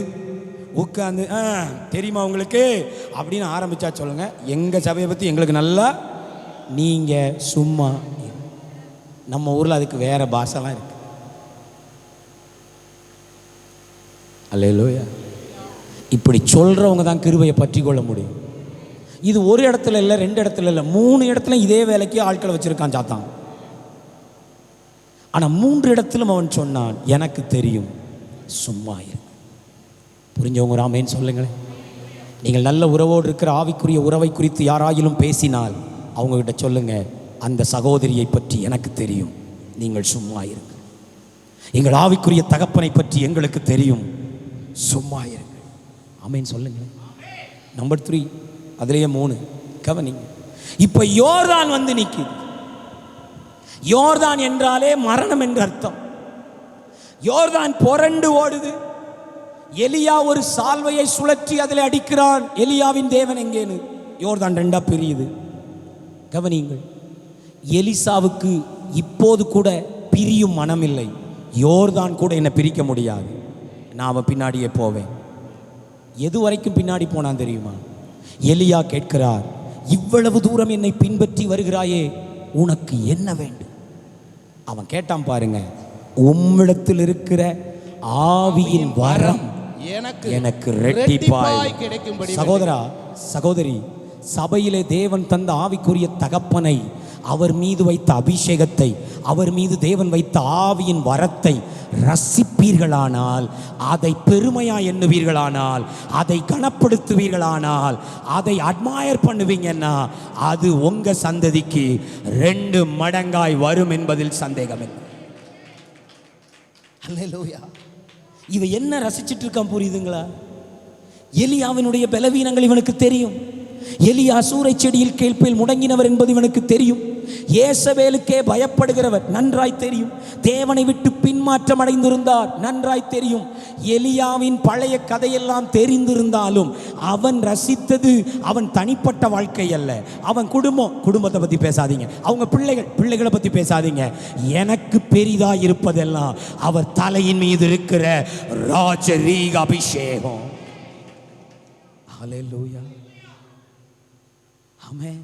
உட்காந்து தெரியுமா உங்களுக்கு அப்படின்னு ஆரம்பிச்சா சொல்லுங்க, எங்க சபையை பற்றி எங்களுக்கு நல்லா, நீங்க சும்மா. நம்ம ஊரில் அதுக்கு வேற பாஷெல்லாம் இருக்கு. அல்லேலூயா. இப்படி சொல்கிறவங்க தான் கிருபையை பற்றி கொள்ள முடியும். இது ஒரு இடத்துல இல்லை, 2 இடத்துல இல்லை, 3 இடத்துல இதே வேலைக்கு ஆட்களை வச்சுருக்கான் சாத்தான். ஆனால் 3 இடத்திலும் அவன் சொன்னான், எனக்கு தெரியும், சும்மா இரு. புரிஞ்சவங்க ஒரு ஆமேன்னு சொல்லுங்களேன். நீங்கள் நல்ல உறவோடு இருக்கிற ஆவிக்குரிய உறவை குறித்து யாராயிலும் பேசினால் அவங்ககிட்ட சொல்லுங்க, அந்த சகோதரியை பற்றி எனக்கு தெரியும், நீங்கள் சும்மா இருங்க. எங்கள் ஆவிக்குரிய தகப்பனை பற்றி எங்களுக்கு தெரியும், சும்மா இருங்க. ஆமேன்னு சொல்லுங்களேன். நம்பர் 3, அதுலேயே 3 கவனிங்க. இப்போ யோர்தான் வந்து நிற்குது. யோர்தான் என்றாலே மரணம் என்று அர்த்தம். யோர்தான் புரண்டு ஓடுது. எலியா ஒரு சால்வையை சுழற்றி அதில் அடிக்கிறான். எலியாவின் தேவன் எங்கேன்னு யோர்தான் 2ஆ பிரியுது. கவனியுங்கள், எலிசாவுக்கு இப்போது கூட பிரியும் மனமில்லை. யோர்தான் கூட என்னை பிரிக்க முடியாது, நான் அவன் பின்னாடியே போவேன். எது வரைக்கும் பின்னாடி போனான் தெரியுமா? எலியா கேட்கிறார், இவ்வளவு தூரம் என்னை பின்பற்றி வருகிறாயே, உனக்கு என்ன வேண்டும்? அவன் கேட்டான் பாருங்க, உம்மிடத்தில் இருக்கிற ஆவியின் வரம் எனக்கு ரெட்டிப்பாய் கிடைக்கும்படி. சகோதரா சகோதரி, சபையிலே தேவன் தந்த ஆவிக்குரிய தகப்பனை, அவர் மீது வைத்த அபிஷேகத்தை, அவர் மீது தேவன் வைத்த ஆவியின் வரத்தை ரசிப்பீர்களானால், அதை பெருமையா எண்ணுவீர்களானால், அதை கனப்படுத்துவீர்களானால், அதை அட்மயர் பண்ணுவீங்கன்னா, அது உங்க சந்ததிக்கு 2 மடங்காய் வரும் என்பதில் சந்தேகமில்லை. அல்லேலூயா. இவ என்ன ரசிச்சிட்டு இருக்கான் புரியுதுங்களா? எலியாவினுடைய பலவீனங்கள் இவனுக்கு தெரியும். எலியா சூரை செடியில் கேள்பில் முடங்கினவர் என்பது இவனுக்கு தெரியும். ஏசபேலுக்கே பயப்படுகிறவர் நன்றாய் தெரியும். தேவனை விட்டு பின்மாற்றம் அடைந்திருந்தார் நன்றாய் தெரியும். எலியாவின் பழைய கதையெல்லாம் தெரிந்திருந்தாலும் அவன் ரசித்தது அவன் தனிப்பட்ட வாழ்க்கை அல்ல, அவன் குடும்பத்தை பற்றி பேசாதீங்க, அவங்க பிள்ளைகளை பற்றி பேசாதீங்க. எனக்கு பெரிதா இருப்பதெல்லாம் அவர் தலையின் மீது இருக்கிற ராஜரீக அபிஷேகம். ஹல்லேலூயா. ஆமென்.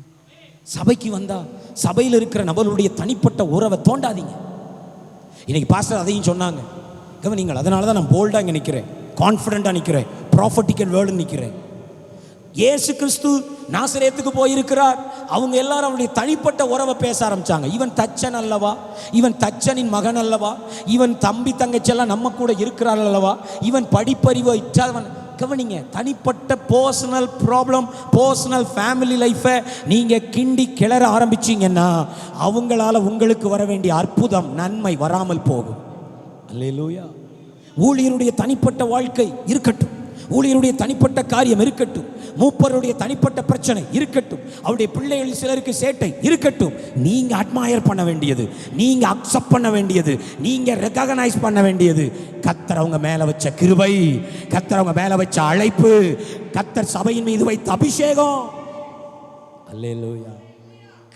சபைக்கு வந்தா சபையில் இருக்கிற நபர்களுடைய தனிப்பட்ட உறவை தோண்டாதீங்க. இன்னைக்கு பாஸ்டர் அதையும் சொன்னாங்க, கவனிங்கள். அதனால தான் நான் போல்டாக இங்கே நிற்கிறேன், கான்ஃபிடென்ட்டாக நிற்கிறேன், ப்ராஃபட்டிக்கல் வேர்டு நிற்கிறேன். இயேசு கிறிஸ்து நாசரேத்துக்கு போயிருக்கிறார். அவங்க எல்லாரும் அவருடைய தனிப்பட்ட உறவை பேச ஆரம்பிச்சாங்க. இவன் தச்சன் அல்லவா, இவன் தச்சனின் மகன் அல்லவா, இவன் தம்பி தங்கச்செல்லாம் நம்ம கூட இருக்கிறார் அல்லவா, இவன் படிப்பறிவு இட்டாதவன். கவனிங்க, தனிப்பட்ட பர்சனல் ப்ராப்ளம், பர்சனல் ஃபேமிலி லைஃப்பை நீங்கள் கிண்டி கிளற ஆரம்பிச்சிங்கன்னா அவங்களால உங்களுக்கு வர வேண்டிய அற்புதம் நன்மை வராமல் போகும். அல்லேலூயா. ஊழியருடைய தனிப்பட்ட வாழ்க்கை இருக்கட்டும், ஊழியருடைய தனிப்பட்ட காரியம் இருக்கட்டும், மூப்பருடைய தனிப்பட்ட பிரச்சனை இருக்கட்டும், அவருடைய பிள்ளைகள் சிலருக்கு சேட்டை இருக்கட்டும், நீங்க அட்மயர் பண்ண வேண்டியது, நீங்க அக்செப்ட் பண்ண வேண்டியது, நீங்க ரெகக்னைஸ் பண்ண வேண்டியது கர்த்தர் அவங்க மேல வச்ச கிருபை, கர்த்தர் அவங்க மேல வச்ச அழைப்பு, கர்த்தர் சபையின் மீது வைத்த அபிஷேகம். அல்லேலூயா.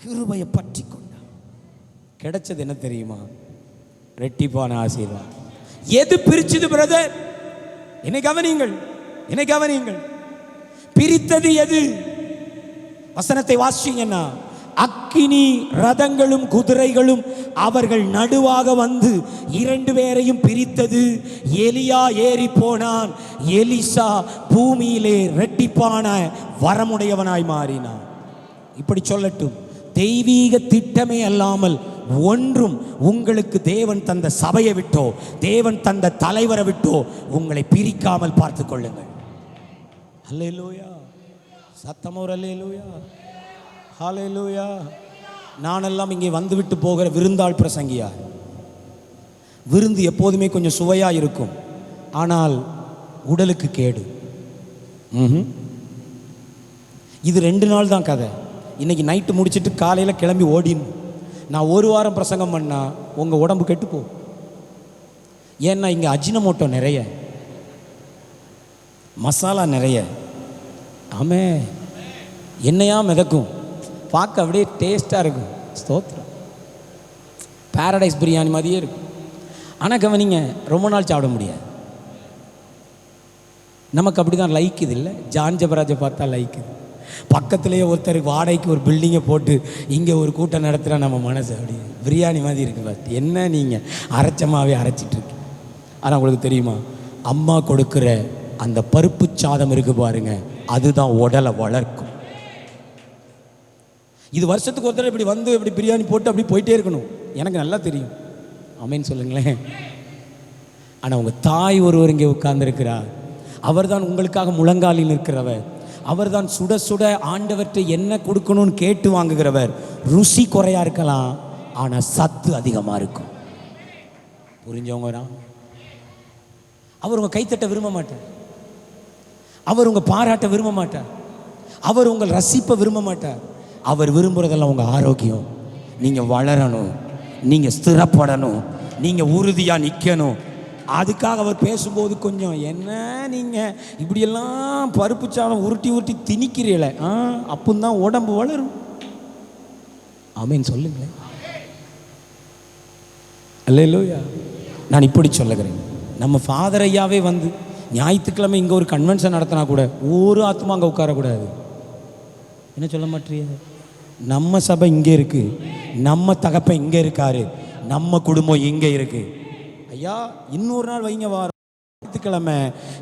கிருபையை பற்றி கொண்டா கிடைச்சது என்ன தெரியுமா? ரெட்டிப்பான ஆசீர்வாதம். எது பிரிச்சது பிரதர்? என்னை கவனியுங்கள், என்னை கவனியுங்கள். பிரித்தது எது? வசனத்தை வாசிச்சீங்கன்னா, அக்கினி ரதங்களும் குதிரைகளும் அவர்கள் நடுவாக வந்து 2 பேரையும் பிரித்தது. எலியா ஏறி போனான், எலிசா பூமியிலே ரெட்டிப்பான வரமுடையவனாய் மாறினான். இப்படி சொல்லட்டும், தெய்வீக திட்டமே அல்லாமல் ஒன்றும் உங்களுக்கு தேவன் தந்த சபையை விட்டோ, தேவன் தந்த தலைவரை விட்டோ உங்களை பிரிக்காமல் பார்த்து கொள்ளுங்கள். அல்லேலூயா. சத்தமா ஒரு அல்லேலூயா. ஹல்லேலூயா. நானெல்லாம் இங்கே வந்துவிட்டு போகிற விருந்தாள் பிரசங்கியார். விருந்து எப்போதுமே கொஞ்சம் சுவையா இருக்கும், ஆனால் உடலுக்கு கேடு. இது 2 நாள் தான் கதை. இன்னைக்கு நைட்டு முடிச்சுட்டு காலையில் கிளம்பி ஓடின்னு. நான் 1 வாரம் பிரசங்கம் பண்ணா உங்கள் உடம்பு கெட்டு போ. ஏன்னா இங்கே அஜினமோட்டோ நிறைய, மசாலா நிறைய. ஆமே, என்னையா மிதக்கும், பார்க்க அப்படியே டேஸ்ட்டாக இருக்கும். ஸ்தோத்திரம். பாரடைஸ் பிரியாணி மாதிரியே இருக்கும். ஆனால் கவனிங்க, ரொம்ப நாள் சாப்பிட முடியாது. நமக்கு அப்படி தான் லைக்குது இல்லை? ஜான் ஜபராஜை பார்த்தா லைக்குது. பக்கத்துலேயே ஒருத்தர் வாடகைக்கு ஒரு பில்டிங்கை போட்டு இங்கே ஒரு கூட்டம் நடத்துகிறா, நம்ம மனசு அப்படி பிரியாணி மாதிரி இருக்குது. பார்த்து என்ன நீங்கள் அரைச்சமாகவே அரைச்சிட்ருக்கு. ஆனால் உங்களுக்கு தெரியுமா, அம்மா கொடுக்கிற அந்த பருப்பு சாதம் இருக்கு பாருங்க, அதுதான் உடலை வளர்க்கும். இது வருஷத்துக்கு ஒருத்தர் இப்படி வந்து இப்படி பிரியாணி போட்டு அப்படி போயிட்டே இருக்கணும், எனக்கு நல்லா தெரியும். ஆமேன்னு சொல்லுங்களேன். ஆனால் உங்கள் தாய் ஒருவர் இங்கே உட்கார்ந்துருக்கிறார். அவர் தான் உங்களுக்காக முழங்காலில் நிற்கிறவர். அவர் தான் சுட சுட ஆண்டவர்கிட்ட என்ன கொடுக்கணும்னு கேட்டு வாங்குகிறவர். ருசி குறையா இருக்கலாம், ஆனால் சத்து அதிகமாக இருக்கும். புரிஞ்சவங்க? அவர் உங்கள் கைத்தட்ட விரும்ப மாட்டார், அவர் உங்கள் பாராட்ட விரும்ப மாட்டார், அவர் உங்கள் ரசிப்பை விரும்ப மாட்டார். அவர் விரும்புகிறதெல்லாம் உங்கள் ஆரோக்கியம், நீங்கள் வளரணும், நீங்கள் ஸ்திரப்படணும், நீங்கள் உறுதியாக நிற்கணும். அதுக்காக அவர் பேசும்போது கொஞ்சம் என்ன நீங்கள் இப்படியெல்லாம் பருப்பு சாதம் உருட்டி உருட்டி திணிக்கிறீங்களே, அப்போதான் உடம்பு வளரும். ஆமேன்னு சொல்லுங்களேன். அல்லேலூயா. நான் இப்படி சொல்லுகிறேன், நம்ம ஃபாதர் ஐயாவே வந்து ஞாயிற்றுக்கிழமை இங்கே ஒரு கன்வென்ஷன் நடத்தினா கூட ஒரு ஆத்மா அங்கே உட்காரக்கூடாது. என்ன சொல்ல மாட்டீங்க? நம்ம சபை இங்கே இருக்குது, நம்ம தகப்பன் இங்கே இருக்காரு, நம்ம குடும்பம் இங்கே இருக்குது. ஐயா இன்னொரு நாள் வைங்க, வாரம் ஞாயிற்றுக்கிழமை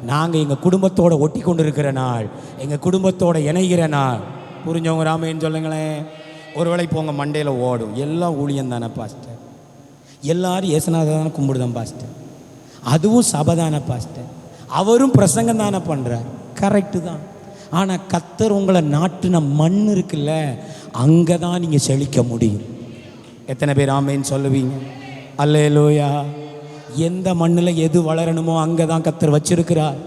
நாங்கள் எங்கள் குடும்பத்தோடு ஒட்டி கொண்டு இருக்கிற நாள், எங்கள் குடும்பத்தோடு இணைகிற நாள். புரிஞ்சவங்க ராமேன்னு சொல்லுங்களேன். ஒரு வேளை போங்க மண்டையில் ஓடும், எல்லாம் ஊழியம் தானே பாஸ்டர், எல்லாரும் ஏசுநாதர் தானே கும்பிடுதான் பாஸ்டர், அதுவும் சபை தானே பாஸ்டர், அவரும் பிரசங்கம் தானே பண்ணுறார். கரெக்டு தான். ஆனால் கர்த்தர் உங்களை நாட்டின மண் இருக்குல்ல, அங்கே தான் நீங்கள் செழிக்க முடியும். எத்தனை பேர் ஆமேன்னு சொல்லுவீங்க? அல்லேலூயா. எந்த மண்ணில் எது வளரணுமோ அங்கே தான் கர்த்தர் வச்சிருக்கிறார்.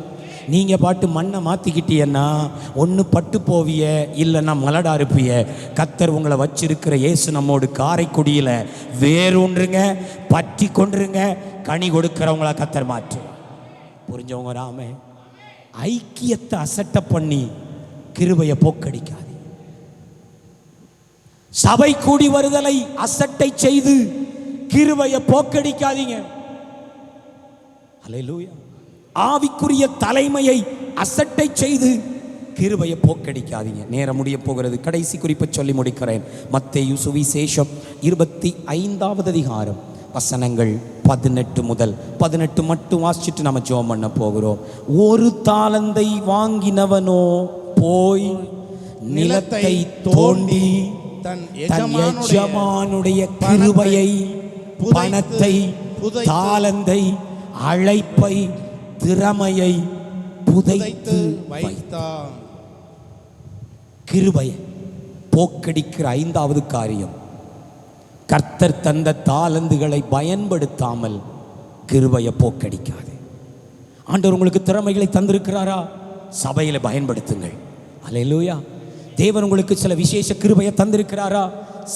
நீங்கள் பாட்டு மண்ணை மாற்றிக்கிட்டீங்கன்னா ஒன்று பட்டு போவிய, இல்லைன்னா மலடா இருப்பிய. கர்த்தர் உங்களை வச்சிருக்கிற இயேசு நம்மோடு காரைக்குடியில் வேறொன்றுங்க, பற்றி கொண்டுருங்க, கனி கொடுக்கிறவங்களா கர்த்தர் மாற்று. புரிஞ்சவங்க ராமே. ஐக்கியத்தை அசட்டை பண்ணி கிருபையை போக்கடிக்காது. சபை கூடி வருதலை அசட்டை செய்து கிருபையை போக்கடிக்காதீங்க. அல்லேலூயா. ஆவிக்குரிய தலைமையை அசட்டை செய்து கிருபையை போக்கடிக்காதீங்க. நேரம் முடிய போகிறது. கடைசி குறிப்பை சொல்லி முடிக்கிறேன். மத்தேயு சுவிசேஷம் 25வது அதிகாரம் வசனங்கள் 18 முதல் 18 மட்டும் வாசிச்சுட்டு நம்ம ஜெபம் பண்ண போகிறோம். ஒரு தாலந்தை வாங்கினவனோ போய் நிலத்தை தோண்டி தன் எஜமானுடைய கிருபையை, பணத்தை, தாலந்தை, அழைப்பை, திறமையை புதைத்து வைத்தான். கிருபையை போக்கடிக்கிற 5வது காரியம், கர்த்தர் தந்த தாலந்துகளை பயன்படுத்தாமல் கிருபையை போக்கடிக்காது. ஆண்டவர் உங்களுக்கு திறமைகளை தந்திருக்கிறாரா? சபையில பயன்படுத்துங்கள். அல்லேலூயா. தேவன் உங்களுக்கு சில விசேஷ கிருபையை தந்திருக்கிறாரா?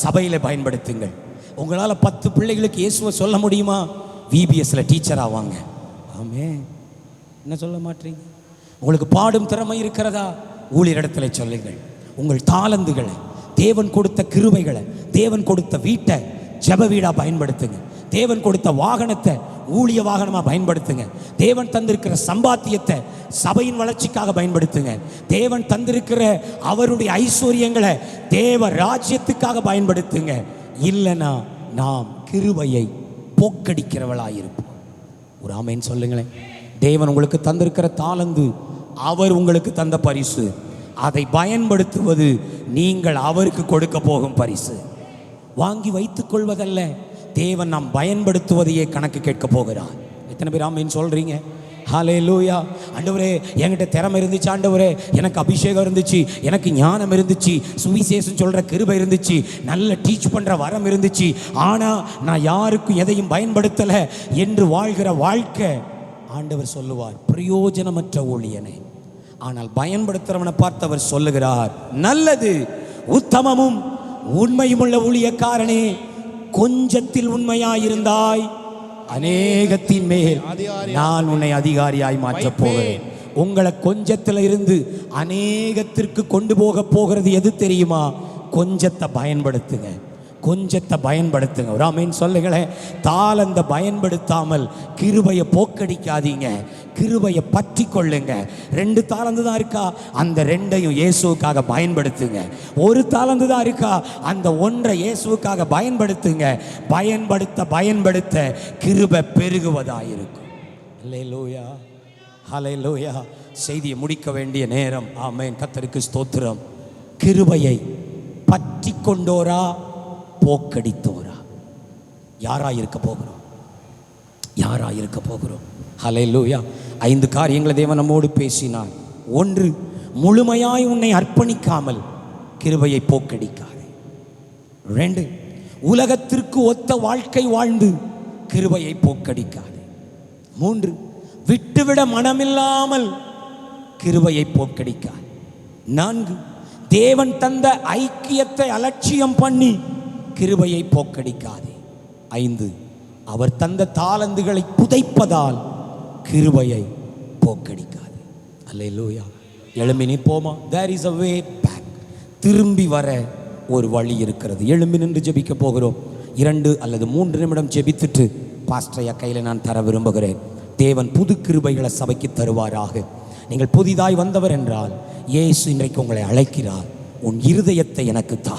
சபையில பயன்படுத்துங்கள். உங்களால் 10 பிள்ளைகளுக்கு இயேசுவை சொல்ல முடியுமா? VBSல டீச்சர் ஆவாங்க. ஆமே. என்ன சொல்ல மாட்டீங்க? உங்களுக்கு பாடும் திறமை இருக்கிறதா? ஊழியரிடத்துல சொல்லுங்கள். உங்கள் தாலந்துகளை, தேவன் கொடுத்த கிருபைகளை, தேவன் கொடுத்த வீட்டை ஜெப வீடா பயன்படுத்துங்க. தேவன் கொடுத்த வாகனத்தை ஊழிய வாகனமா பயன்படுத்துங்க. தேவன் தந்திருக்கிற சம்பாத்தியத்தை சபையின் வளர்ச்சிக்காக பயன்படுத்துங்க. தேவன் தந்திருக்கிற அவருடைய ஐஸ்வர்யங்களை தேவ ராஜ்யத்துக்காக பயன்படுத்துங்க. இல்லைன்னா நாம் கிருபையை போக்கடிக்கிறவளாயிருப்போம். ஒரு ஆமேன்னு சொல்லுங்களேன். தேவன் உங்களுக்கு தந்திருக்கிற தாலந்து அவர் உங்களுக்கு தந்த பரிசு. அதை பயன்படுத்துவது நீங்கள் அவருக்கு கொடுக்க போகும் பரிசு. வாங்கி வைத்துக் கொள்வதல்ல, தேவன் நாம் பயன்படுத்துவதையே கணக்கு கேட்க போகிறார். எத்தனை பேர் ஆமேன்னு சொல்றீங்க? ஹல்லேலூயா. ஆண்டவரே என்கிட்ட திறமை இருந்துச்சு, ஆண்டவரே எனக்கு அபிஷேகம் இருந்துச்சு, எனக்கு ஞானம் இருந்துச்சு, சுவிசேஷம் சொல்கிற கிருபை இருந்துச்சு, நல்ல டீச் பண்ணுற வரம் இருந்துச்சு, ஆனால் நான் யாருக்கும் எதையும் பயன்படுத்தலை என்று வாழ்கிற வாழ்க்கை ஆண்டவர் சொல்லுவார் பிரயோஜனமற்ற ஊழியனே. ஆனால் பயன்படுத்துகிறவனை பார்த்தவர் சொல்லுகிறார், நல்லது உத்தமமும் உண்மையுமுள்ள ஊழியக்காரனே, கொஞ்சத்தில் உண்மையாயிருந்தாய், அநேகத்தின் மேல் நான் உன்னை அதிகாரியாய் மாற்றப் போகிறேன். உங்களை கொஞ்சத்தில் இருந்து அநேகத்திற்கு கொண்டு போக போகிறது எது தெரியுமா? கொஞ்சத்தை பயன்படுத்துங்க, கொஞ்சத்தை பயன்படுத்துங்க. ஒரு ஆமேன் சொல்லுங்களேன். தாளந்த பயன்படுத்தாமல் கிருபையை போக்கடிக்காதீங்க, கிருபையை பற்றி கொள்ளுங்க. 2 தாளந்து தான் இருக்கா, அந்த 2ஐயும் இயேசுவுக்காக பயன்படுத்துங்க. 1 தாளந்து தான் இருக்கா, அந்த 1ஐ இயேசுவுக்காக பயன்படுத்துங்க. பயன்படுத்த பயன்படுத்த கிருபை பெருகுவதாயிருக்கும். அல்லேலூயா. ஹல்லேலூயா. செய்தியை முடிக்க வேண்டிய நேரம். ஆமென். கர்த்தருக்கு ஸ்தோத்திரம். கிருபையை பற்றி கொண்டோரா போக்கடித்தோரா? யாரா இருக்க போகிறோம்? யாரா இருக்க போகிறோம்? ஹல்லேலூயா. 5 காரியங்களை தேவன் நம்மோடு பேசினார். 1, முழுமையாய் உன்னை அர்ப்பணிக்காமல் கிருபையை போக்கடிக்காதே. 2, உலகத்திற்கு ஒத்த வாழ்க்கை வாழ்ந்து கிருபையை போக்கடிக்காதே. 3, விட்டுவிட மனமில்லாமல் கிருபையை போக்கடிக்காதே. 4, தேவன் தந்த ஐக்கியத்தை அலட்சியம் பண்ணி கிருபையை போக்கடிக்காதே. 5, அவர் தந்த தாளந்துகளை புதைப்பதால் கிருபையை போக்கடிக்காதே. அல்லேலூயா. எழும்பி நிற்போமா? There is a way back. திரும்பி வர ஒரு வழி இருக்கிறது. எழும்பி நின்று ஜெபிக்க போகிறோம். 2 அல்லது 3 நிமிடம் ஜெபித்துட்டு பாஸ்டரையா கையில் நான் தர விரும்புகிறேன். தேவன் புது கிருபைகளை சபைக்கு தருவாராக. நீங்கள் புதிதாய் வந்தவர் என்றால் இயேசு இன்றைக்கு உங்களை அழைக்கிறார். உன் இருதயத்தை எனக்கு தா.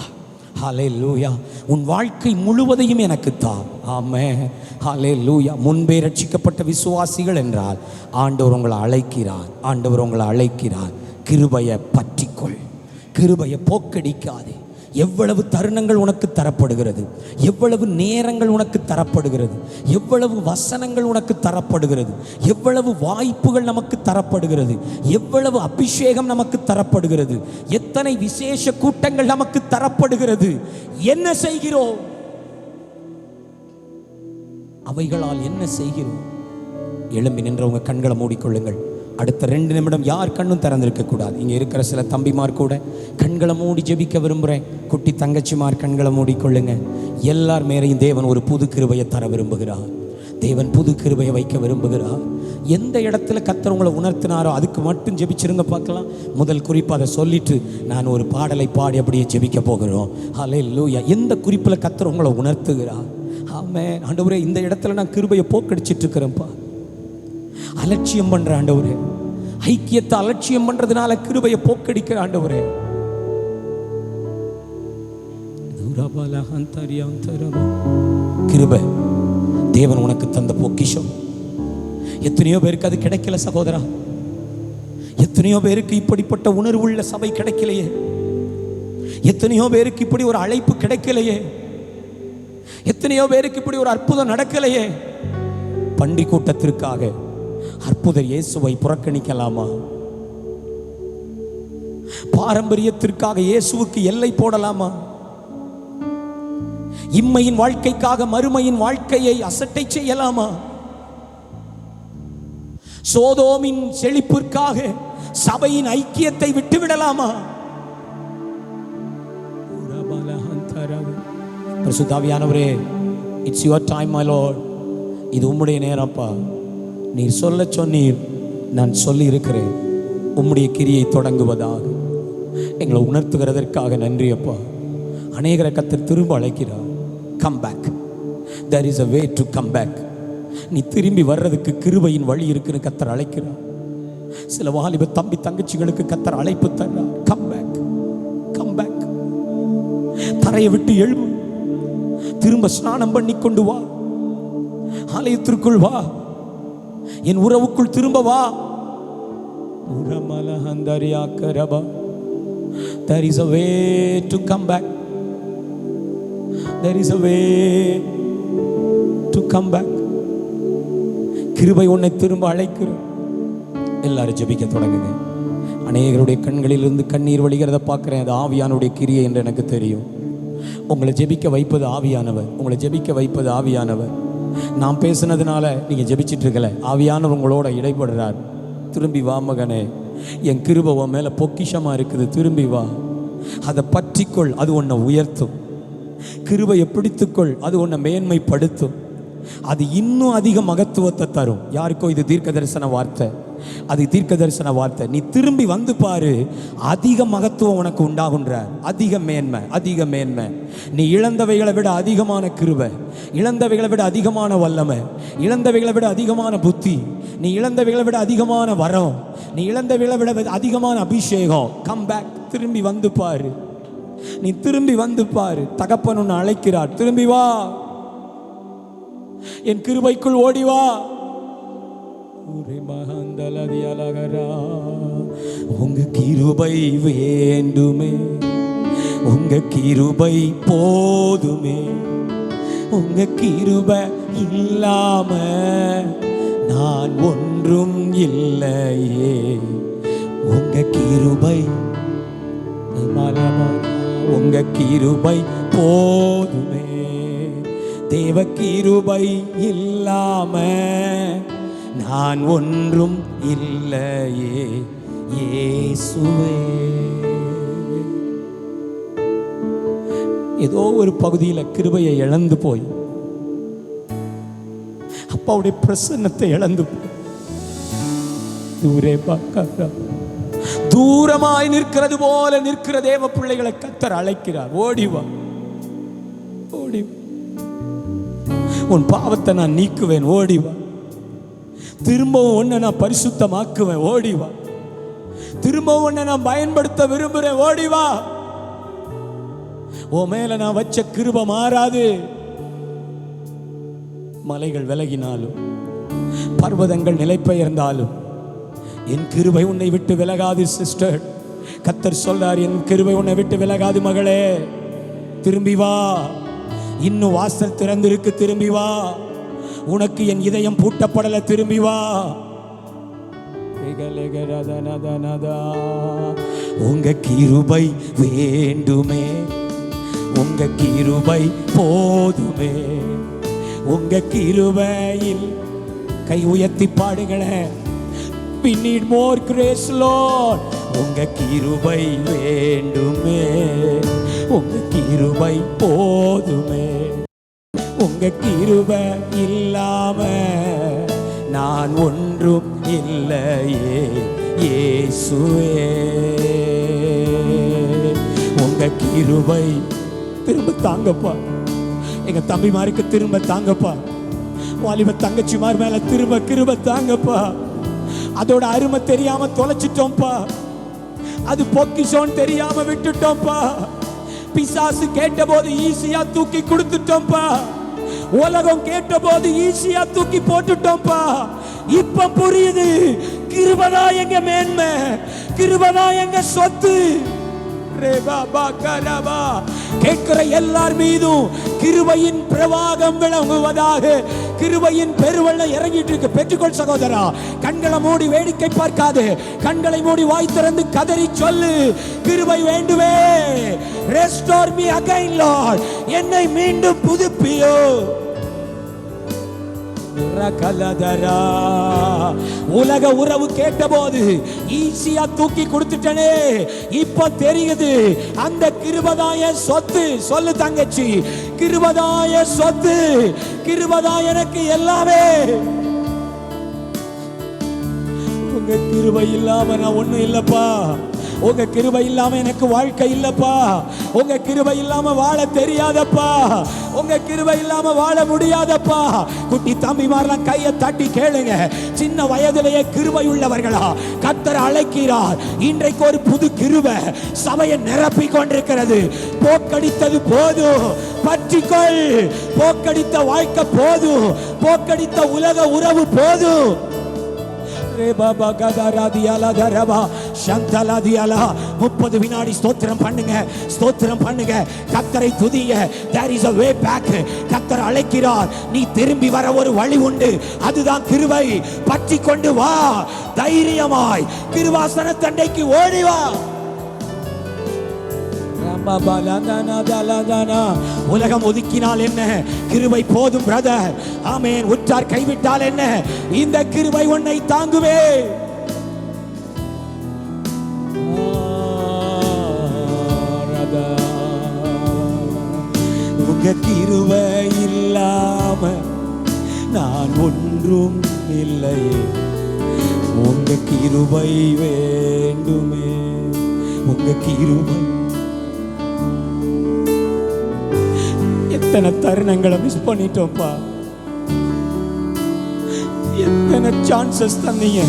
ஹல்லேலூயா. உன் வாழ்க்கை முழுவதையும் எனக்கு தா. ஆமென். ஹல்லேலூயா. முன்பே ரட்சிக்கப்பட்ட விசுவாசிகள் என்றால் ஆண்டவர் உங்களை அழைக்கிறார். ஆண்டவர் உங்களை அழைக்கிறார். கிருபையை பற்றிக்கொள். கிருபையை போக்கடிக்காதே. எவ்வளவு தருணங்கள் உனக்கு தரப்படுகிறது, எவ்வளவு நேரங்கள் உனக்கு தரப்படுகிறது, எவ்வளவு வசனங்கள் உனக்கு தரப்படுகிறது, எவ்வளவு வாய்ப்புகள் நமக்கு தரப்படுகிறது, எவ்வளவு அபிஷேகம் நமக்கு தரப்படுகிறது, எத்தனை விசேஷ கூட்டங்கள் நமக்கு தரப்படுகிறது. என்ன செய்கிறோம்? அவைகளால் என்ன செய்கிறோம்? எழும்பி நின்றவங்க கண்களை மூடிக்கொள்ளுங்கள். அடுத்த 2 நிமிடம் யார் கண்ணும் திறந்திருக்க கூடாது. இங்கே இருக்கிற சில தம்பிமார் கூட கண்களை மூடி ஜெபிக்க விரும்புகிறேன். குட்டி தங்கச்சிமார் கண்களை மூடிக்கொள்ளுங்க. எல்லார் மேலையும் தேவன் ஒரு புது கிருபையை தர விரும்புகிறார். தேவன் புது கிருபையை வைக்க விரும்புகிறார். எந்த இடத்துல கர்த்தர் உங்களை உணர்த்தினாரோ அதுக்கு மட்டும் ஜெபிச்சிருங்க பார்க்கலாம். முதல் குறிப்பு அதை சொல்லிட்டு நான் ஒரு பாடலை பாடி அப்படியே ஜெபிக்க போகிறோம். ஹல்லேலூயா. எந்த குறிப்பில் கர்த்தர் உங்களை உணர்த்துகிறார்? ஆமென். ஆண்டவரே, இந்த இடத்துல நான் கிருபையை போக்கடிச்சிட்டு இருக்கிறேன்ப்பா. அலட்சியம் பண்ற ஆண்டவரே, ஐக்கியத்தை அலட்சியம் பண்றதுனால கிருபையை போக்கடிக்கிற ஆண்டவரே. கிருபை தேவன் உனக்கு தந்த பொக்கிஷம். எத்தனையோ பேருக்கு அது கிடைக்கல சகோதரா. எத்தனையோ பேருக்கு இப்படிப்பட்ட உணர்வுள்ள சபை கிடைக்கலையே. எத்தனையோ பேருக்கு இப்படி ஒரு அழைப்பு கிடைக்கலையே. எத்தனையோ பேருக்கு இப்படி ஒரு அற்புதம் நடக்கலையே. பண்டி கூட்டத்திற்காக அற்புதர் இயேசுவை புறக்கணிக்கலாமா? பாரம்பரியத்திற்காக இயேசுவுக்கு எல்லை போடலாமா? இம்மையின் வாழ்க்கைக்காக மறுமையின் வாழ்க்கையை அசட்டை செய்யலாமா? சோதோமின் செழிப்பிற்காக சபையின் ஐக்கியத்தை விட்டுவிடலாமா? பரிசுத்தாவியானவரே, it's your time my lord. இது உம்முடைய நேரப்பா. நீர் சொல்ல சொன்னீர், நான் சொல்லி இருக்கிறேன். உம்முடைய கிரியை தொடங்குவதாக எங்களை உணர்த்துகிறதற்காக நன்றி அப்பா. அநேகரை கர்த்தர் திரும்ப அழைக்கிறார். Come back. there is a way to come back. நீ திரும்பி வர்றதுக்கு கிருபையின் வழி இருக்குன்னு கர்த்தர் அழைக்கிறார். சில வாலிப தம்பி தங்கச்சிகளுக்கு கர்த்தர் அழைப்பு தர்றார். Come back, come back. தரையை விட்டு எழும்பு. திரும்ப ஸ்நானம் பண்ணி கொண்டு வா. ஆலயத்திற்குள் வா. என் உறவுக்குள் திரும்ப வா. There is a way to come back. There is a way to come back. கிருபை உன்னை திரும்ப அழைக்கிறது. எல்லாரும் ஜெபிக்க தொடங்குங்க. அநேகருடைய கண்களிலிருந்து கண்ணீர் வழிகிறத பார்க்கிறேன். அது ஆவியானுடைய கிரியை என்று எனக்கு தெரியும். உங்களை ஜெபிக்க வைப்பது ஆவியானவர். உங்களை ஜெபிக்க வைப்பது ஆவியானவர். நான் பேசுனதுனால நீங்க ஜெபிச்சிட்டு இருக்கல. ஆவியானவர் உங்களோட இடைப்படுறார். திரும்பி வா மகனே, என் கிருபை உன் மேல பொக்கிஷமா இருக்குது. திரும்பி வா. அதை பற்றிக்கொள், அது உன்னை உயர்த்தும். கிருபையை பிடித்துக்கொள், அது உன்னை மேன்மைப்படுத்தும். அது இன்னும் அதிக மகத்துவத்தை தரும். யாருக்கோ இது தீர்க்க தரிசன வார்த்தை. அது தீர்க்க தரிசன வார்த்தை. நீ திரும்பி வந்து பாரு, அதிக மகத்துவம் உனக்கு உண்டாகுன்றார். அதிக மேன்மை, அதிக மேன்மை. நீ இழந்தவைகளை விட அதிகமான கிருபை, இழந்தவைகளை விட அதிகமான வல்லமை, இழந்தவைகளை விட அதிகமான புத்தி, நீ இழந்தவைகளை விட அதிகமான வரம், நீ இழந்தவைகளை விட அதிகமான அபிஷேகம். Come back. திரும்பி வந்து பாரு. நீ திரும்பி வந்து பாரு. தகப்பன் உன்னை அழைக்கிறார். திரும்பி வா. என் கிருபைக்குள் ஓடி வா. உங்க கிருபை வேண்டுமே, உங்க கிருபை போதுமே, உங்க கிருபை இல்லாம நான் ஒன்றும் இல்லையே. உங்க கிருபை, உங்க கிருபை போதுமே, தேவ கிருபை இல்லாம நான் ஒன்றும் இல்லையே இயேசுவே. ஏதோ ஒரு பகுதியில் கிருபையை இழந்து போய், அப்பாவுடைய பிரசன்னத்தை இழந்து போய் தூரமாய் நிற்கிறது போல நிற்கிற தேவ பிள்ளைகளை கர்த்தர் அழைக்கிறார். ஓடிவா, ஓடி, உன் பாவத்தை நான் நீக்குவேன், ஓடிவா. திரும்பவும் உன்னை நான் பரிசுத்தமாக்குவேன், ஓடிவா. திரும்பவும் உன்னை நான் பயன்படுத்த விரும்புறேன், ஓடிவா. உன் மேல நான் வச்ச கிருபை மாறாது. மலைகள் விலகினாலும், பர்வதங்கள் நிலைபெயர்ந்தாலும் என் கிருபை உன்னை விட்டு விலகாது சிஸ்டர். கர்த்தர் சொல்றார், என் கிருபை உன்னை விட்டு விலகாது மகளே. திரும்பி வா, இன்னும் வாசல் திறந்திருக்கு, திரும்பி வா. உனக்கு என் இதயம் பூட்டப்படல, திரும்பி வா. உங்க கிருபை வேண்டுமே, உங்க கிருபை போதுமே, உங்க கிருபையில் கை உயர்த்தி பாடுங்களேன். We need more grace, Lord. உங்க கிருபை வேண்டுமே, உங்க கிருபை போதுமே, உங்க கிருபை இல்லாம நான் ஒன்றும் இல்லையே இயேசுவே. உங்க கிருபை திரும்ப தாங்கப்பா. எங்க தம்பிமாருக்கு திரும்ப தாங்கப்பா. வாலிப தங்கச்சிமார் மேல திரும்ப கிருபை தாங்கப்பா. அதோட அருமை தெரியாம தொலைச்சிட்டோம்ப்பா. அது பொக்கிஷம் தெரியாம விட்டுட்டோம்ப்பா. பிசாசு கேட்ட போது ஈஸியா தூக்கி கொடுத்துட்டோம்ப்பா. உலகம் கேட்ட போது ஈஸியா தூக்கி போட்டுட்டோம்ப்பா. இப்ப புரியுது, கிருபைதா எங்க மேன்மை, கிருபைதா எங்க சொத்து. கேட்கிற எல்லார் மீதும் கிருபையின் பிரவாகம் விளங்குவதாக. கிருபையின் பெருவெள்ளம் இறங்கிட்டு இருக்கு. பெற்றுக்கொள் சகோதரா. கண்களை மூடி வேடிக்கை பார்க்காது, கண்களை மூடி வாய் திறந்து கதறி சொல்லு, கிருபை வேண்டுமே. ரெஸ்டோர் மீ அகைன் லார்ட், என்னை மீண்டும் புதுப்பியோ. உலக உறவு கேட்ட போது ஈஸியா தூக்கி கொடுத்துட்டனே. இப்ப தெரியுது, அந்த கிருபைதாய சொத்து. சொல்லு தங்கச்சி, கிருபைதாய சொத்து, கிருபைதா எனக்கு எல்லாமே. உங்க கிருபை இல்லாம நான் ஒண்ணும் இல்லப்பா. உங்க கிருபை இல்லாம எனக்கு வாழ்க்கை இல்லப்பா. உங்க கிருபை இல்லாம வாழ தெரியாதப்பா. உங்க கிருபை இல்லாம வாழ முடியாதப்பா. குட்டி தம்பிமாரெல்லாம் கையை தட்டி கேளுங்க. சின்ன வயதிலேயே கிருபை உள்ளவர்களா கர்த்தர் அழைக்கிறார். இன்றைக்கு ஒரு புது கிருபை சபையை நிரப்பி கொண்டிருக்கிறது. போக்கடித்தது போதும், பற்றிக்கொள். போக்கடித்த வாழ்க்கை போதும், போக்கடித்த உலக உறவு போதும். 30 வினாடி ஸ்தோத்திரம் பண்ணுங்க, ஸ்தோத்திரம் பண்ணுங்க, கர்த்தரை துதிங்க. There is a way back. கர்த்தர் அழைக்கிறார். நீ திரும்பி வர ஒரு வழி உண்டு, அதுதான் கிருபை. பற்றி கொண்டு வா, தைரியமாய் கிருபாசன தண்டைக்கு ஓடி வா. உலகம் ஒதுக்கினால் என்ன, கிருபை போதும் பிரதர். ஆமென். உற்றார் கைவிட்டால் என்ன, இந்த கிருபை உன்னை தாங்குவே. உங்க கிருபை இல்லாம நான் ஒன்றும் இல்லை. உங்க கிருபை வேண்டுமே, உங்க கிருபை. எத்தனை தருணங்களை மிஸ் பண்ணிட்டோம்ப்பா. எத்தனை சான்சஸ் தந்தீங்க,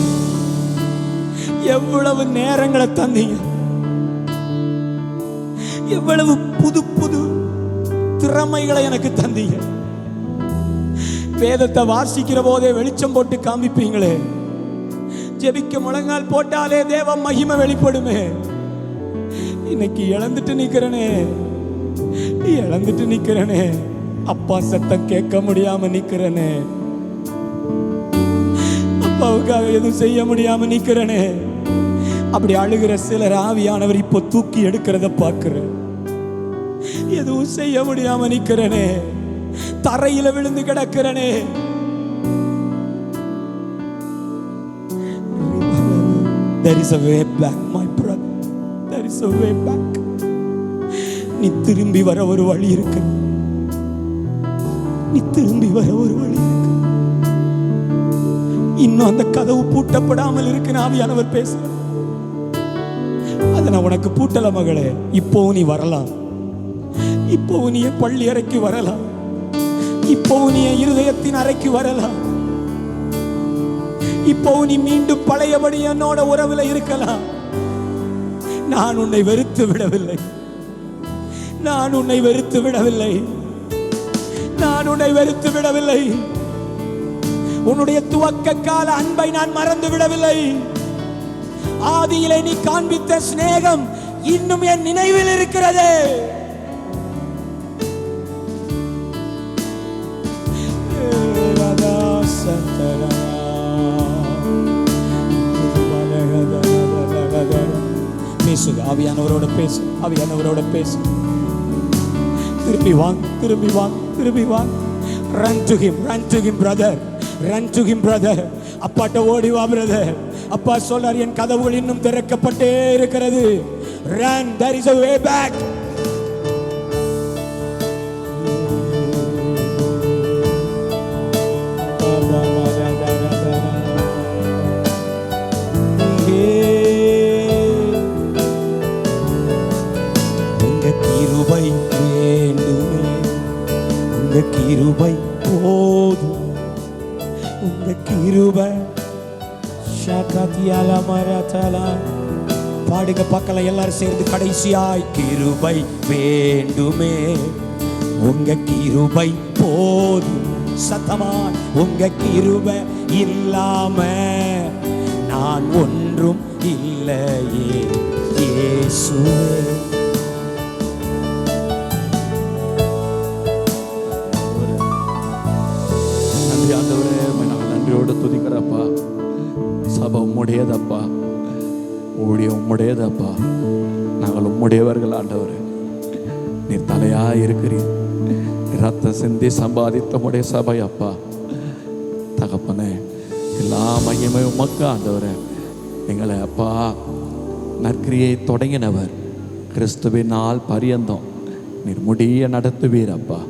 எவ்வளவு நேரங்களை தந்தீங்க, எவ்வளவு புது புது திறமைகளை எனக்கு தந்தீங்க. வேதத்தை வாசிக்கிற போதே வெளிச்சம் போட்டு காமிப்பீங்களே, ஜெபிக்க முழங்கால் போட்டாலே தேவ மகிமை வெளிப்படுமே. இன்னைக்கு இழந்துட்டு நிக்கிறனே, அப்பா சத்தம் கேட்க முடியாம நிக்கிறனே, அப்பாவுக்காக எதுவும் செய்ய முடியாம நிக்கிறனே. அப்படி அழுகிற சிலர் ஆவியானவர் இப்போ தூக்கி எடுக்கிறத பார்க்கிறேன். எதுவும் செய்ய முடியாம நிக்கிறனே, தரையில விழுந்து கிடக்கிறனே. There is a way back, my brother. There is a way back. நீ திரும்பி வர ஒரு வழி இருக்கு. இன்னும் அந்த கதவு பூட்டப்படாமல் இருக்கு. ஆவியானவர் பேசுறார். அதை நான் உனக்கு பூட்டல மகளே. இப்போ நீ வரலாம். இப்போ நீ என் பள்ளி அறைக்கு வரலாம். இப்போ நீ என் இருதயத்தின் அறைக்கு வரலாம். இப்போ நீ மீண்டும் பழையபடி என்னோட உறவுல இருக்கலாம். நான் உன்னை வெறுத்து விடவில்லை. உன்னுடைய துவக்க கால அன்பை நான் மறந்து விடவில்லை. ஆதியிலே நீ காண்பித்த சிநேகம் இன்னும் என் நினைவில் இருக்கிறது. ஆவியானவரோட பேசு. திரும்பி வாங்க. Run to him brother. அப்பாட்ட ஓடி வா பிரதர். அப்பா சொல்றார், என் கதவுகள் இன்னும் திறக்கப்பட்டே இருக்கிறது. Run, there is a way back. கிருபை போதும், உங்க கிருபை. பாடுங்க பார்க்கலாம் எல்லாரும் சேர்ந்து கடைசியாய். கிருபை வேண்டுமே, உங்க கிருபை போதும். சத்தமாய், உங்க கிருபை இல்லாம நான் ஒன்றும் இல்லையே இயேசுவே. நன்றியோடு துதிக்கிறப்பா. சபை உம்முடையதப்பா, ஊழியம் உம்முடையதப்பா. நாங்கள் உம்முடையவர்கள் ஆண்டவரே. நீர் தலையா இருக்கிறீர். ரத்தம் சிந்தி சம்பாதித்த உம்முடைய சபை அப்பா. தகப்பனே, எல்லா மகிமை உமக்கு ஆண்டவரே. எங்களை அப்பா நற்கிரியை தொடங்கினவர், கிறிஸ்துவின் நாள் பரியந்தம் நீர் முடிய நடத்துவீர் அப்பா.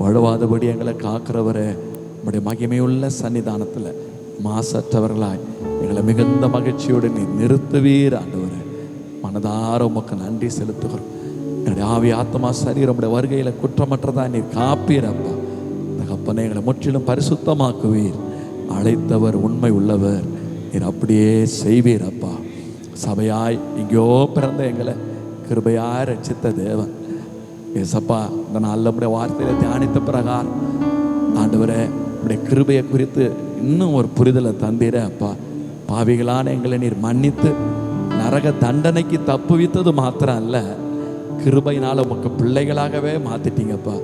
வழுவாதபடி எங்களை காக்கிறவரே, உம்முடைய மகிமையுள்ள சன்னிதானத்தில் மாசற்றவர்களாய் எங்களை மிகுந்த மகிழ்ச்சியோடு நீர் நிறுத்துவீர் ஆண்டவரே. மனதார உமக்கு நன்றி செலுத்துகிறோம். என்னுடைய ஆவி ஆத்மா சரீரம் உம்முடைய வருகையில் குற்றமற்றதா நீர் காப்பீர் அப்பா. தகப்பனே, எங்களை முற்றிலும் பரிசுத்தமாக்குவீர். அழைத்தவர் உண்மை உள்ளவர், நீர் அப்படியே செய்வீர் அப்பா. சபையாய் இங்கோ பிறந்த எங்களை கிருபையாய் ரட்சித்த தேவன் ஏசப்பா, இந்த நாளில் உம்முடைய வார்த்தையில தியானித்த பிரகாரம் ஆண்டவரே, உடைய கிருபையை குறித்து இன்னும் ஒரு புரிதலை தந்தீர அப்பா. பாவிகளான எங்களை நீர் மன்னித்து நரக தண்டனைக்கு தப்புவித்தது மாத்திரம் அல்ல, கிருபையினால் உமக்கு பிள்ளைகளாகவே மாற்றிட்டீங்கப்பா.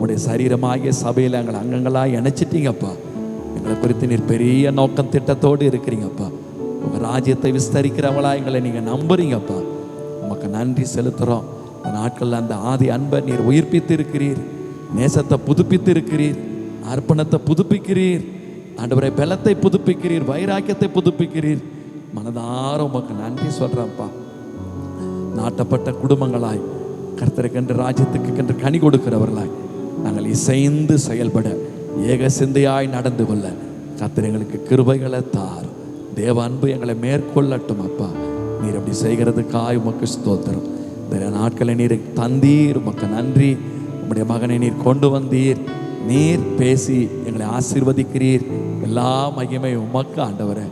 உடைய சரீரமாகிய சபையில் எங்களை அங்கங்களாக இணைச்சிட்டீங்கப்பா. எங்களை குறித்து நீர் பெரிய நோக்கம் திட்டத்தோடு இருக்கிறீங்கப்பா. உங்கள் ராஜ்யத்தை விஸ்தரிக்கிறவங்களா எங்களை நீங்கள் நம்புறீங்கப்பா. உமக்கு நன்றி செலுத்துகிறோம். இந்த நாட்களில் அந்த ஆதி அன்பை நீர் உயிர்ப்பித்து இருக்கிறீர். நேசத்தை புதுப்பித்து இருக்கிறீர். அர்ப்பணத்தை புதுப்பிக்கிறீர் ஆண்டவரே. பலத்தை புதுப்பிக்கிறீர். வைராக்கியத்தை புதுப்பிக்கிறீர். மனதார உமக்கு நன்றி சொல்கிறேன்ப்பா. நாட்டப்பட்ட குடும்பங்களாய் கர்த்தருக்கென்று ராஜ்யத்துக்கு கனி கொடுக்கிறவர்களாய் நாங்கள் இசைந்து செயல்பட ஏக சிந்தையாய் நடந்து கொள்ள கர்த்தர் எங்களுக்கு கிருபைகளை தார். தேவ அன்பு எங்களை மேற்கொள்ளட்டும் அப்பா. நீர் அப்படி செய்கிறதுக்காய் உமக்கு ஸ்தோத்திரம். இந்த நாட்களை நீர் தந்தீர், உமக்கு நன்றி. உம்முடைய மகனை நீர் கொண்டு வந்தீர். நீர் பேசி எங்களை ஆசீர்வதிக்கிறீர். எல்லா மகிமை உமக்கு ஆண்டவரே.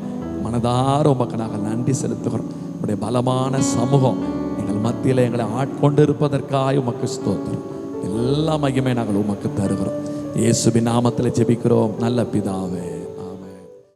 மனதார உமக்கு நாங்கள் நன்றி செலுத்துகிறோம். உடைய பலமான சமூகம் எங்கள் மத்தியில் எங்களை ஆட்கொண்டு இருப்பதற்காக உமக்கு ஸ்தோத்திரம். எல்லா மகிமை நாங்கள் உமக்கு தருகிறோம். இயேசுவின் நாமத்தில் ஜெபிக்கிறோம் நல்ல பிதாவே.